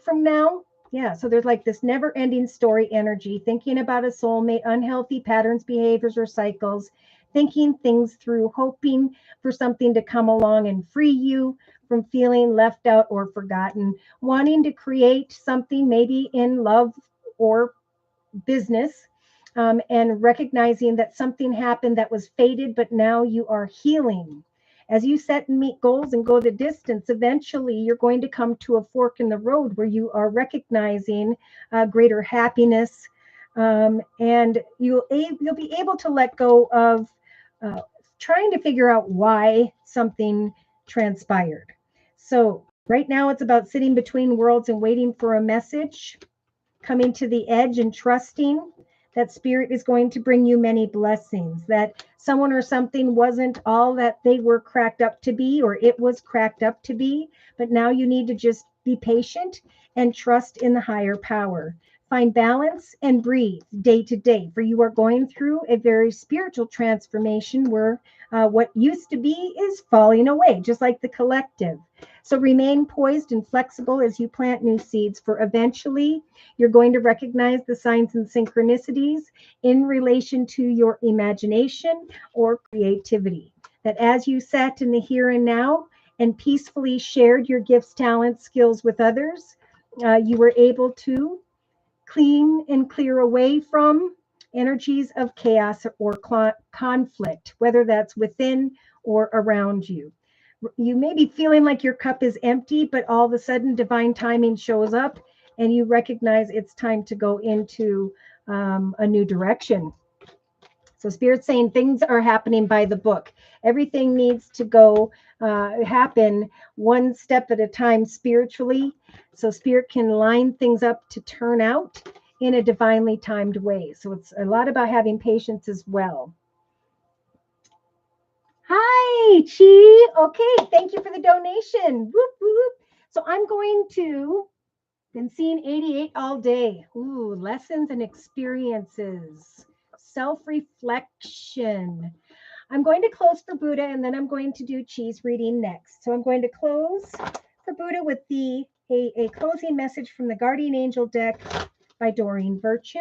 from now. Yeah, so there's like this never ending story energy, thinking about a soulmate, unhealthy patterns, behaviors, or cycles, thinking things through, hoping for something to come along and free you from feeling left out or forgotten, wanting to create something maybe in love or business, and recognizing that something happened that was fated, but now you are healing. As you set and meet goals and go the distance, eventually you're going to come to a fork in the road where you are recognizing greater happiness, and you'll be able to let go of trying to figure out why something transpired. So right now it's about sitting between worlds and waiting for a message, coming to the edge and trusting that spirit is going to bring you many blessings, that someone or something wasn't all that they were cracked up to be, or it was cracked up to be, but now you need to just be patient and trust in the higher power. Find balance and breathe day to day, for you are going through a very spiritual transformation where what used to be is falling away, just like the collective. So remain poised and flexible as you plant new seeds, for eventually you're going to recognize the signs and synchronicities in relation to your imagination or creativity. That as you sat in the here and now and peacefully shared your gifts, talents, skills with others, you were able to clean and clear away from energies of chaos or conflict, whether that's within or around you. You may be feeling like your cup is empty, but all of a sudden divine timing shows up and you recognize it's time to go into a new direction. So Spirit's saying things are happening by the book. Everything needs to go happen one step at a time spiritually, so Spirit can line things up to turn out in a divinely timed way. So it's a lot about having patience as well. Hi, Chi. Okay, thank you for the donation. Whoop, whoop. So I'm going to, been seeing 88 all day. Ooh, lessons and experiences. self-reflection. I'm going to close for Buddha, and then I'm going to do Chi's reading next. So I'm going to close for Buddha with a closing message from the Guardian Angel deck by Doreen Virtue.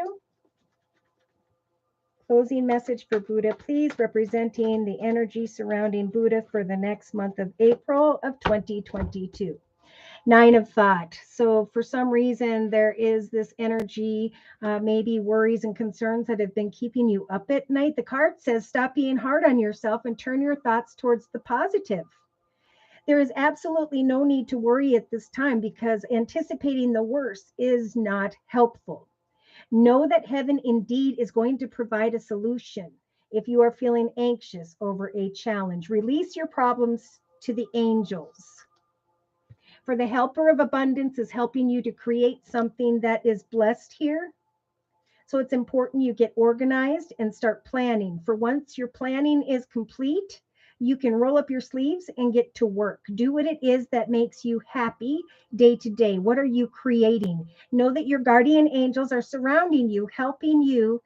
Closing message for Buddha, please, representing the energy surrounding Buddha for the next month of April of 2022. Nine of Thought. So for some reason, there is this energy, maybe worries and concerns that have been keeping you up at night. The card says, stop being hard on yourself and turn your thoughts towards the positive. There is absolutely no need to worry at this time because anticipating the worst is not helpful. Know that heaven indeed is going to provide a solution. If you are feeling anxious over a challenge, release your problems to the angels. For the helper of abundance is helping you to create something that is blessed here. So it's important you get organized and start planning. For once your planning is complete, you can roll up your sleeves and get to work. Do what it is that makes you happy day to day. What are you creating? Know that your guardian angels are surrounding you, helping you,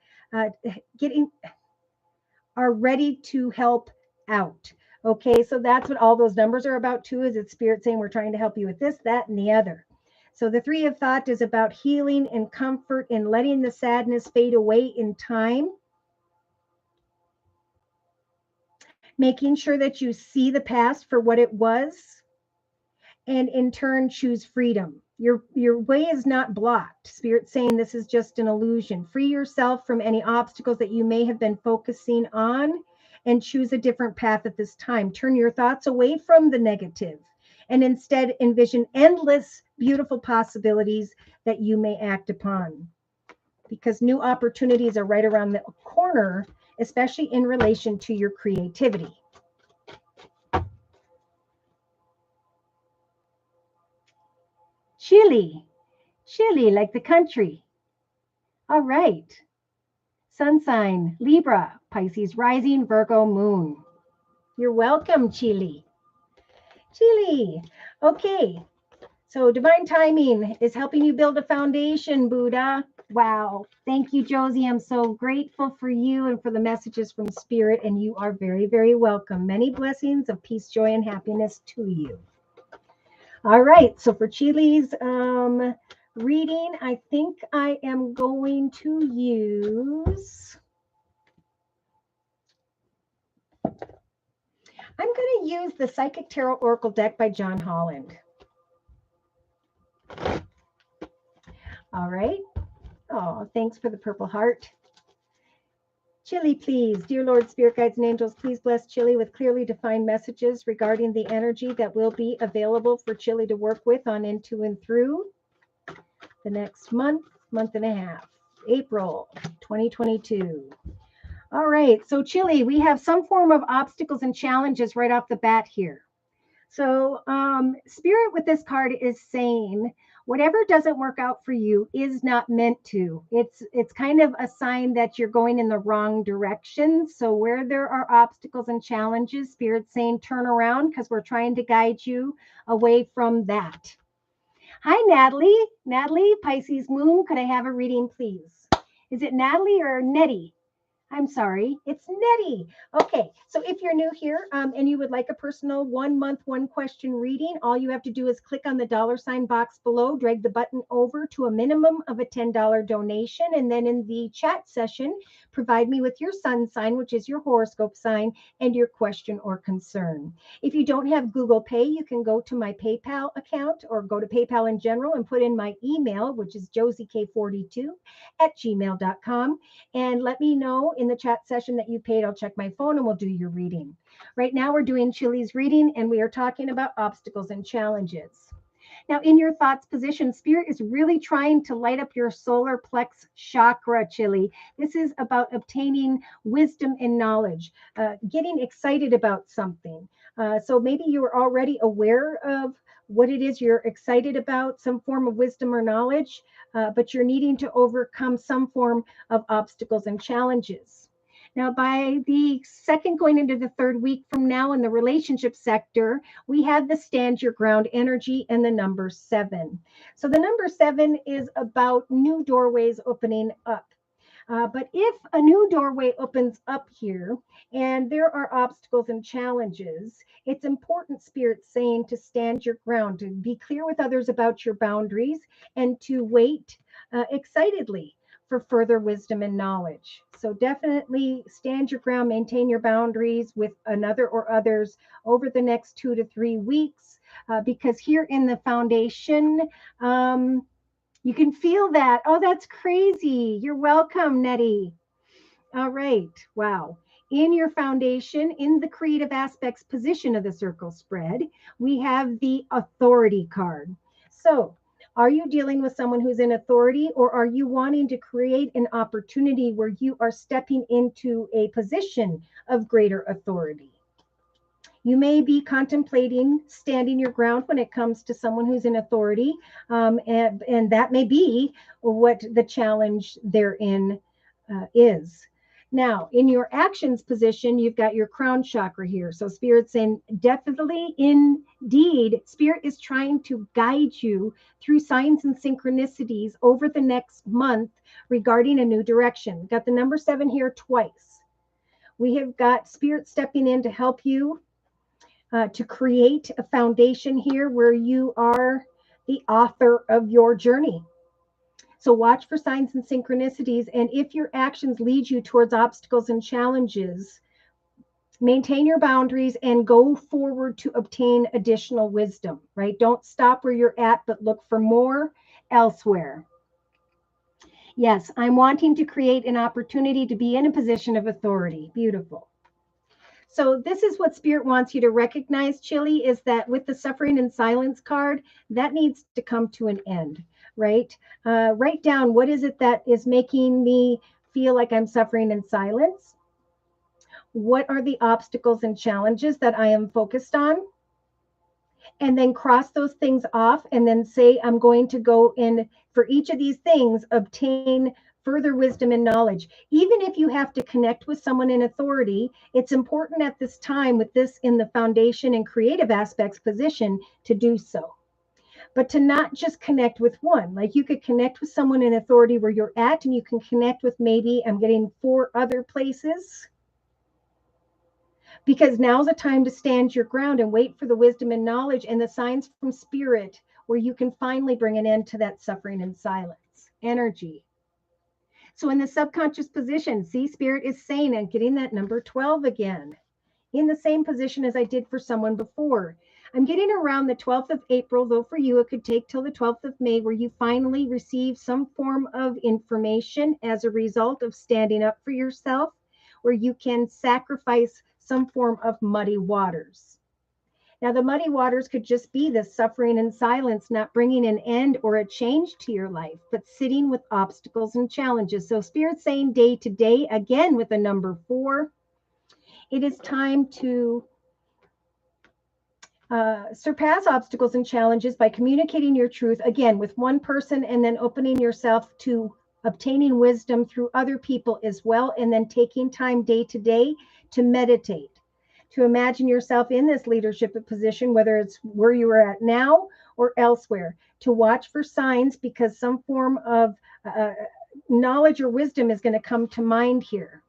are ready to help out. Okay, so that's what all those numbers are about too, is it's spirit saying we're trying to help you with this, that, and the other. So the Three of Thought is about healing and comfort and letting the sadness fade away in time. Making sure that you see the past for what it was, and in turn choose freedom. Your way is not blocked. Spirit saying this is just an illusion. Free yourself from any obstacles that you may have been focusing on and choose a different path at this time. Turn your thoughts away from the negative and instead envision endless beautiful possibilities that you may act upon, because new opportunities are right around the corner, especially in relation to your creativity. Chile, like the country. All right. Sun sign, Libra, Pisces rising, Virgo moon. You're welcome, Chile. Okay. So divine timing is helping you build a foundation, Buddha. Wow. Thank you, Josie. I'm so grateful for you and for the messages from Spirit, and you are very, very welcome. Many blessings of peace, joy, and happiness to you. All right. So for Chile's reading, I think I am going to use... I'm going to use the Psychic Tarot Oracle deck by John Holland. All right. Oh, thanks for the purple heart. Chile, please. Dear Lord, Spirit Guides, and Angels, please bless Chile with clearly defined messages regarding the energy that will be available for Chile to work with on into and through the next month and a half, April 2022. All right, so Chile, we have some form of obstacles and challenges right off the bat here. So Spirit with this card is saying, whatever doesn't work out for you is not meant to. It's kind of a sign that you're going in the wrong direction. So where there are obstacles and challenges, Spirit's saying turn around, because we're trying to guide you away from that. Hi, Natalie. Natalie, Pisces moon. Could I have a reading, please? Is it Natalie or Nettie? I'm sorry, it's Nettie. Okay, so if you're new here and you would like a personal 1 month, 1 question reading, all you have to do is click on the $ box below, drag the button over to a minimum of a $10 donation, and then in the chat session, provide me with your sun sign, which is your horoscope sign, and your question or concern. If you don't have Google Pay, you can go to my PayPal account or go to PayPal in general and put in my email, which is josiek42@gmail.com, and let me know in the chat session that you paid. I'll check my phone and we'll do your reading. Right now we're doing Chile's reading, and we are talking about obstacles and challenges. Now, in your thoughts position, Spirit is really trying to light up your solar plex chakra, Chile. This is about obtaining wisdom and knowledge, getting excited about something. So maybe you are already aware of what it is you're excited about, some form of wisdom or knowledge, but you're needing to overcome some form of obstacles and challenges. Now, by the second going into the third week from now in the relationship sector, we have the stand your ground energy and the number 7. So the number 7 is about new doorways opening up. But if a new doorway opens up here and there are obstacles and challenges, it's important, Spirit saying, to stand your ground, to be clear with others about your boundaries, and to wait excitedly for further wisdom and knowledge. So definitely stand your ground, maintain your boundaries with another or others over the next 2 to 3 weeks, because here in the foundation, you can feel that. Oh, that's crazy. You're welcome, Nettie. All right. Wow. In your foundation, in the creative aspects position of the circle spread, we have the authority card. So, are you dealing with someone who's in authority, or are you wanting to create an opportunity where you are stepping into a position of greater authority? You may be contemplating standing your ground when it comes to someone who's in authority, and that may be what the challenge therein is. Now, in your actions position, you've got your crown chakra here. So, Spirit's saying, definitely, indeed, Spirit is trying to guide you through signs and synchronicities over the next month regarding a new direction. We've got the number 7 here twice. We have got Spirit stepping in to help you to create a foundation here where you are the author of your journey. So watch for signs and synchronicities. And if your actions lead you towards obstacles and challenges, maintain your boundaries and go forward to obtain additional wisdom, right? Don't stop where you're at, but look for more elsewhere. Yes, I'm wanting to create an opportunity to be in a position of authority. Beautiful. So this is what Spirit wants you to recognize, Chili, is that with the suffering and silence card, that needs to come to an end, right? Write down, what is it that is making me feel like I'm suffering in silence? What are the obstacles and challenges that I am focused on? And then cross those things off and then say, I'm going to go in for each of these things, obtain further wisdom and knowledge. Even if you have to connect with someone in authority, it's important at this time with this in the foundation and creative aspects position to do so. But to not just connect with one, like you could connect with someone in authority where you're at, and you can connect with maybe, I'm getting 4 other places, because now's the time to stand your ground and wait for the wisdom and knowledge and the signs from Spirit where you can finally bring an end to that suffering and silence energy. So in the subconscious position, see, Spirit is saying, and getting that number 12 again, in the same position as I did for someone before. I'm getting around the 12th of April, though for you, it could take till the 12th of May, where you finally receive some form of information as a result of standing up for yourself, where you can sacrifice some form of muddy waters. Now, the muddy waters could just be the suffering and silence, not bringing an end or a change to your life, but sitting with obstacles and challenges. So Spirit saying day to day, again with the number 4, it is time to surpass obstacles and challenges by communicating your truth, again, with one person, and then opening yourself to obtaining wisdom through other people as well, and then taking time day to day to meditate, to imagine yourself in this leadership position, whether it's where you are at now or elsewhere, to watch for signs, because some form of knowledge or wisdom is going to come to mind here.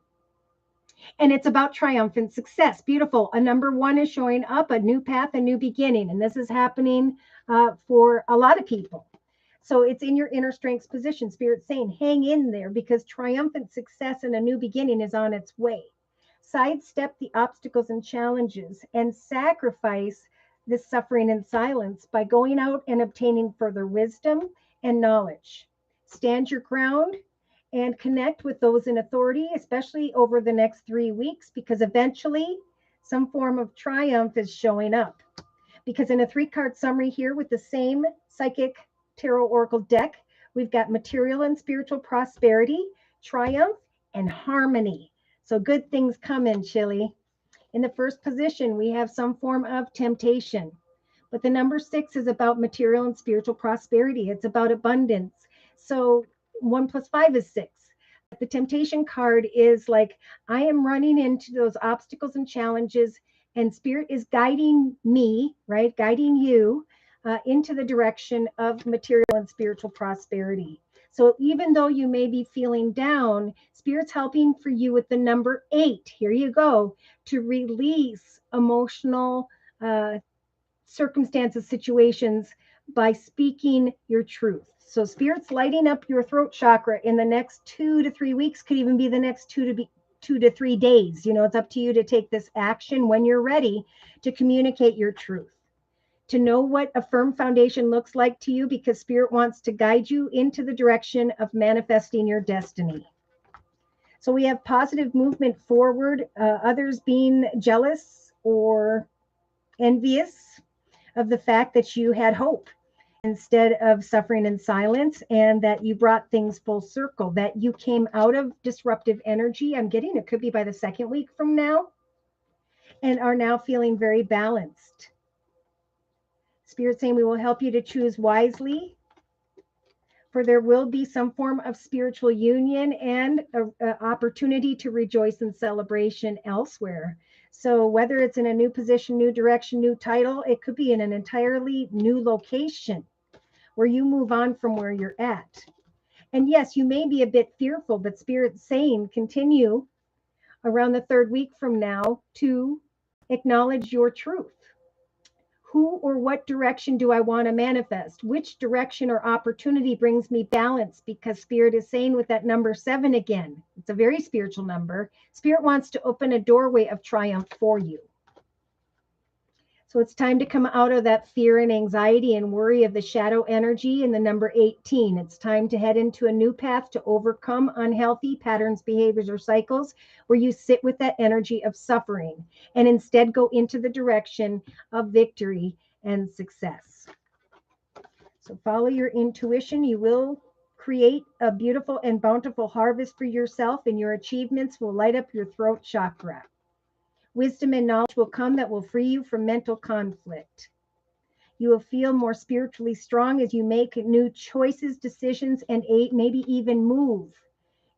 And it's about triumphant success. Beautiful. A number 1 is showing up, a new path, a new beginning. And this is happening for a lot of people. So it's in your inner strengths position. Spirit saying, hang in there, because triumphant success and a new beginning is on its way. Sidestep the obstacles and challenges and sacrifice this suffering and silence by going out and obtaining further wisdom and knowledge. Stand your ground and connect with those in authority, especially over the next 3 weeks, because eventually some form of triumph is showing up. Because in a 3-card summary here with the same psychic tarot oracle deck, we've got material and spiritual prosperity, triumph, and harmony. So good things come in, Chili. In the first position, we have some form of temptation. But the number 6 is about material and spiritual prosperity. It's about abundance. So 1 + 5 is 6. The temptation card is like, I am running into those obstacles and challenges, and Spirit is guiding me, right? Guiding you into the direction of material and spiritual prosperity. So even though you may be feeling down, Spirit's helping for you with the number 8. Here you go, to release emotional circumstances, situations by speaking your truth. So Spirit's lighting up your throat chakra in the next 2 to 3 weeks, could even be the next 2 to 3 days. You know, it's up to you to take this action when you're ready to communicate your truth, to know what a firm foundation looks like to you, because Spirit wants to guide you into the direction of manifesting your destiny. So we have positive movement forward, others being jealous or envious of the fact that you had hope instead of suffering in silence, and that you brought things full circle, that you came out of disruptive energy. I'm getting it could be by the second week from now, and are now feeling very balanced. Spirit saying we will help you to choose wisely, for there will be some form of spiritual union and an opportunity to rejoice in celebration elsewhere. So whether it's in a new position, new direction, new title, it could be in an entirely new location where you move on from where you're at. And yes, you may be a bit fearful, but Spirit's saying continue around the third week from now to acknowledge your truth. Who or what direction do I want to manifest? Which direction or opportunity brings me balance? Because Spirit is saying with that number 7 again, it's a very spiritual number. Spirit wants to open a doorway of triumph for you. So it's time to come out of that fear and anxiety and worry of the shadow energy in the number 18. It's time to head into a new path to overcome unhealthy patterns, behaviors, or cycles where you sit with that energy of suffering and instead go into the direction of victory and success. So follow your intuition. You will create a beautiful and bountiful harvest for yourself, and your achievements will light up your throat chakra. Wisdom and knowledge will come that will free you from mental conflict. You will feel more spiritually strong as you make new choices, decisions, and maybe even move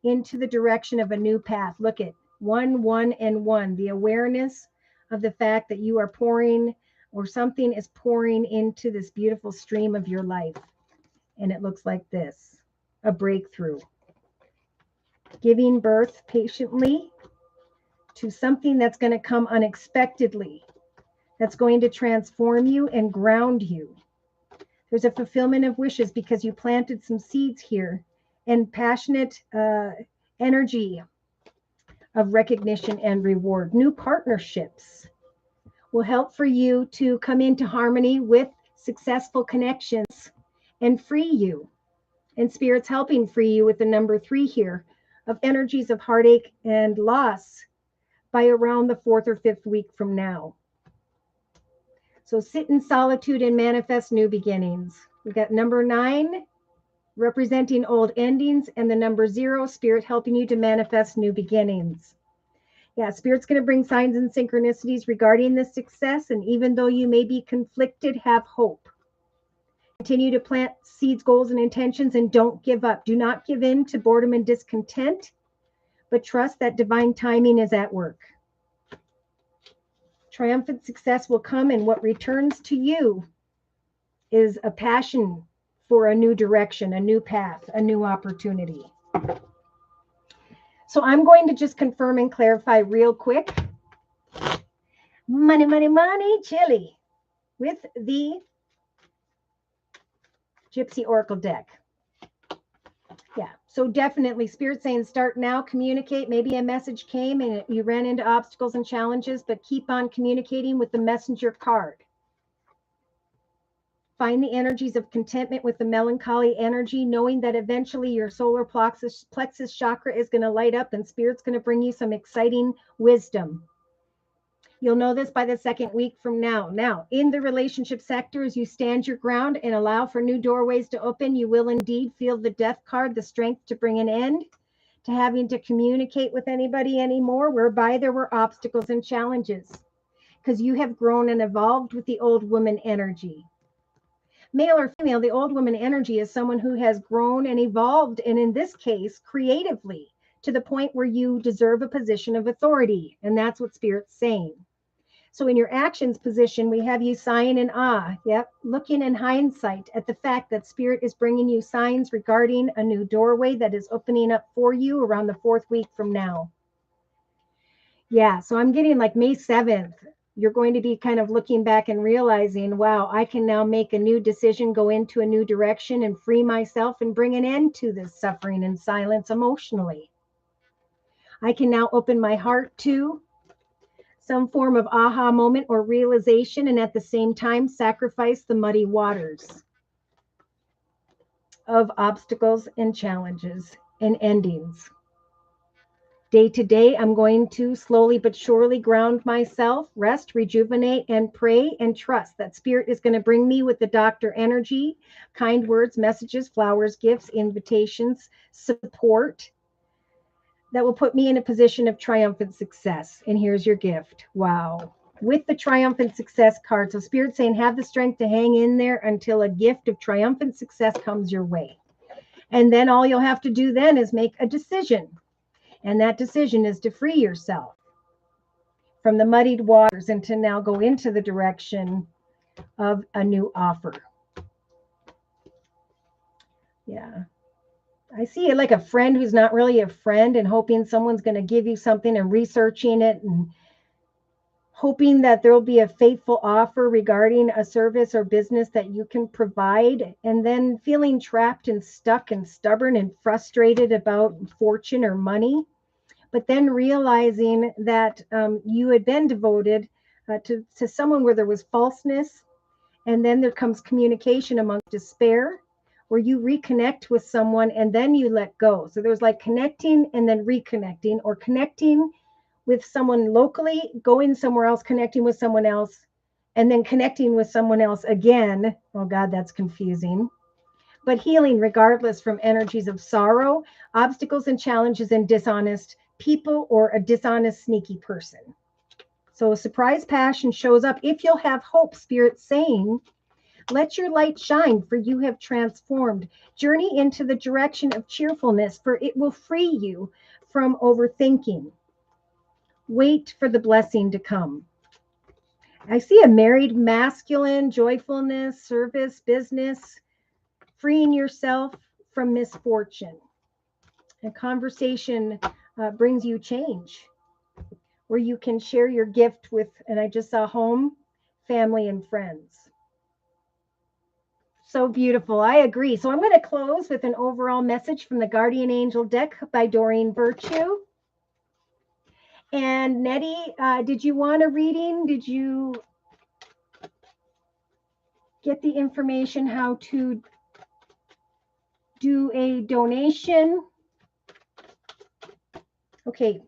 into the direction of a new path. Look at 1, 1, and 1. The awareness of the fact that you are pouring, or something is pouring into this beautiful stream of your life. And it looks like this, a breakthrough. Giving birth patiently to something that's going to come unexpectedly, that's going to transform you and ground you. There's a fulfillment of wishes because you planted some seeds here, and passionate energy of recognition and reward. New partnerships will help for you to come into harmony with successful connections and free you. And Spirit's helping free you with the number 3 here of energies of heartache and loss by around the 4th or 5th week from now. So sit in solitude and manifest new beginnings. We've got number 9 representing old endings, and the number 0, Spirit helping you to manifest new beginnings. Yeah, Spirit's going to bring signs and synchronicities regarding this success, and even though you may be conflicted, have hope. Continue to plant seeds, goals, and intentions, and don't give up. Do not give in to boredom and discontent, but trust that divine timing is at work. Triumphant success will come, and what returns to you is a passion for a new direction, a new path, a new opportunity. So I'm going to just confirm and clarify real quick. Money, money, money, chili with the Gypsy Oracle deck. Yeah, so definitely Spirit saying start now, communicate. Maybe a message came and you ran into obstacles and challenges, but keep on communicating with the messenger card. Find the energies of contentment with the melancholy energy, knowing that eventually your solar plexus chakra is going to light up and Spirit's going to bring you some exciting wisdom. You'll know this by the 2nd week from now. Now, in the relationship sector, as you stand your ground and allow for new doorways to open, you will indeed feel the death card, the strength to bring an end to having to communicate with anybody anymore, whereby there were obstacles and challenges, because you have grown and evolved with the old woman energy. Male or female, the old woman energy is someone who has grown and evolved, and in this case, creatively, to the point where you deserve a position of authority. And that's what Spirit's saying. So in your actions position, we have you sighing in awe. Yep. Looking in hindsight at the fact that Spirit is bringing you signs regarding a new doorway that is opening up for you around the 4th week from now. Yeah. So I'm getting like May 7th. You're going to be kind of looking back and realizing, wow, I can now make a new decision, go into a new direction and free myself and bring an end to this suffering and silence emotionally. I can now open my heart to some form of aha moment or realization, and at the same time sacrifice the muddy waters of obstacles and challenges and endings. Day to day, I'm going to slowly but surely ground myself, rest, rejuvenate, and pray and trust that Spirit is going to bring me with the doctor energy, kind words, messages, flowers, gifts, invitations, support that will put me in a position of triumphant success. And here's your gift. Wow. With the triumphant success card. So Spirit saying, have the strength to hang in there until a gift of triumphant success comes your way. And then all you'll have to do then is make a decision. And that decision is to free yourself from the muddied waters and to now go into the direction of a new offer. Yeah. I see it like a friend who's not really a friend and hoping someone's going to give you something and researching it and hoping that there'll be a faithful offer regarding a service or business that you can provide, and then feeling trapped and stuck and stubborn and frustrated about fortune or money. But then realizing that you had been devoted to someone where there was falseness, and then there comes communication amongst despair, where you reconnect with someone and then you let go. So there's like connecting and then reconnecting, or connecting with someone locally, going somewhere else, connecting with someone else, and then connecting with someone else again. Oh God, that's confusing. But healing regardless from energies of sorrow, obstacles and challenges, and dishonest people or a dishonest, sneaky person. So a surprise passion shows up if you'll have hope. Spirit saying, let your light shine, for you have transformed. Journey into the direction of cheerfulness, for it will free you from overthinking. Wait for the blessing to come. I see a married masculine, joyfulness, service, business, freeing yourself from misfortune. A conversation brings you change, where you can share your gift with, and I just saw home, family, and friends. So beautiful. I agree. So I'm going to close with an overall message from the Guardian Angel deck by Doreen Virtue. And Nettie, did you want a reading? Did you get the information how to do a donation? Okay.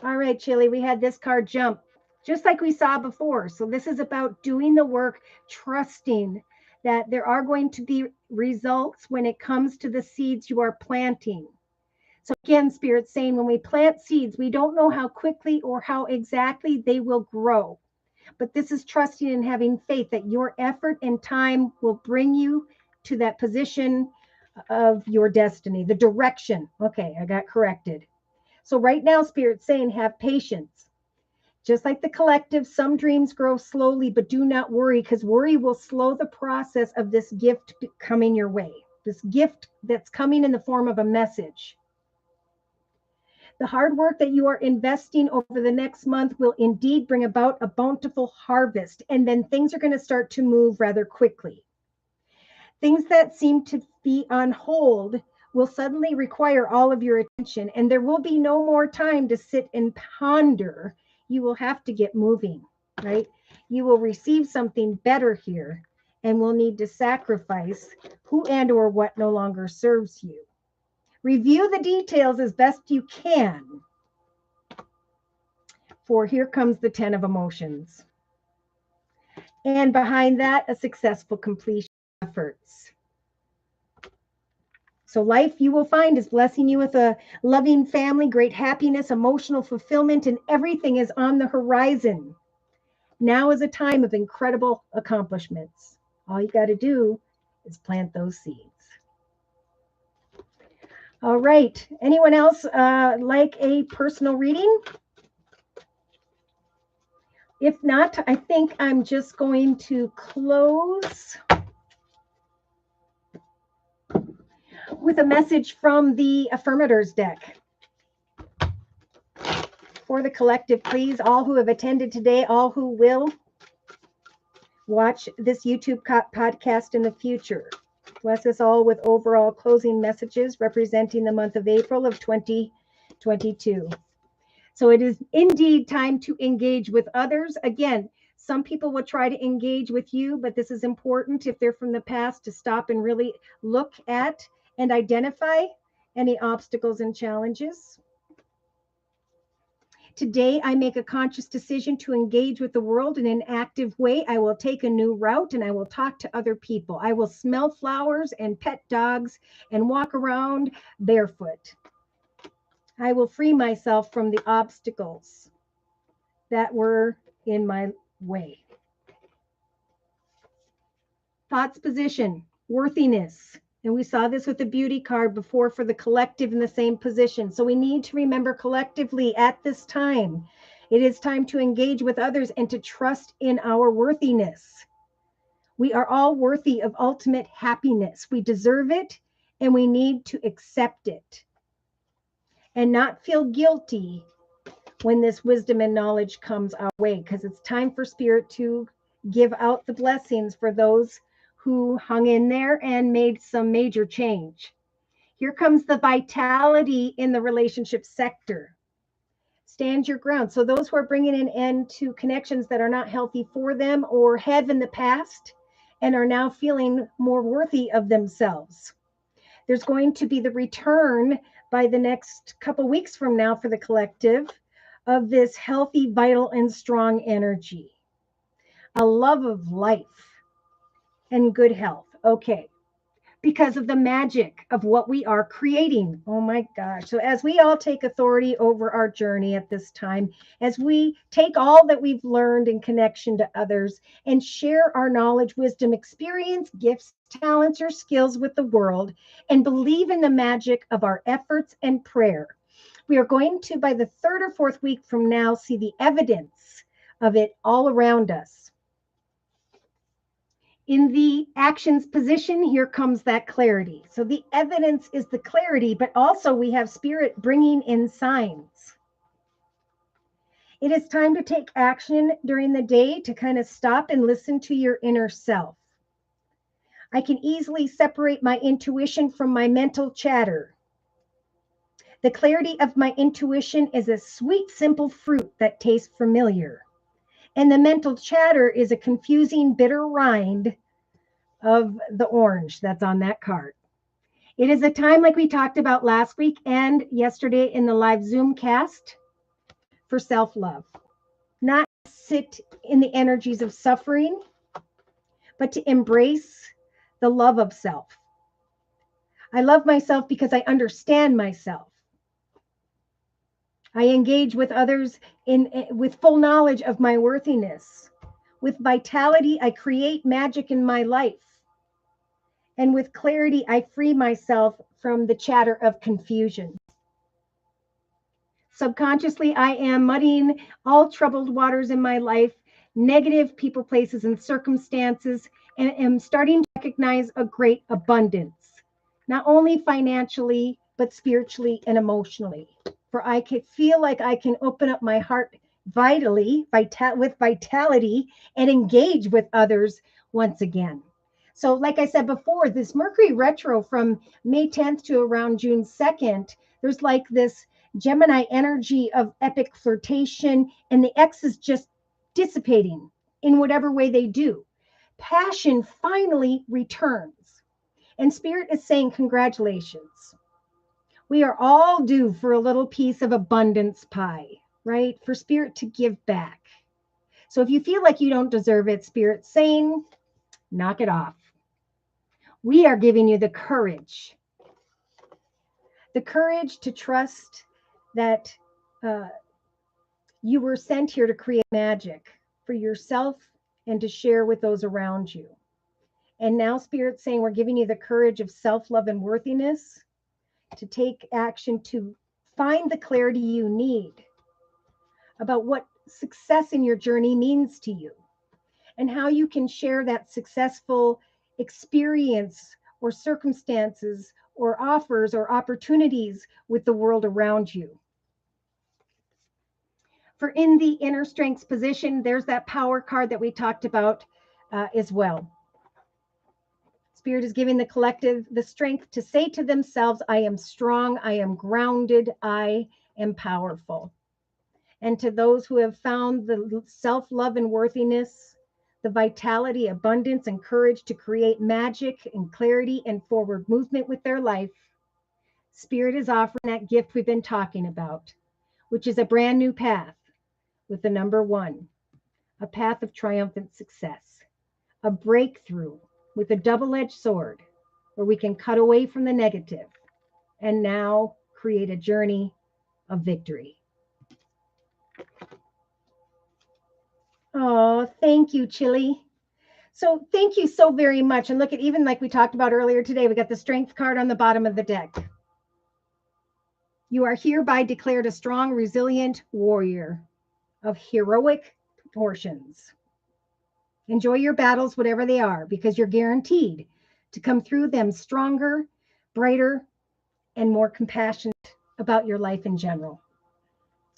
All right, Chili, we had this card jump, just like we saw before. So this is about doing the work, trusting that there are going to be results when it comes to the seeds you are planting. So again, Spirit's saying when we plant seeds, we don't know how quickly or how exactly they will grow. But this is trusting and having faith that your effort and time will bring you to that position of your destiny, the direction. Okay, I got corrected. So right now, Spirit's saying have patience. Just like the collective, some dreams grow slowly, but do not worry, because worry will slow the process of this gift coming your way. This gift that's coming in the form of a message. The hard work that you are investing over the next month will indeed bring about a bountiful harvest, and then things are going to start to move rather quickly. Things that seem to be on hold will suddenly require all of your attention, and there will be no more time to sit and ponder. You will have to get moving, right? You will receive something better here and will need to sacrifice who and or what no longer serves you. Review the details as best you can, for here comes the 10 of emotions. And behind that, a successful completion of efforts. So life, you will find, is blessing you with a loving family, great happiness, emotional fulfillment, and everything is on the horizon. Now is a time of incredible accomplishments. All you got to do is plant those seeds. All right. Anyone else like a personal reading? If not, I think I'm just going to close with a message from the Affirmators deck. For the collective, please, all who have attended today, all who will watch this YouTube podcast in the future. Bless us all with overall closing messages representing the month of April of 2022. So it is indeed time to engage with others. Again, some people will try to engage with you, but this is important if they're from the past to stop and really look at and identify any obstacles and challenges. Today, I make a conscious decision to engage with the world in an active way. I will take a new route and I will talk to other people. I will smell flowers and pet dogs and walk around barefoot. I will free myself from the obstacles that were in my way. Thoughts position, worthiness. And we saw this with the beauty card before for the collective in the same position. So we need to remember collectively at this time, it is time to engage with others and to trust in our worthiness. We are all worthy of ultimate happiness. We deserve it and we need to accept it and not feel guilty when this wisdom and knowledge comes our way, because it's time for Spirit to give out the blessings for those who hung in there and made some major change. Here comes the vitality in the relationship sector. Stand your ground. So those who are bringing an end to connections that are not healthy for them or have in the past and are now feeling more worthy of themselves. There's going to be the return by the next couple weeks from now for the collective of this healthy, vital, and strong energy. A love of life and good health. Okay. Because of the magic of what we are creating. Oh my gosh. So as we all take authority over our journey at this time, as we take all that we've learned in connection to others and share our knowledge, wisdom, experience, gifts, talents, or skills with the world, and believe in the magic of our efforts and prayer, we are going to, by the third or fourth week from now, see the evidence of it all around us. In the actions position, here comes that clarity. So the evidence is the clarity, but also we have Spirit bringing in signs. It is time to take action during the day to kind of stop and listen to your inner self. I can easily separate my intuition from my mental chatter. The clarity of my intuition is a sweet, simple fruit that tastes familiar. And the mental chatter is a confusing, bitter rind of the orange that's on that card. It is a time, like we talked about last week and yesterday in the live Zoom cast, for self-love. Not sit in the energies of suffering, but to embrace the love of self. I love myself because I understand myself. I engage with others with full knowledge of my worthiness. With vitality, I create magic in my life. And with clarity, I free myself from the chatter of confusion. Subconsciously, I am muddying all troubled waters in my life, negative people, places, and circumstances, and am starting to recognize a great abundance, not only financially, but spiritually and emotionally. For I can feel like I can open up my heart with vitality and engage with others once again. So like I said before, this Mercury retro from May 10th to around June 2nd, there's like this Gemini energy of epic flirtation, and the X is just dissipating in whatever way they do. Passion finally returns. And Spirit is saying, congratulations. We are all due for a little piece of abundance pie, right? For Spirit to give back. So if you feel like you don't deserve it, Spirit's saying, knock it off. We are giving you the courage to trust that you were sent here to create magic for yourself and to share with those around you. And now Spirit's saying we're giving you the courage of self-love and worthiness to take action to find the clarity you need about what success in your journey means to you, and how you can share that successful experience or circumstances or offers or opportunities with the world around you. For in the inner strengths position, there's that power card that we talked about as well. Spirit is giving the collective the strength to say to themselves, I am strong, I am grounded, I am powerful. And to those who have found the self-love and worthiness, the vitality, abundance, and courage to create magic and clarity and forward movement with their life, Spirit is offering that gift we've been talking about, which is a brand new path with the number 1, a path of triumphant success, a breakthrough with a double-edged sword where we can cut away from the negative and now create a journey of victory. Oh, thank you, Chili. So thank you so very much. And look at, even like we talked about earlier today, we got the strength card on the bottom of the deck. You are hereby declared a strong, resilient warrior of heroic proportions. Enjoy your battles, whatever they are, because you're guaranteed to come through them stronger, brighter, and more compassionate about your life in general.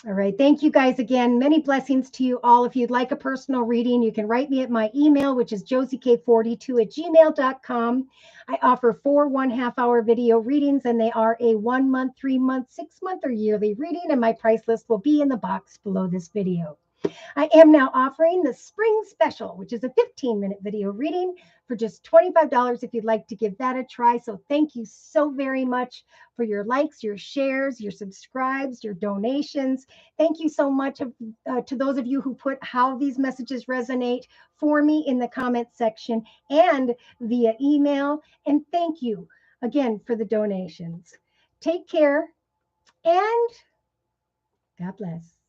All right. Thank you guys again. Many blessings to you all. If you'd like a personal reading, you can write me at my email, which is josiek42@gmail.com. I offer 4 1/2-hour video readings, and they are a 1 month, 3 month, 6 month, or yearly reading. And my price list will be in the box below this video. I am now offering the spring special, which is a 15-minute video reading for just $25 if you'd like to give that a try. So thank you so very much for your likes, your shares, your subscribes, your donations. Thank you so much to those of you who put how these messages resonate for me in the comments section and via email. And thank you again for the donations. Take care and God bless.